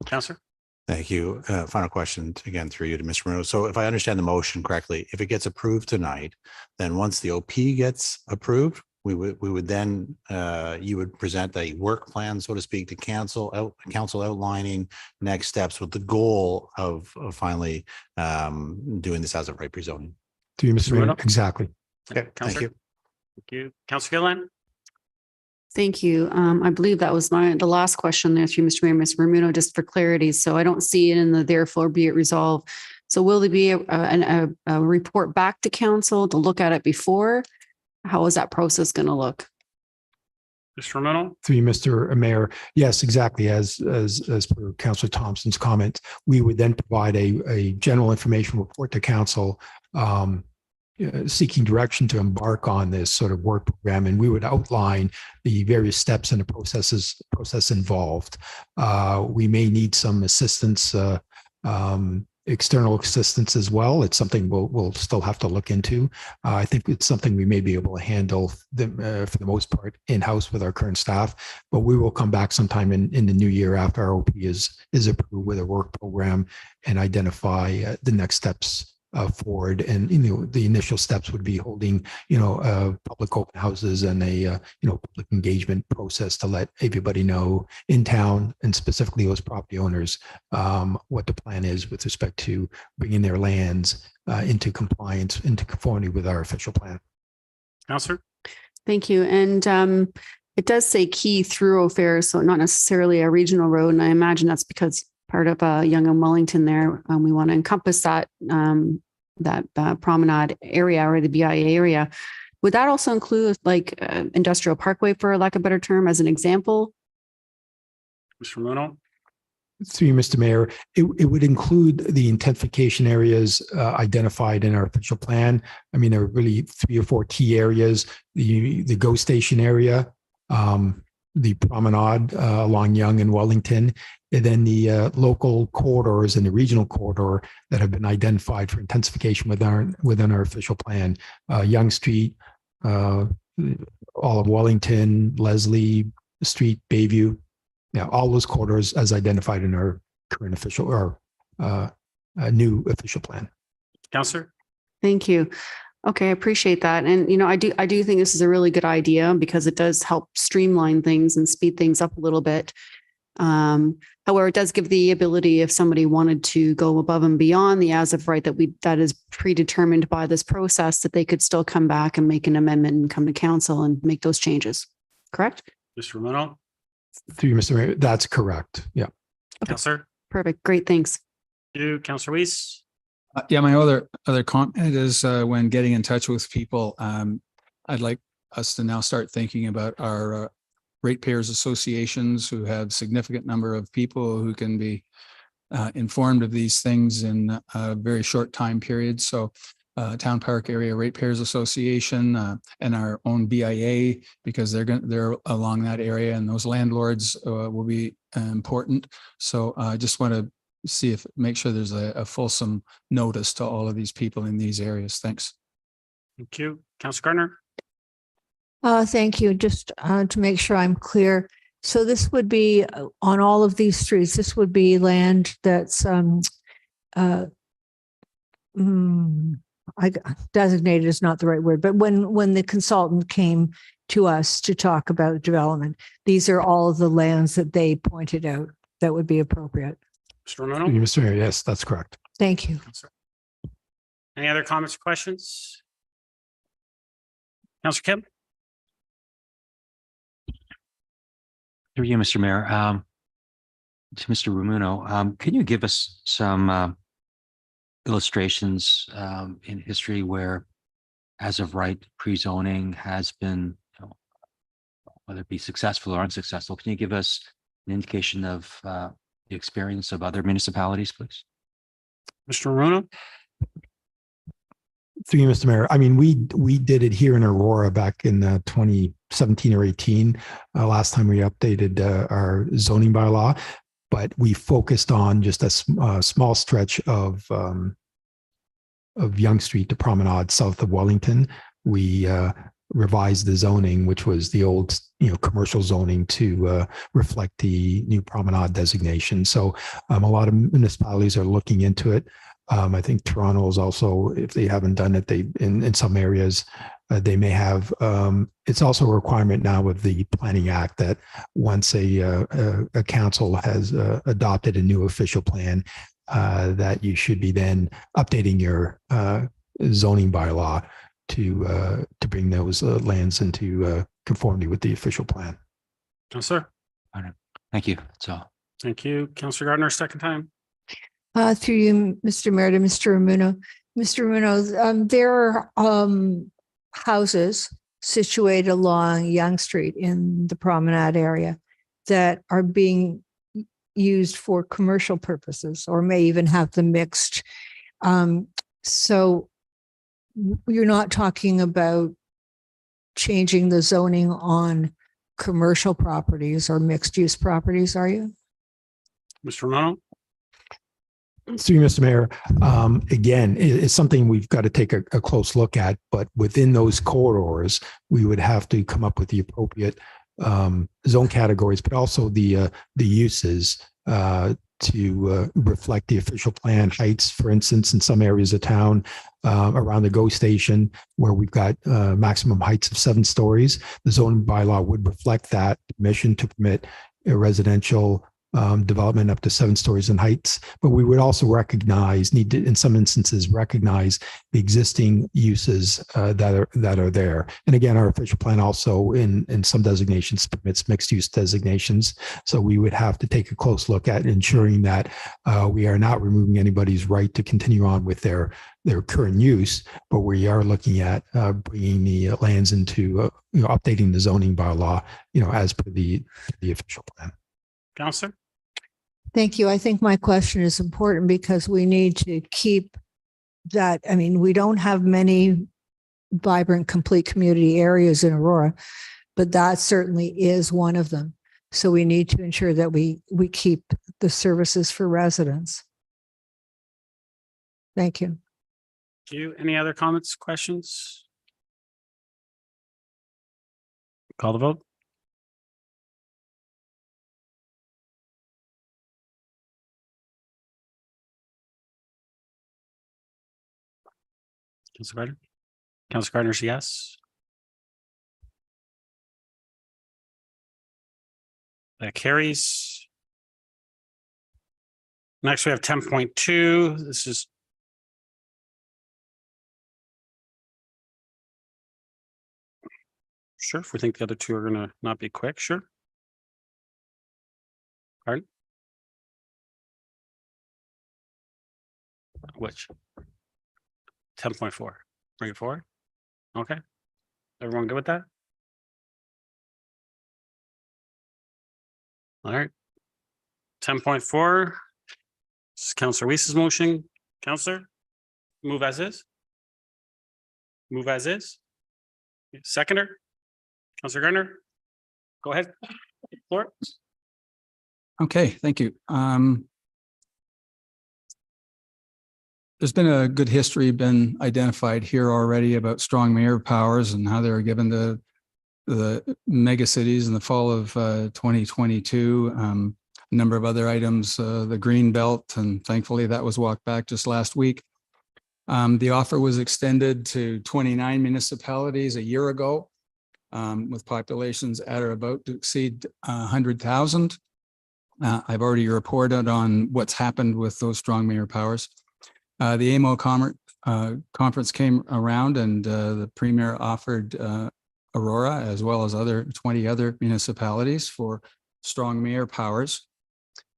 A: Councillor?
I: Thank you. Final question again through you to Mr. Moreno. So if I understand the motion correctly, if it gets approved tonight, then once the OP gets approved, we would then you would present a work plan, so to speak, to council outlining next steps with the goal of finally doing this as a right rezoning.
J: To you, Mr. Mayor. Exactly.
I: Okay. Thank you.
A: Thank you. Councillor Gilliland?
K: Thank you. I believe that was the last question there through Mr. Mayor, Ms. Ramuno, just for clarity. So I don't see it in the therefore be it resolved. So will there be a report back to council to look at it before? How is that process going to look?
A: Mr. Romano?
J: Through you, Mr. Mayor. Yes, exactly. As per Councillor Thompson's comment, we would then provide a general information report to council, seeking direction to embark on this sort of work program, and we would outline the various steps and the process involved. We may need some assistance, external assistance as well. It's something we'll still have to look into. I think it's something we may be able to handle for the most part in-house with our current staff, but we will come back sometime in the new year after our OP is approved with a work program and identify the next steps forward. And the initial steps would be holding public open houses and a public engagement process to let everybody know in town, and specifically those property owners, what the plan is with respect to bringing their lands into compliance, into conformity with our official plan.
A: Councillor?
K: Thank you. And it does say key thoroughfares, so not necessarily a regional road, and I imagine that's because part of Yonge and Wellington there, we want to encompass that promenade area or the BIA area. Would that also include like industrial parkway, for lack of a better term, as an example?
A: Mr. Romano?
J: through you, Mr. Mayor, it would include the intensification areas identified in our official plan. I mean, there are really 3 or 4 key areas: the GO station area, the promenade along Yonge and Wellington, and then the local corridors and the regional corridor that have been identified for intensification within our official plan. Yonge Street, all of Wellington, Leslie Street, Bayview. Yeah, all those corridors as identified in our current official or new official plan.
A: Councillor?
K: Thank you. Okay, I appreciate that. And, you know, I do think this is a really good idea because it does help streamline things and speed things up a little bit. However, it does give the ability if somebody wanted to go above and beyond the as of right that is predetermined by this process, that they could still come back and make an amendment and come to council and make those changes. Correct?
A: Mr. Romano?
J: Through you, Mr. Mayor, that's correct. Yeah.
K: Okay.
A: Councillor?
K: Perfect. Great. Thanks.
A: You, Councillor Weese?
C: Yeah, my other comment is when getting in touch with people, I'd like us to now start thinking about our ratepayers associations who have significant number of people who can be informed of these things in a very short time period. So Town Park Area Ratepayers Association and our own BIA, because they're along that area, and those landlords will be important. So I just want to make sure there's a fulsome notice to all of these people in these areas. Thanks.
A: Thank you. Councillor Gardner?
E: Thank you. Just to make sure I'm clear. So this would be on all of these streets. This would be land that's designated is not the right word, but when the consultant came to us to talk about development, these are all of the lands that they pointed out that would be appropriate.
A: Mr. Romano?
J: Through you, Mr. Mayor, yes, that's correct.
E: Thank you.
A: Any other comments or questions? Councillor Kim?
N: Through you, Mr. Mayor, to Mr. Romano, can you give us some illustrations in history where, as of right, pre-zoning has been, whether it be successful or unsuccessful? Can you give us an indication of the experience of other municipalities, please?
A: Mr. Romano?
J: Through you, Mr. Mayor, I mean, we did it here in Aurora back in 2017 or 18. Last time we updated our zoning bylaw, but we focused on just a small stretch of Yonge Street to Promenade south of Wellington. We revised the zoning, which was the old, commercial zoning, to reflect the new promenade designation. So a lot of municipalities are looking into it. I think Toronto is also, if they haven't done it, they in some areas they may have. It's also a requirement now with the Planning Act that once a council has adopted a new official plan, that you should be then updating your zoning bylaw to bring those lands into conformity with the official plan.
A: Councillor?
N: Thank you. That's all.
A: Thank you. Councillor Gardner, second time.
E: Through you, Mr. Mayor, to Mr. Romano. Mr. Romano, there are houses situated along Yonge Street in the promenade area that are being used for commercial purposes, or may even have them mixed. So you're not talking about changing the zoning on commercial properties or mixed use properties, are you?
A: Mr. Romano?
J: Through you, Mr. Mayor, again, it's something we've got to take a close look at, but within those corridors, we would have to come up with the appropriate zone categories, but also the uses to reflect the official plan heights. For instance, in some areas of town around the GO station, where we've got maximum heights of 7 stories, the zoning bylaw would reflect that permission to permit a residential development up to 7 stories in heights. But we would also need to, in some instances, recognize the existing uses that are there. And again, our official plan also in some designations permits mixed use designations. So we would have to take a close look at ensuring that we are not removing anybody's right to continue on with their current use, but we are looking at bringing the lands into updating the zoning bylaw, as per the official plan.
A: Councillor?
E: Thank you. I think my question is important because we need to keep that. I mean, we don't have many vibrant, complete community areas in Aurora, but that certainly is one of them. So we need to ensure that we keep the services for residents. Thank you.
A: Do you, any other comments, questions? Call the vote. Councilor Gardner? Councilor Gardner's yes. That carries. Next, we have 10.2. This is sure, if we think the other two are going to not be quick, sure. Pardon? Which? 10.4. Bring it forward. Okay. Everyone good with that? All right. 10.4. This is Councillor Weese's motion. Councillor, move as is. Move as is. Seconder, Councillor Gardner, go ahead. Floor.
C: Okay, thank you. There's been a good history been identified here already about strong mayor powers and how they were given the mega cities in the fall of 2022. A number of other items, the green belt, and thankfully that was walked back just last week. The offer was extended to 29 municipalities a year ago, with populations at or about to exceed 100,000. I've already reported on what's happened with those strong mayor powers. The AMO conference came around and the premier offered Aurora as well as 20 other municipalities for strong mayor powers.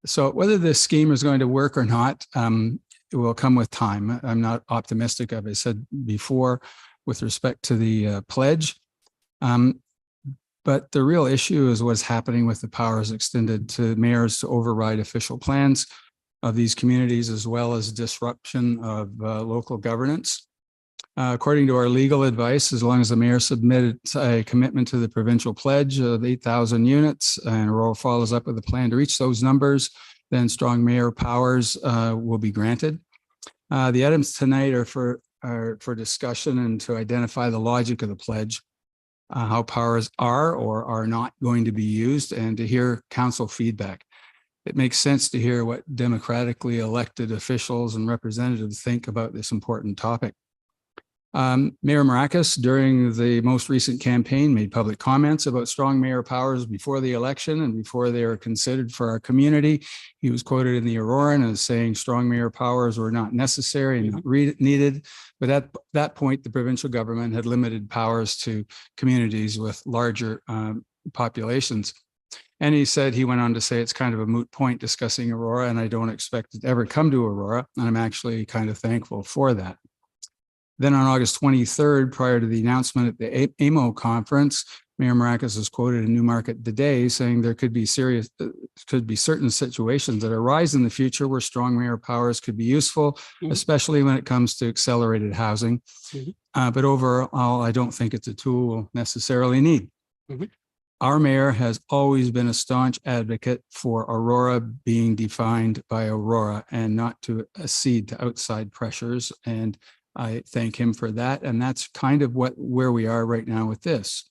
C: So whether this scheme is going to work or not, it will come with time. I'm not optimistic, as I said before, with respect to the pledge. But the real issue is what's happening with the powers extended to mayors to override official plans of these communities, as well as disruption of local governance. According to our legal advice, as long as the mayor submitted a commitment to the provincial pledge of 8,000 units and Aurora follows up with a plan to reach those numbers, then strong mayor powers will be granted. The items tonight are for discussion and to identify the logic of the pledge, how powers are or are not going to be used, and to hear council feedback. It makes sense to hear what democratically elected officials and representatives think about this important topic. Mayor Mrakas, during the most recent campaign, made public comments about strong mayor powers before the election and before they were considered for our community. He was quoted in the Aurora as saying strong mayor powers were not necessary and not needed. But at that point, the provincial government had limited powers to communities with larger populations. And he went on to say it's kind of a moot point discussing Aurora, and I don't expect it to ever come to Aurora. And I'm actually kind of thankful for that. Then on August 23rd, prior to the announcement at the AMO conference, Mayor Mrakas was quoted in Newmarket Today saying there could be certain situations that arise in the future where strong mayor powers could be useful, especially when it comes to accelerated housing. But overall, I don't think it's a tool we'll necessarily need. Our mayor has always been a staunch advocate for Aurora being defined by Aurora and not to accede to outside pressures. And I thank him for that. And that's kind of where we are right now with this.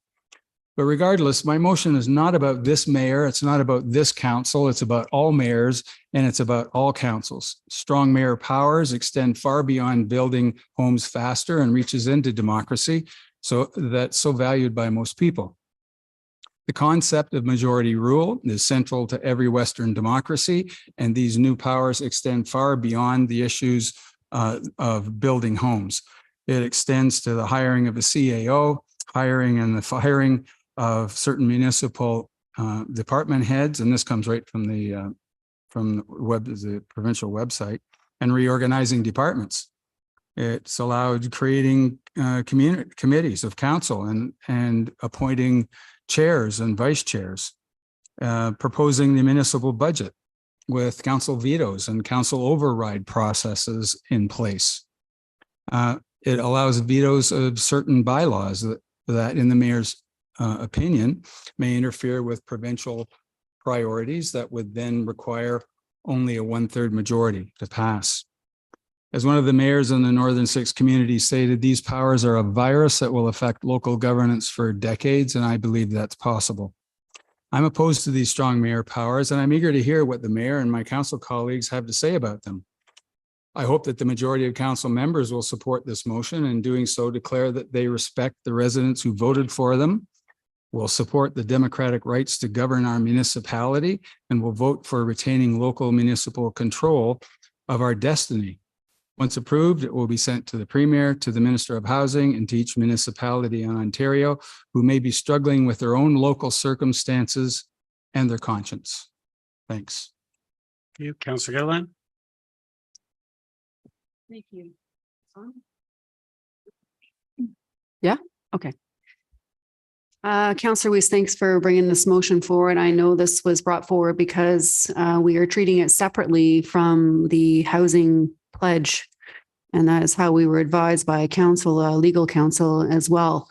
C: But regardless, my motion is not about this mayor. It's not about this council. It's about all mayors and it's about all councils. Strong mayor powers extend far beyond building homes faster and reaches into democracy. So that's so valued by most people. The concept of majority rule is central to every Western democracy, and these new powers extend far beyond the issues of building homes. It extends to the hiring of a CAO, hiring and the firing of certain municipal department heads, and this comes right from the provincial website, and reorganizing departments. It's allowed creating committees of council and appointing chairs and vice chairs, proposing the municipal budget, with council vetoes and council override processes in place. It allows vetoes of certain bylaws that in the mayor's opinion may interfere with provincial priorities that would then require only a 1/3 majority to pass. As one of the mayors in the Northern Six community stated, these powers are a virus that will affect local governance for decades, and I believe that's possible. I'm opposed to these strong mayor powers, and I'm eager to hear what the mayor and my council colleagues have to say about them. I hope that the majority of council members will support this motion, and doing so declare that they respect the residents who voted for them, will support the democratic rights to govern our municipality, and will vote for retaining local municipal control of our destiny. Once approved, it will be sent to the Premier, to the Minister of Housing, and to each municipality in Ontario who may be struggling with their own local circumstances and their conscience. Thanks.
A: Thank you, Councillor Gilliland.
K: Thank you. Yeah, okay. Councillor Weese, thanks for bringing this motion forward. I know this was brought forward because we are treating it separately from the housing pledge. And that is how we were advised by council, legal counsel as well.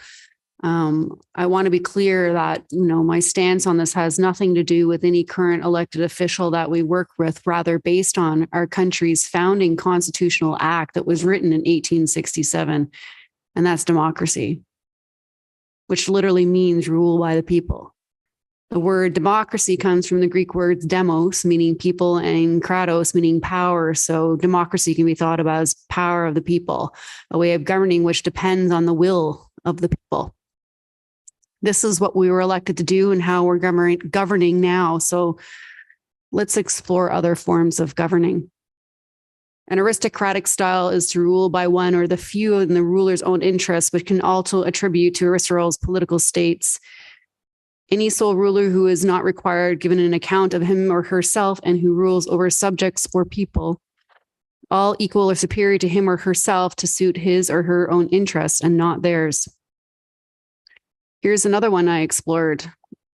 K: I want to be clear that, my stance on this has nothing to do with any current elected official that we work with, rather based on our country's founding constitutional act that was written in 1867, and that's democracy, which literally means rule by the people. The word democracy comes from the Greek words demos, meaning people, and kratos, meaning power. So democracy can be thought about as power of the people, a way of governing which depends on the will of the people. This is what we were elected to do and how we're governing now. So let's explore other forms of governing. An aristocratic style is to rule by one or the few in the ruler's own interests, but can also attribute to Aristotle's political states. Any sole ruler who is not required given an account of him or herself and who rules over subjects or people, all equal or superior to him or herself to suit his or her own interests and not theirs. Here's another one I explored.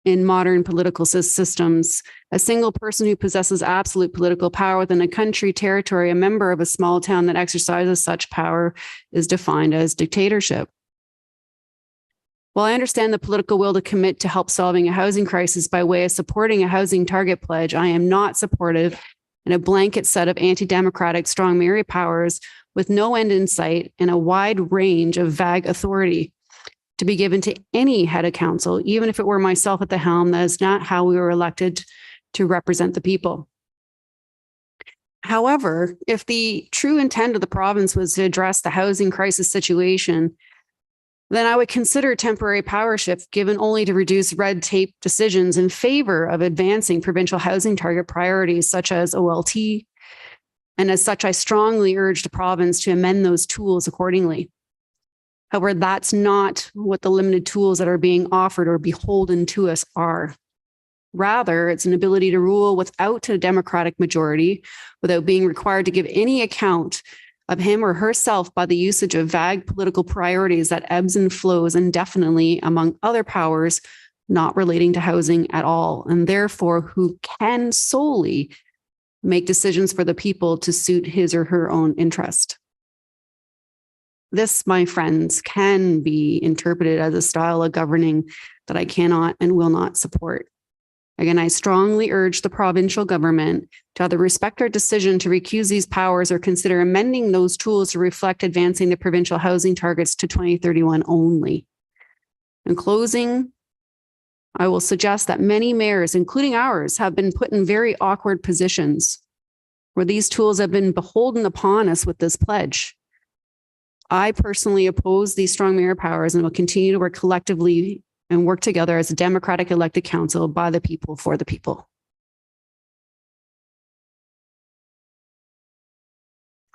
K: In modern political systems, a single person who possesses absolute political power within a country, territory, a member of a small town that exercises such power is defined as dictatorship. While I understand the political will to commit to help solving a housing crisis by way of supporting a housing target pledge, I am not supportive in a blanket set of anti-democratic strong mayor powers with no end in sight and a wide range of vague authority to be given to any head of council, even if it were myself at the helm. That is not how we were elected to represent the people. However, if the true intent of the province was to address the housing crisis situation, then I would consider temporary power shift given only to reduce red tape decisions in favor of advancing provincial housing target priorities such as OLT. And as such, I strongly urge the province to amend those tools accordingly. However, that's not what the limited tools that are being offered or beholden to us are. Rather, it's an ability to rule without a democratic majority, without being required to give any account of him or herself by the usage of vague political priorities that ebbs and flows indefinitely among other powers not relating to housing at all, and therefore who can solely make decisions for the people to suit his or her own interest. This, my friends, can be interpreted as a style of governing that I cannot and will not support. Again, I strongly urge the provincial government to either respect our decision to recuse these powers or consider amending those tools to reflect advancing the provincial housing targets to 2031 only. In closing, I will suggest that many mayors, including ours, have been put in very awkward positions where these tools have been beholden upon us with this pledge. I personally oppose these strong mayor powers and will continue to work collectively and work together as a democratic elected council by the people for the people.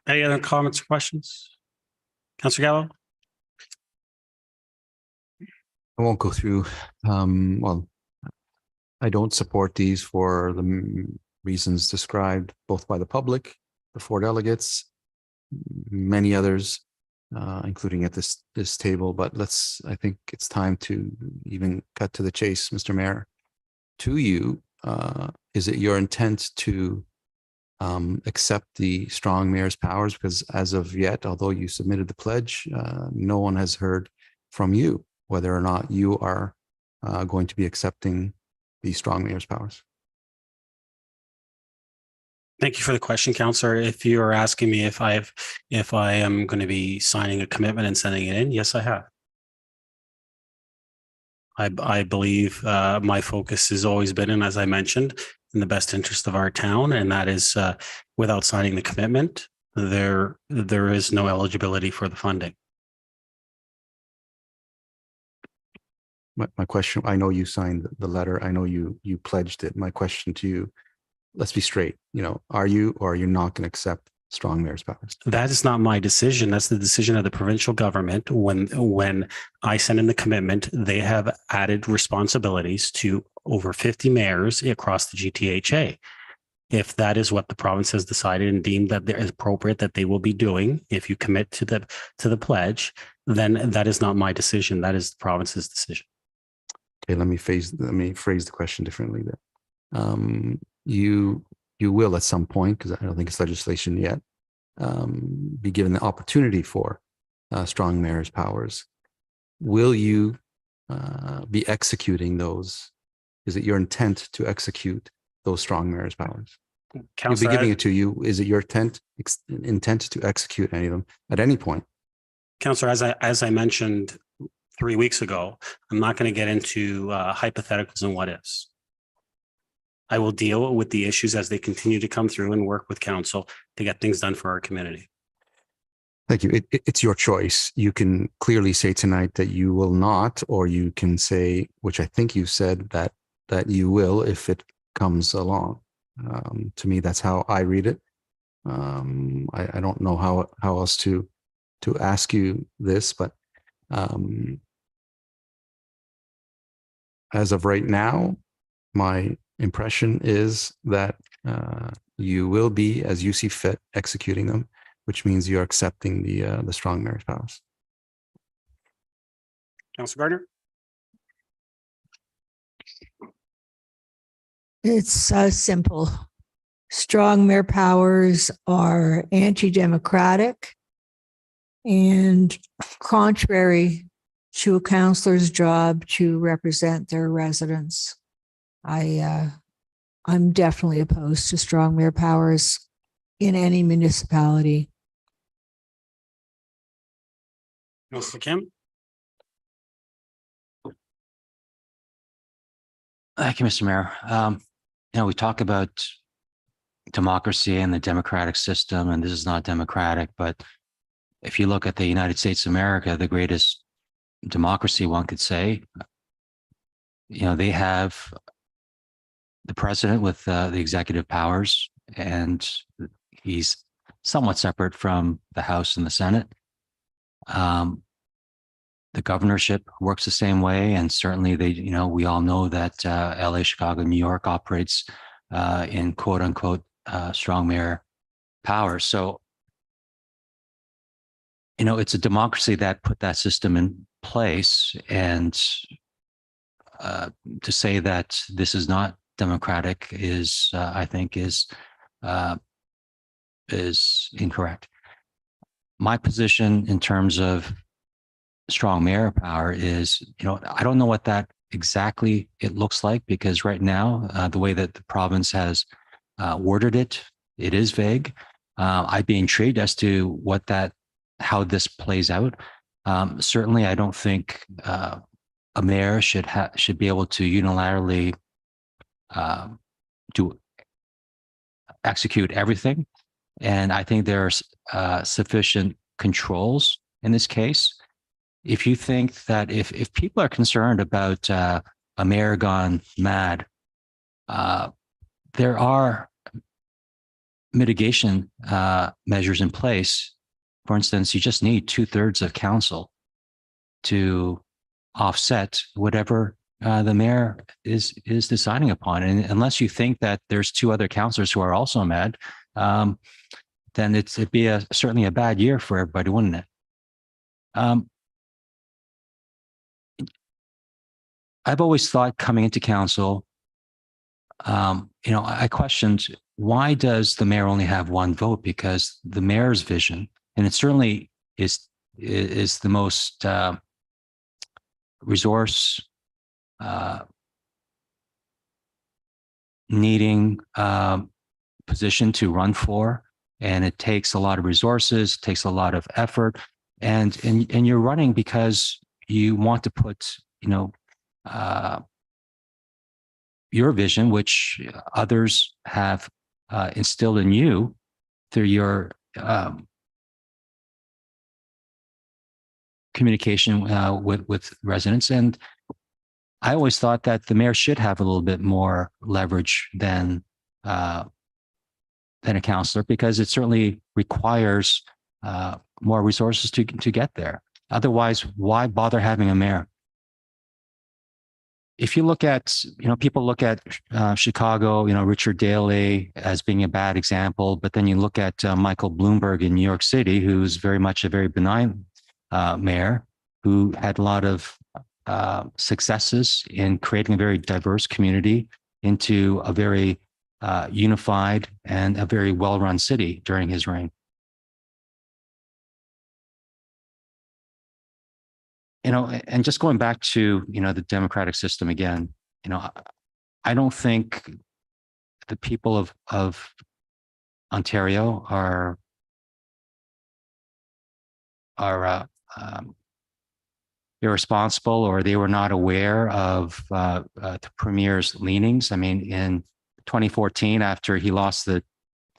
A: Any other comments or questions? Councillor Gallo?
L: I won't go through. Well, I don't support these for the reasons described both by the public, the 4 delegates, many others, including at this table. But I think it's time to even cut to the chase, Mr. Mayor. To you, is it your intent to accept the strong mayor's powers? Because as of yet, although you submitted the pledge, no one has heard from you whether or not you are going to be accepting the strong mayor's powers.
A: Thank you for the question, Councillor. If you are asking me if I am going to be signing a commitment and sending it in, yes, I have. I believe my focus has always been, and as I mentioned, in the best interest of our town, and that is without signing the commitment, there is no eligibility for the funding.
L: My question, I know you signed the letter. I know you pledged it. My question to you, let's be straight, are you or are you not going to accept strong mayor's powers?
A: That is not my decision. That's the decision of the provincial government. When I send in the commitment, they have added responsibilities to over 50 mayors across the GTHA. If that is what the province has decided and deemed that it is appropriate that they will be doing, if you commit to the pledge, then that is not my decision. That is the province's decision.
L: Okay, let me phrase the question differently then. You will at some point, because I don't think it's legislation yet, be given the opportunity for strong mayor's powers. Will you be executing those? Is it your intent to execute those strong mayor's powers?
A: Councillor,
L: You'll be giving it to you. Is it your intent to execute any of them at any point?
A: Councillor, as I mentioned 3 weeks ago, I'm not going to get into hypotheticals and what ifs. I will deal with the issues as they continue to come through and work with council to get things done for our community.
L: Thank you. It's your choice. You can clearly say tonight that you will not, or you can say, which I think you said, that you will if it comes along. To me, that's how I read it. I don't know how else to ask you this, but as of right now, my impression is that you will be, as you see fit, executing them, which means you're accepting the strong mayor's powers.
A: Councillor Gardner?
E: It's simple. Strong mayor powers are anti-democratic and contrary to a councillor's job to represent their residents. I'm definitely opposed to strong mayor powers in any municipality.
A: Councillor Kim?
N: Thank you, Mr. Mayor. We talk about democracy and the democratic system, and this is not democratic, but if you look at the United States of America, the greatest democracy, one could say, they have the president with the executive powers, and he's somewhat separate from the House and the Senate. The governorship works the same way, and certainly we all know that LA, Chicago, New York operates in quote unquote strong mayor power. So, it's a democracy that put that system in place, and to say that this is not democratic is, I think, is incorrect. My position in terms of strong mayor power is, I don't know what that exactly it looks like, because right now, the way that the province has worded it, it is vague. I'd be intrigued as to how this plays out. Certainly, I don't think a mayor should be able to unilaterally execute everything, and I think there's sufficient controls in this case. If you think that if people are concerned about a mayor gone mad, there are mitigation measures in place. For instance, you just need 2/3 of council to offset whatever the mayor is deciding upon. And unless you think that there's 2 other councillors who are also mad, then it'd be certainly a bad year for everybody, wouldn't it? I've always thought coming into council, I questioned why does the mayor only have one vote? Because the mayor's vision, and it certainly is the most resource needing position to run for, and it takes a lot of resources, takes a lot of effort, and you're running because you want to put, your vision, which others have instilled in you through your communication with residents. And I always thought that the mayor should have a little bit more leverage than a councillor, because it certainly requires more resources to get there. Otherwise, why bother having a mayor? If you look at, people look at Chicago, Richard Daley as being a bad example, but then you look at Michael Bloomberg in New York City, who's very much a very benign mayor, who had a lot of successes in creating a very diverse community into a very unified and a very well-run city during his reign. And just going back to, the democratic system again, I don't think the people of Ontario are irresponsible, or they were not aware of the premier's leanings. I mean, in 2014, after he lost the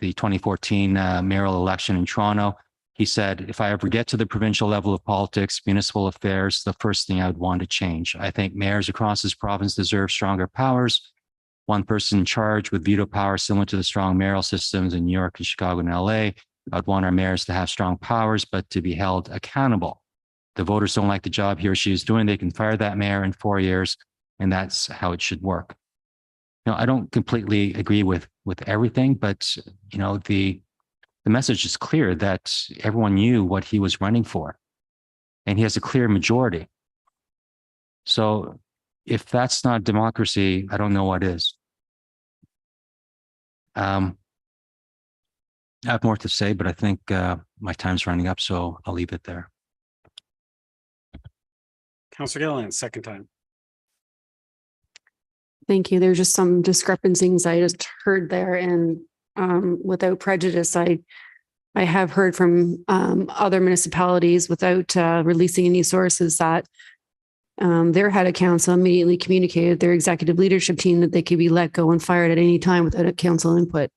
N: 2014 mayoral election in Toronto, he said, if I ever get to the provincial level of politics, municipal affairs, the first thing I would want to change. I think mayors across this province deserve stronger powers. One person in charge with veto power similar to the strong mayoral systems in New York and Chicago and LA. I'd want our mayors to have strong powers, but to be held accountable. The voters don't like the job he or she is doing, they can fire that mayor in 4 years, and that's how it should work. I don't completely agree with everything, but the message is clear that everyone knew what he was running for, and he has a clear majority. So if that's not democracy, I don't know what is. I have more to say, but I think my time's running up, so I'll leave it there.
A: Councillor Gilliland, second time.
K: Thank you. There's just some discrepancies I just heard there, and without prejudice, I have heard from other municipalities without releasing any sources that their head of council immediately communicated their executive leadership team that they could be let go and fired at any time without a council input.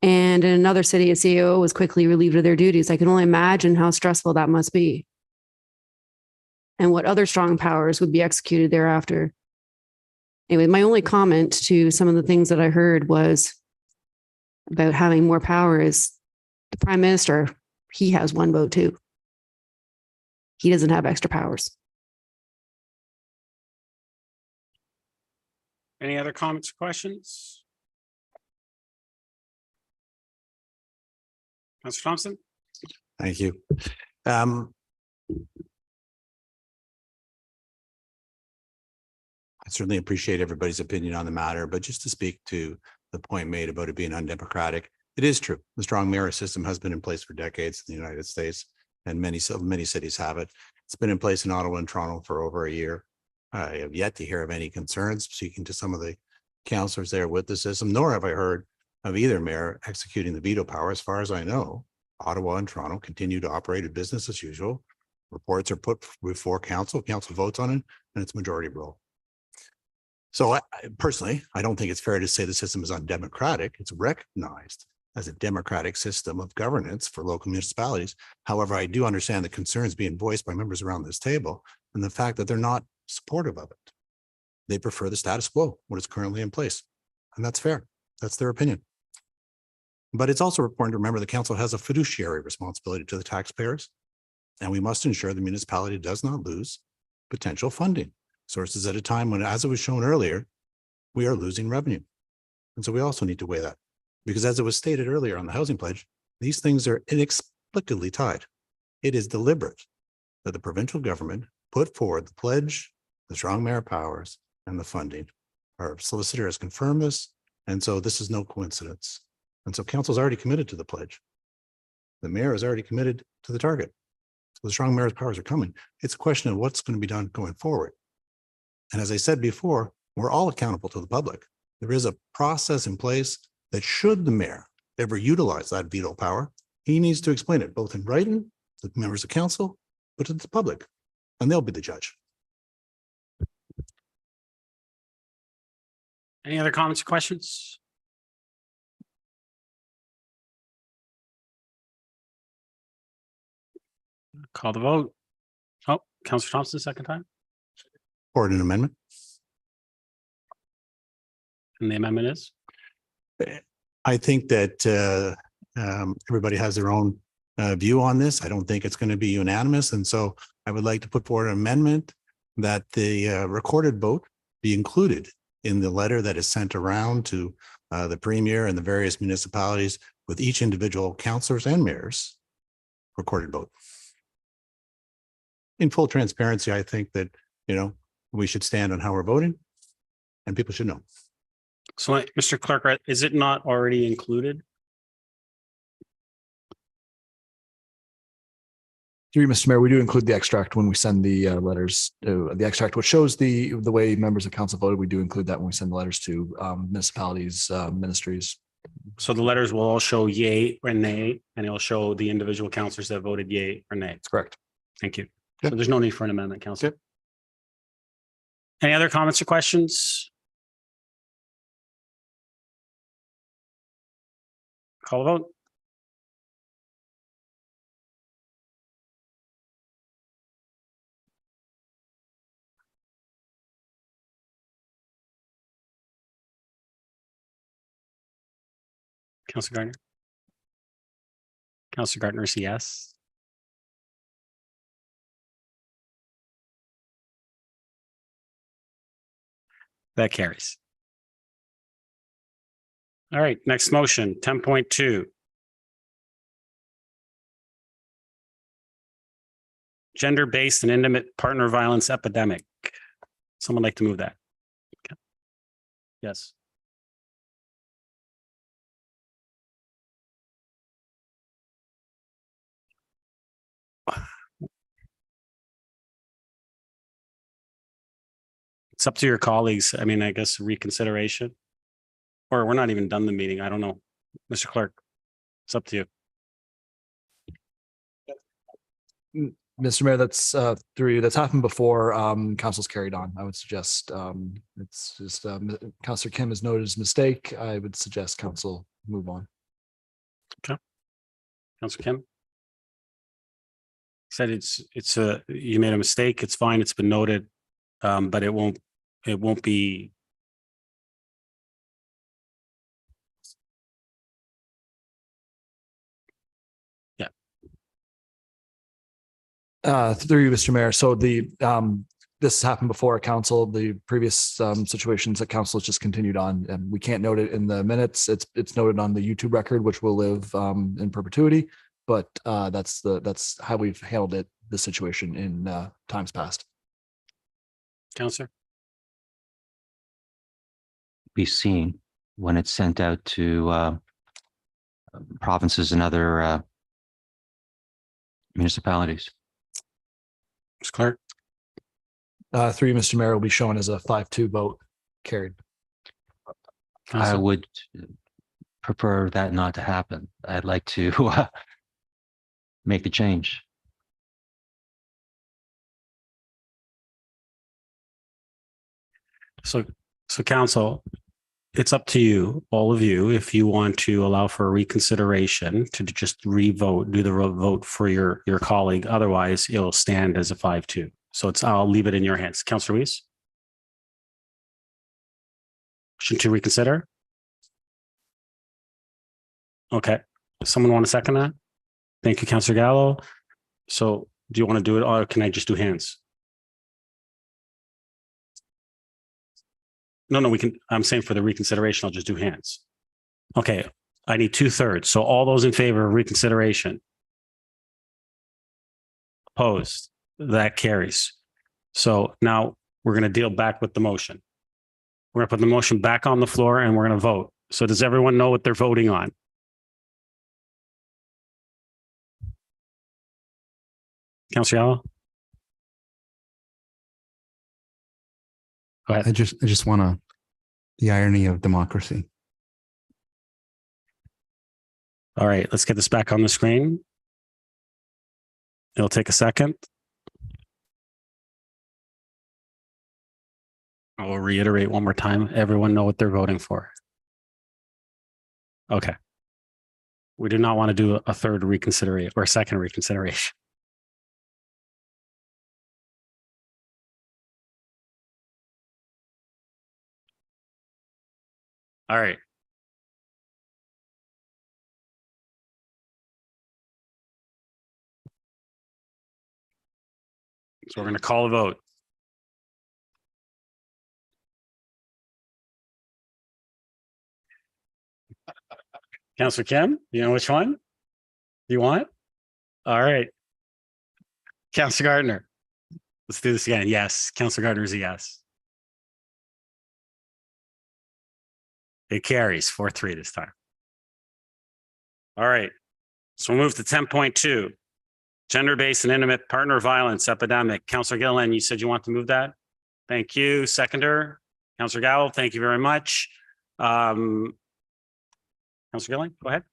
K: And in another city, a CEO was quickly relieved of their duties. I can only imagine how stressful that must be, and what other strong powers would be executed thereafter. Anyway, my only comment to some of the things that I heard was about having more power is the prime minister, he has one vote too. He doesn't have extra powers.
A: Any other comments or questions? Councillor Thompson?
I: Thank you. I certainly appreciate everybody's opinion on the matter, but just to speak to the point made about it being undemocratic, it is true. The strong mayor system has been in place for decades in the United States, and many cities have it. It's been in place in Ottawa and Toronto for over a year. I have yet to hear of any concerns, speaking to some of the councillors there with the system, nor have I heard of either mayor executing the veto power. As far as I know, Ottawa and Toronto continue to operate at business as usual. Reports are put before council votes on it, and it's majority rule. So personally, I don't think it's fair to say the system is undemocratic. It's recognized as a democratic system of governance for local municipalities. However, I do understand the concerns being voiced by members around this table and the fact that they're not supportive of it. They prefer the status quo, what is currently in place. And that's fair. That's their opinion. But it's also important to remember the council has a fiduciary responsibility to the taxpayers, and we must ensure the municipality does not lose potential funding sources at a time when, as it was shown earlier, we are losing revenue. And so we also need to weigh that, because as it was stated earlier on the housing pledge, these things are inexplicably tied. It is deliberate that the provincial government put forward the pledge, the strong mayor powers, and the funding. Our solicitor has confirmed this. And so this is no coincidence. And so council's already committed to the pledge. The mayor is already committed to the target. So the strong mayor's powers are coming. It's a question of what's going to be done going forward. And as I said before, we're all accountable to the public. There is a process in place that should the mayor ever utilize that veto power, he needs to explain it both in writing to the members of council, but to the public, and they'll be the judge.
A: Any other comments or questions? Call the vote. Oh, Councillor Thompson, second time.
I: Or an amendment.
A: And the amendment is?
I: I think that everybody has their own view on this. I don't think it's going to be unanimous. And so I would like to put forward an amendment that the recorded vote be included in the letter that is sent around to the premier and the various municipalities with each individual councillors and mayors recorded vote. In full transparency, I think that, we should stand on how we're voting and people should know.
A: So, Mr. Clerk, is it not already included?
P: Through you, Mr. Mayor, we do include the extract when we send the letters. The extract, which shows the way members of council voted, we do include that when we send the letters to municipalities, ministries.
A: So the letters will all show yay or nay, and it'll show the individual councillors that voted yay or nay.
P: That's correct.
A: Thank you.
P: Okay.
A: So there's no need for an amendment, Councillor.
P: Okay.
A: Any other comments or questions? Call the vote. Councillor Gardner. Councillor Gardner is yes. That carries. All right, next motion, 10.2. Gender-based and intimate partner violence epidemic. Someone like to move that? Okay. Yes. It's up to your colleagues. I mean, I guess reconsideration. Or we're not even done the meeting. I don't know. Mr. Clerk, it's up to you.
P: Mr. Mayor, that's through you. That's happened before. Council's carried on. I would suggest it's just Councillor Kim has noted his mistake. I would suggest council move on.
A: Okay. Councillor Kim. Said it's you made a mistake. It's fine. It's been noted. But it won't be. Yeah.
P: Through you, Mr. Mayor. So this happened before council. The previous situations that council has just continued on, and we can't note it in the minutes. It's noted on the YouTube record, which will live in perpetuity. But that's how we've handled it. The situation in times past.
A: Councillor.
N: Be seen when it's sent out to provinces and other municipalities.
A: Mr. Clerk.
P: Through you, Mr. Mayor, will be shown as a 5-2 vote carried.
N: I would prefer that not to happen. I'd like to make the change.
A: So council, it's up to you, all of you, if you want to allow for a reconsideration to just re-vote, do the vote for your colleague. Otherwise, it'll stand as a 5-2. So I'll leave it in your hands. Councillor Weese. Motion to reconsider. Okay. Someone want to second that? Thank you, Councillor Gallo. So do you want to do it or can I just do hands? No, we can. I'm saying for the reconsideration, I'll just do hands. Okay. I need 2/3. So all those in favor of reconsideration. Opposed. That carries. So now we're going to deal back with the motion. We're going to put the motion back on the floor and we're going to vote. So does everyone know what they're voting on? Councillor Yao? Go ahead.
L: I just want to, the irony of democracy.
A: All right, let's get this back on the screen. It'll take a second. I'll reiterate one more time. Everyone know what they're voting for. Okay. We do not want to do a third reconsideration or a second reconsideration. All right. So we're going to call a vote. Councillor Kim, you know which one you want? All right. Councillor Gardner. Let's do this again. Yes. Councillor Gardner is a yes. It carries 4-3 this time. All right. So we'll move to 10.2. Gender-based and intimate partner violence epidemic. Councillor Gilliland, you said you want to move that? Thank you. Seconder, Councillor Gowell, thank you very much. Councillor Gilliland, go ahead.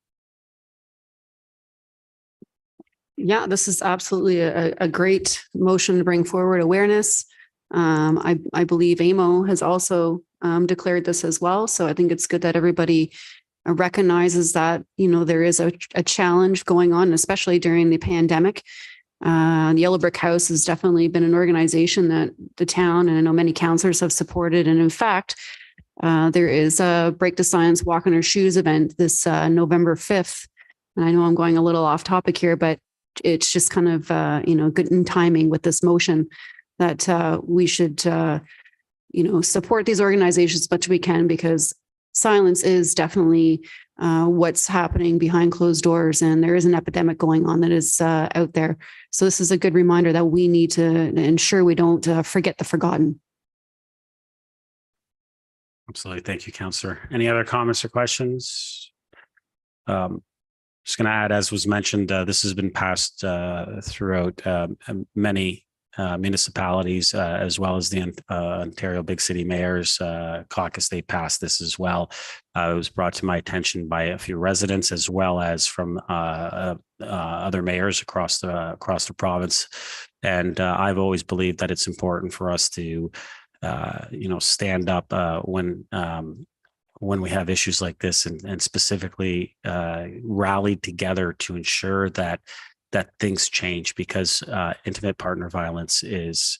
K: Yeah, this is absolutely a great motion to bring forward awareness. I believe AMO has also declared this as well. So I think it's good that everybody recognizes that, you know, there is a challenge going on, especially during the pandemic. The Yellow Brick House has definitely been an organization that the town, and I know many councillors have supported. And in fact, there is a Break the Silence Walk in Our Shoes event this November 5th. And I know I'm going a little off topic here, but it's just kind of, you know, good in timing with this motion that we should, you know, support these organizations as much as we can, because silence is definitely what's happening behind closed doors, and there is an epidemic going on that is out there. So this is a good reminder that we need to ensure we don't forget the forgotten.
A: Absolutely. Thank you, Councillor. Any other comments or questions? Just going to add, as was mentioned, this has been passed throughout many municipalities, as well as the Ontario Big City Mayors Caucus. They passed this as well. It was brought to my attention by a few residents, as well as from other mayors across the province. And I've always believed that it's important for us to, you know, stand up when we have issues like this, and specifically rally together to ensure that things change, because intimate partner violence is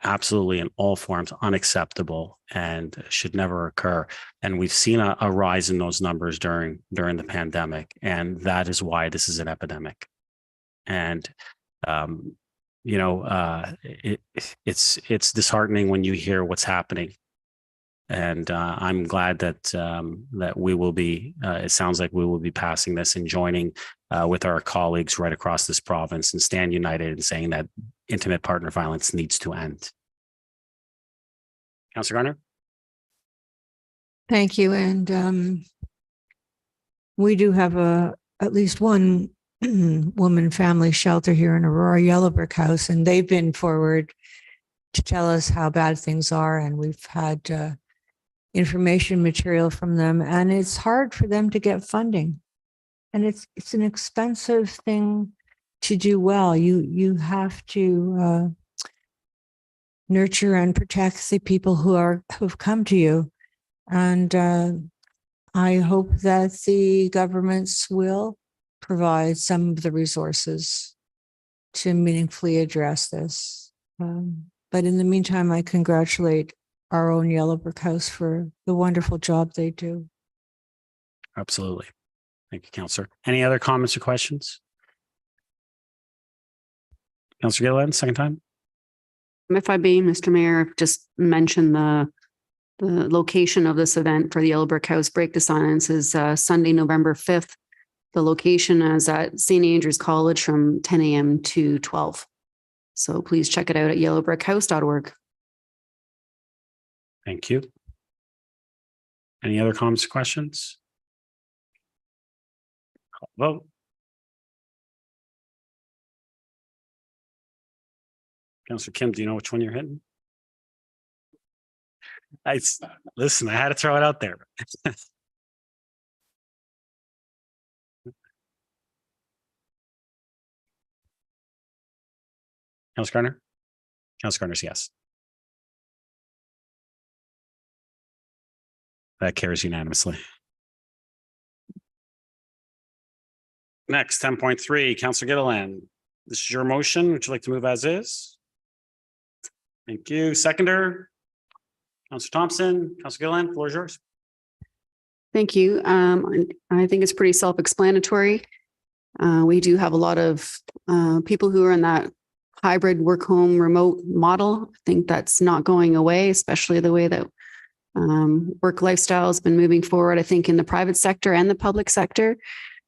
A: absolutely in all forms unacceptable and should never occur. And we've seen a rise in those numbers during the pandemic, and that is why this is an epidemic. And you know, it's disheartening when you hear what's happening. And I'm glad that that we will be. It sounds like we will be passing this and joining with our colleagues right across this province and stand united in saying that intimate partner violence needs to end. Councillor Garner.
E: Thank you. And we do have at least one woman family shelter here in Aurora, Yellow Brick House, and they've been forward to tell us how bad things are. And we've had information material from them, and it's hard for them to get funding. And it's an expensive thing to do well. You have to nurture and protect the people who've come to you. And I hope that the governments will provide some of the resources to meaningfully address this. But in the meantime, I congratulate our own Yellow Brick House for the wonderful job they do.
A: Absolutely. Thank you, Councillor. Any other comments or questions? Councillor Gilliland, second time.
K: If I may, Mr. Mayor, just mention the location of this event for the Yellow Brick House Break the Silence is Sunday, November 5th. The location is at St. Andrew's College from 10 a.m. to 12. So please check it out at yellowbrickhouse.org.
A: Thank you. Any other comments or questions? Call vote. Councillor Kim, do you know which one you're hitting? Listen, I had to throw it out there. Councillor Gardner? Councillor Gardner's yes. That carries unanimously. Next, 10.3, Councillor Gilliland. This is your motion. Would you like to move as is? Thank you. Seconder? Councillor Thompson, Councillor Gilliland, floor is yours.
K: Thank you. I think it's pretty self-explanatory. We do have a lot of people who are in that hybrid work home remote model. I think that's not going away, especially the way that work lifestyle has been moving forward, I think, in the private sector and the public sector.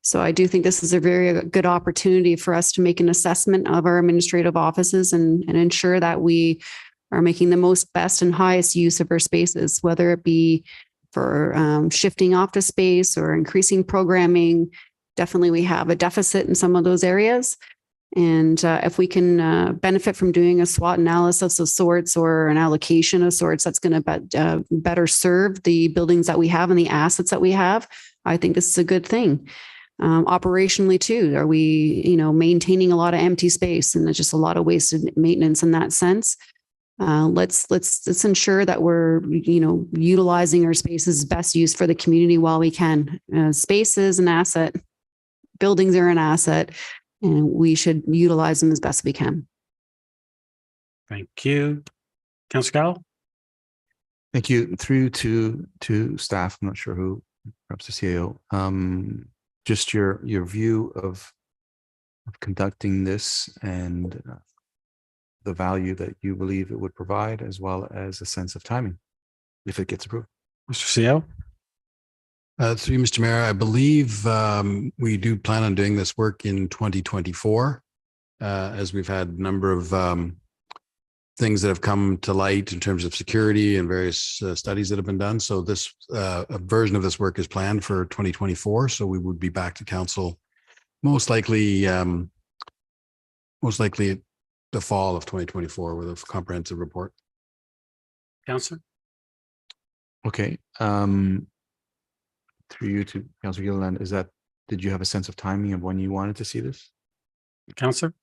K: So I do think this is a very good opportunity for us to make an assessment of our administrative offices and ensure that we are making the most best and highest use of our spaces, whether it be for shifting office space or increasing programming. Definitely we have a deficit in some of those areas. And if we can benefit from doing a SWOT analysis of sorts or an allocation of sorts, that's going to better serve the buildings that we have and the assets that we have. I think this is a good thing. Operationally too, are we, maintaining a lot of empty space, and there's just a lot of wasted maintenance in that sense. Let's ensure that we're, utilizing our spaces best use for the community while we can. Space is an asset, buildings are an asset, and we should utilize them as best we can.
A: Thank you. Councillor Gall?
L: Thank you. Through to staff, I'm not sure who, perhaps the CAO. Just your view of conducting this and the value that you believe it would provide, as well as a sense of timing, if it gets approved.
A: Mr. CO?
Q: Through you, Mr. Mayor, I believe we do plan on doing this work in 2024, as we've had a number of things that have come to light in terms of security and various studies that have been done. So this a version of this work is planned for 2024. So we would be back to council most likely the fall of 2024 with a comprehensive report.
A: Councillor?
L: Okay. Through you to Councillor Gilliland, did you have a sense of timing of when you wanted to see this?
A: Councillor?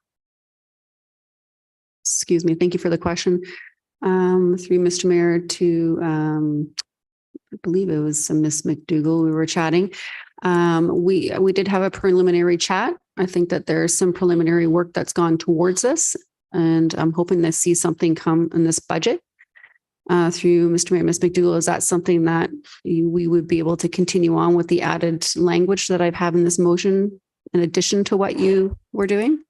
K: Excuse me. Thank you for the question. Through Mr. Mayor to, I believe it was Miss McDougall, we were chatting. We did have a preliminary chat. I think that there's some preliminary work that's gone towards this, and I'm hoping to see something come in this budget. Through Mr. Mayor, Ms. McDougall, is that something that we would be able to continue on with the added language that I've had in this motion in addition to what you were doing?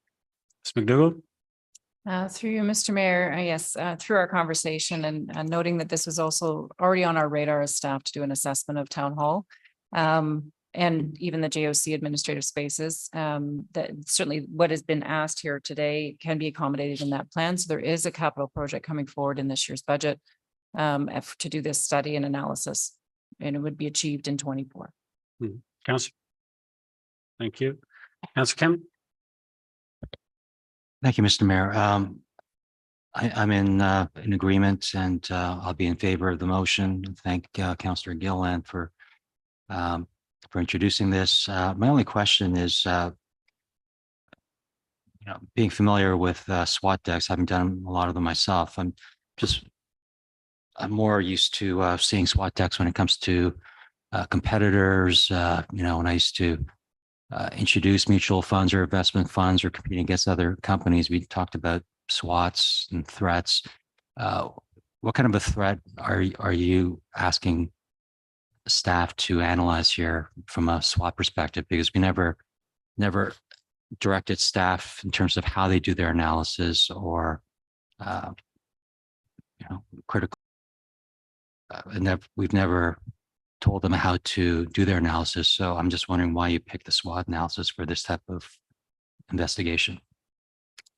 A: Ms. McDougall?
M: Through you, Mr. Mayor, yes, through our conversation and noting that this was also already on our radar as staff to do an assessment of town hall and even the JOC administrative spaces, that certainly what has been asked here today can be accommodated in that plan. So there is a capital project coming forward in this year's budget to do this study and analysis, and it would be achieved in 24.
A: Councillor? Thank you. Councillor Kim?
N: Thank you, Mr. Mayor. I'm in agreement, and I'll be in favor of the motion. Thank Councillor Gilliland for introducing this. My only question is, being familiar with SWOT decks, having done a lot of them myself, I'm more used to seeing SWOT decks when it comes to competitors. When I used to introduce mutual funds or investment funds or competing against other companies, we talked about SWOTs and threats. What kind of a threat are you asking staff to analyze here from a SWOT perspective? Because we never directed staff in terms of how they do their analysis or critical. We've never told them how to do their analysis. So I'm just wondering why you picked the SWOT analysis for this type of investigation.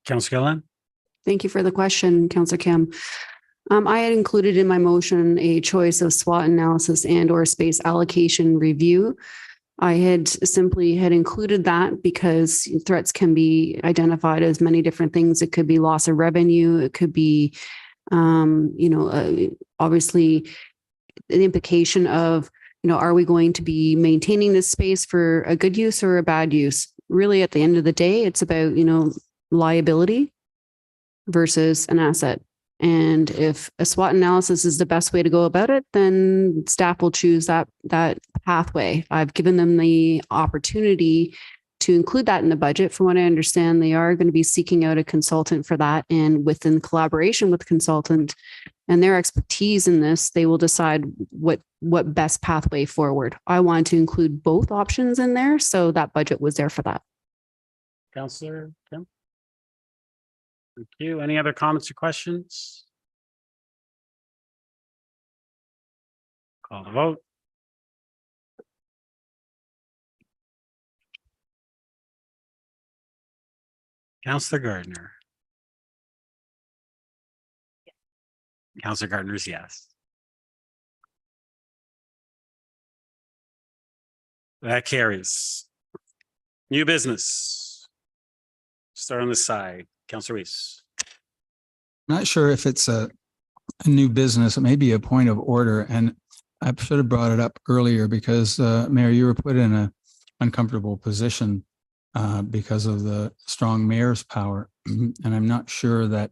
A: Councillor Gilliland?
K: Thank you for the question, Councillor Kim. I had included in my motion a choice of SWOT analysis and or space allocation review. I had simply included that because threats can be identified as many different things. It could be loss of revenue. It could be, obviously the implication of, are we going to be maintaining this space for a good use or a bad use? Really, at the end of the day, it's about, liability versus an asset. And if a SWOT analysis is the best way to go about it, then staff will choose that pathway. I've given them the opportunity to include that in the budget. From what I understand, they are going to be seeking out a consultant for that. And within collaboration with the consultant and their expertise in this, they will decide what best pathway forward. I wanted to include both options in there, so that budget was there for that.
A: Councillor Kim. Thank you. Any other comments or questions? Call the vote. Councillor Gardner. Councillor Gardner's yes. That carries. New business. Start on this side. Councillor Weese.
C: Not sure if it's a new business. It may be a point of order. And I should have brought it up earlier because, Mayor, you were put in an uncomfortable position because of the strong mayor's power. And I'm not sure that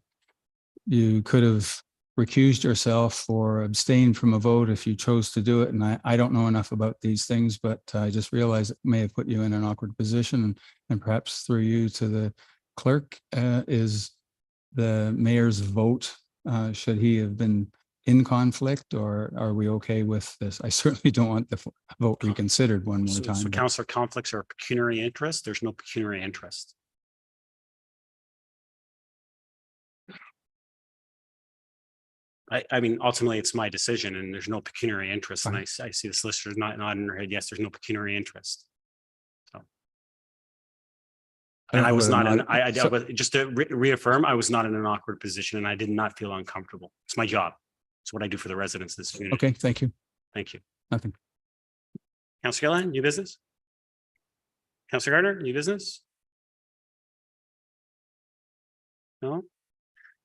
C: you could have recused yourself or abstained from a vote if you chose to do it. And I don't know enough about these things, but I just realized it may have put you in an awkward position, and perhaps through you to the clerk, is the mayor's vote, should he have been in conflict, or are we okay with this? I certainly don't want the vote reconsidered one more time.
A: So councillor, conflicts are pecuniary interest. There's no pecuniary interest. I mean, ultimately, it's my decision, and there's no pecuniary interest. And I see the solicitor not nodding her head. Yes, there's no pecuniary interest. So, and I was not in. I dealt with, just to reaffirm, I was not in an awkward position, and I did not feel uncomfortable. It's my job. It's what I do for the residents of this community.
C: Okay, thank you.
A: Thank you.
C: Nothing.
A: Councillor Gilliland, new business. Councillor Gardner, new business. No.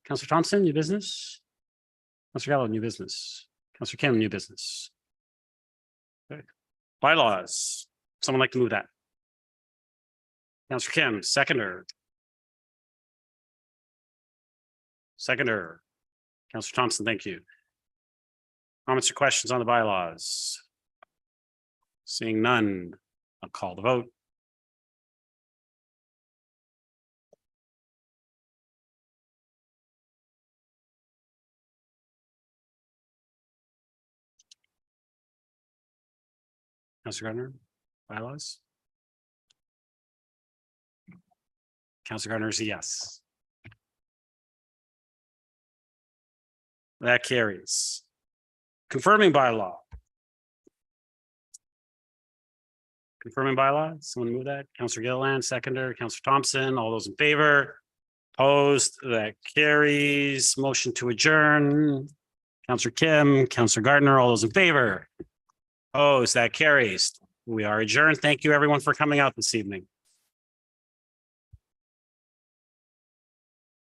A: Councillor Thompson, new business. Councillor Gallo, new business. Councillor Kim, new business. Okay. Bylaws. Someone like to move that? Councillor Kim, seconder. Seconder. Councillor Thompson, thank you. Comments or questions on the bylaws? Seeing none, I'll call the vote. Councillor Gardner, bylaws? Councillor Gardner is a yes. That carries. Confirming bylaw. Confirming bylaw. Someone move that. Councillor Gilliland, seconder. Councillor Thompson. All those in favor? Opposed? That carries. Motion to adjourn. Councillor Kim, Councillor Gardner. All those in favor? Opposed? That carries. We are adjourned. Thank you, everyone, for coming out this evening.